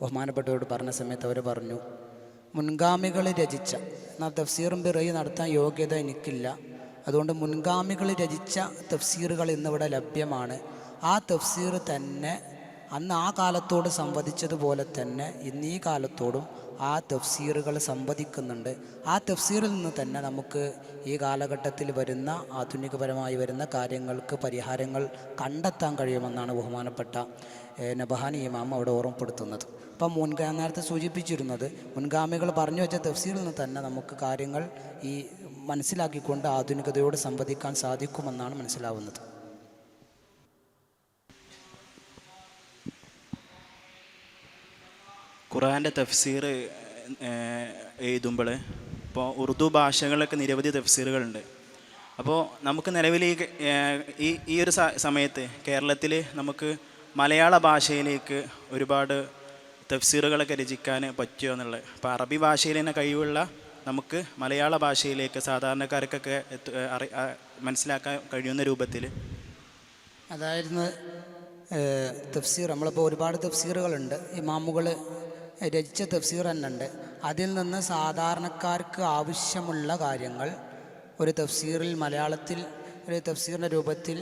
ബഹുമാനപ്പെട്ടവരോട് പറഞ്ഞ സമയത്ത് അവർ പറഞ്ഞു, മുൻഗാമികൾ രചിച്ച എന്നാൽ തഫ്സീറും ബിറയി നടത്താൻ യോഗ്യത എനിക്കില്ല, അതുകൊണ്ട് മുൻഗാമികൾ രചിച്ച തഫ്സീറുകൾ ഇന്നിവിടെ ലഭ്യമാണ്. ആ തഫ്സീർ തന്നെ അന്ന് ആ കാലത്തോട് സംവദിച്ചതുപോലെ തന്നെ ഇന്ന് ഈ കാലത്തോടും ആ തഫ്സീറുകൾ സംവദിക്കുന്നുണ്ട്. ആ തഫ്സീറിൽ നിന്ന് തന്നെ നമുക്ക് ഈ കാലഘട്ടത്തിൽ വരുന്ന ആധുനികപരമായി വരുന്ന കാര്യങ്ങൾക്ക് പരിഹാരങ്ങൾ കണ്ടെത്താൻ കഴിയുമെന്നാണ് ബഹുമാനപ്പെട്ട നബഹാനി ഇമാം അവിടെ ഓർമ്മപ്പെടുത്തുന്നത്. അപ്പം നേരത്തെ സൂചിപ്പിച്ചിരുന്നത് മുൻഗാമികൾ പറഞ്ഞു വെച്ച തഫ്സീറിൽ നിന്ന് തന്നെ നമുക്ക് കാര്യങ്ങൾ ഈ മനസ്സിലാക്കിക്കൊണ്ട് ആധുനികതയോട് സംവദിക്കാൻ സാധിക്കുമെന്നാണ് മനസ്സിലാവുന്നത്. ഖുർആൻ്റെ തഫ്സീർ എഴുതുമ്പോൾ ഇപ്പോൾ ഉറുദു ഭാഷകളിലൊക്കെ നിരവധി തഫ്സീറുകളുണ്ട്. അപ്പോൾ നമുക്ക് നിലവിൽ ഈ ഒരു സമയത്ത് കേരളത്തിൽ നമുക്ക് മലയാള ഭാഷയിലേക്ക് ഒരുപാട് തഫ്സീറുകളൊക്കെ രചിക്കാൻ പറ്റുമോ എന്നുള്ളത്. ഇപ്പോൾ അറബി ഭാഷയിൽ തന്നെ കഴിവുള്ള നമുക്ക് മലയാള ഭാഷയിലേക്ക് സാധാരണക്കാർക്കൊക്കെ മനസ്സിലാക്കാൻ കഴിയുന്ന രൂപത്തിൽ അതായിരുന്നു തഫ്സീർ. നമ്മളിപ്പോൾ ഒരുപാട് തഫ്സീറുകളുണ്ട്, ഇമാമുകൾ രചിച്ച തഫ്സീർ തന്നെ ഉണ്ട്. അതിൽ നിന്ന് സാധാരണക്കാർക്ക് ആവശ്യമുള്ള കാര്യങ്ങൾ ഒരു തഫ്സീറിൽ മലയാളത്തിൽ ഒരു തഫ്സീറിൻ്റെ രൂപത്തിൽ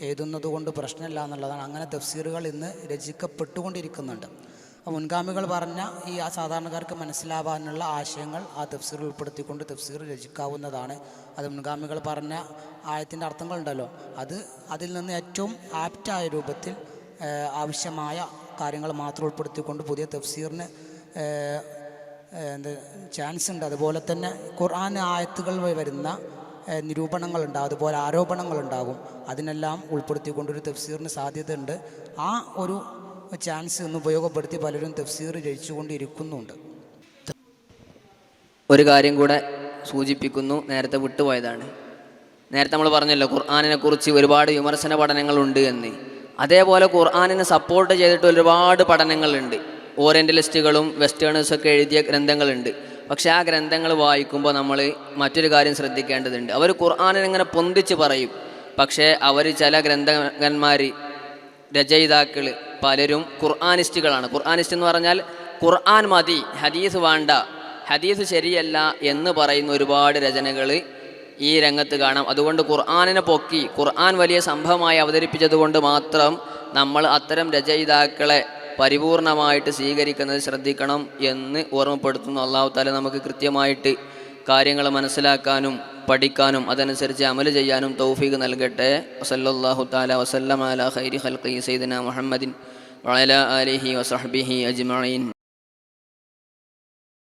എഴുതുന്നത് കൊണ്ട് പ്രശ്നമില്ല എന്നുള്ളതാണ്. അങ്ങനെ തഫ്സീറുകൾ ഇന്ന് രചിക്കപ്പെട്ടുകൊണ്ടിരിക്കുന്നുണ്ട്. അപ്പോൾ മുൻഗാമികൾ പറഞ്ഞ ഈ ആ സാധാരണക്കാർക്ക് മനസ്സിലാവാനുള്ള ആശയങ്ങൾ ആ തഫ്സീർ ഉൾപ്പെടുത്തിക്കൊണ്ട് തഫ്സീർ രചിക്കാവുന്നതാണ്. അത് മുൻഗാമികൾ പറഞ്ഞ ആയത്തിൻ്റെ അർത്ഥങ്ങളുണ്ടല്ലോ, അതിൽ നിന്ന് ഏറ്റവും ആപ്റ്റായ രൂപത്തിൽ ആവശ്യമായ കാര്യങ്ങൾ മാത്രം ഉൾപ്പെടുത്തിക്കൊണ്ട് പുതിയ തഫ്സീറിന് ചാൻസ് ഉണ്ട്. അതുപോലെ തന്നെ ഖുർആൻ ആയത്തുകൾ വരുന്ന നിരൂപണങ്ങളുണ്ടാകും, അതുപോലെ ആരോപണങ്ങളുണ്ടാകും. അതിനെല്ലാം ഉൾപ്പെടുത്തിക്കൊണ്ടൊരു തഫ്സീറിന് സാധ്യതയുണ്ട്. ആ ഒരു ചാൻസ് ഒന്ന് ഉപയോഗപ്പെടുത്തി പലരും തഫ്സീർ രചിച്ചുകൊണ്ടിരിക്കുന്നുണ്ട്. ഒരു കാര്യം കൂടെ സൂചിപ്പിക്കുന്നു, നേരത്തെ വിട്ടുപോയതാണ്. നേരത്തെ നമ്മൾ പറഞ്ഞല്ലോ ഖുർആനിനെ കുറിച്ച് ഒരുപാട് വിമർശന പഠനങ്ങളുണ്ട് എന്ന്. അതേപോലെ ഖുർആനിനെ സപ്പോർട്ട് ചെയ്തിട്ട് ഒരുപാട് പഠനങ്ങളുണ്ട്. ഓറിയൻ്റലിസ്റ്റുകളും വെസ്റ്റേണേഴ്സൊക്കെ എഴുതിയ ഗ്രന്ഥങ്ങളുണ്ട്. പക്ഷേ ആ ഗ്രന്ഥങ്ങൾ വായിക്കുമ്പോൾ നമ്മൾ മറ്റൊരു കാര്യം ശ്രദ്ധിക്കേണ്ടതുണ്ട്. അവർ ഖുർആനിനെ ഇങ്ങനെ പൊന്തിച്ച് പറയും, പക്ഷേ അവർ ചില ഗ്രന്ഥകന്മാർ, രചയിതാക്കൾ പലരും ഖുർആനിസ്റ്റുകളാണ്. ഖുർആനിസ്റ്റ് എന്ന് പറഞ്ഞാൽ ഖുർആൻ മതി, ഹദീസ് വേണ്ട, ഹദീസ് ശരിയല്ല എന്ന് പറയുന്ന ഒരുപാട് രചനകൾ ഈ രംഗത്ത് കാണാം. അതുകൊണ്ട് ഖുർആനിനെ പൊക്കി ഖുർആൻ വലിയ സംഭവമായി അവതരിപ്പിച്ചത് കൊണ്ട് മാത്രം നമ്മൾ അത്തരം രചയിതാക്കളെ പരിപൂർണമായിട്ട് സ്വീകരിക്കുന്നത് ശ്രദ്ധിക്കണം എന്ന് ഓർമ്മപ്പെടുത്തുന്നു. അള്ളാഹു തആല നമുക്ക് കൃത്യമായിട്ട് കാര്യങ്ങൾ മനസ്സിലാക്കാനും പഠിക്കാനും അതനുസരിച്ച് അമൽ ചെയ്യാനും തൗഫീഖ് നൽകട്ടെ. വസല്ലല്ലാഹു തആല വസല്ലമ അലാ ഖൈരി ഖൽഖി സയ്യിദിനാ മുഹമ്മദിൻ വഅലാ ആലിഹി വസഹ്ബിഹി അജ്മഈൻ.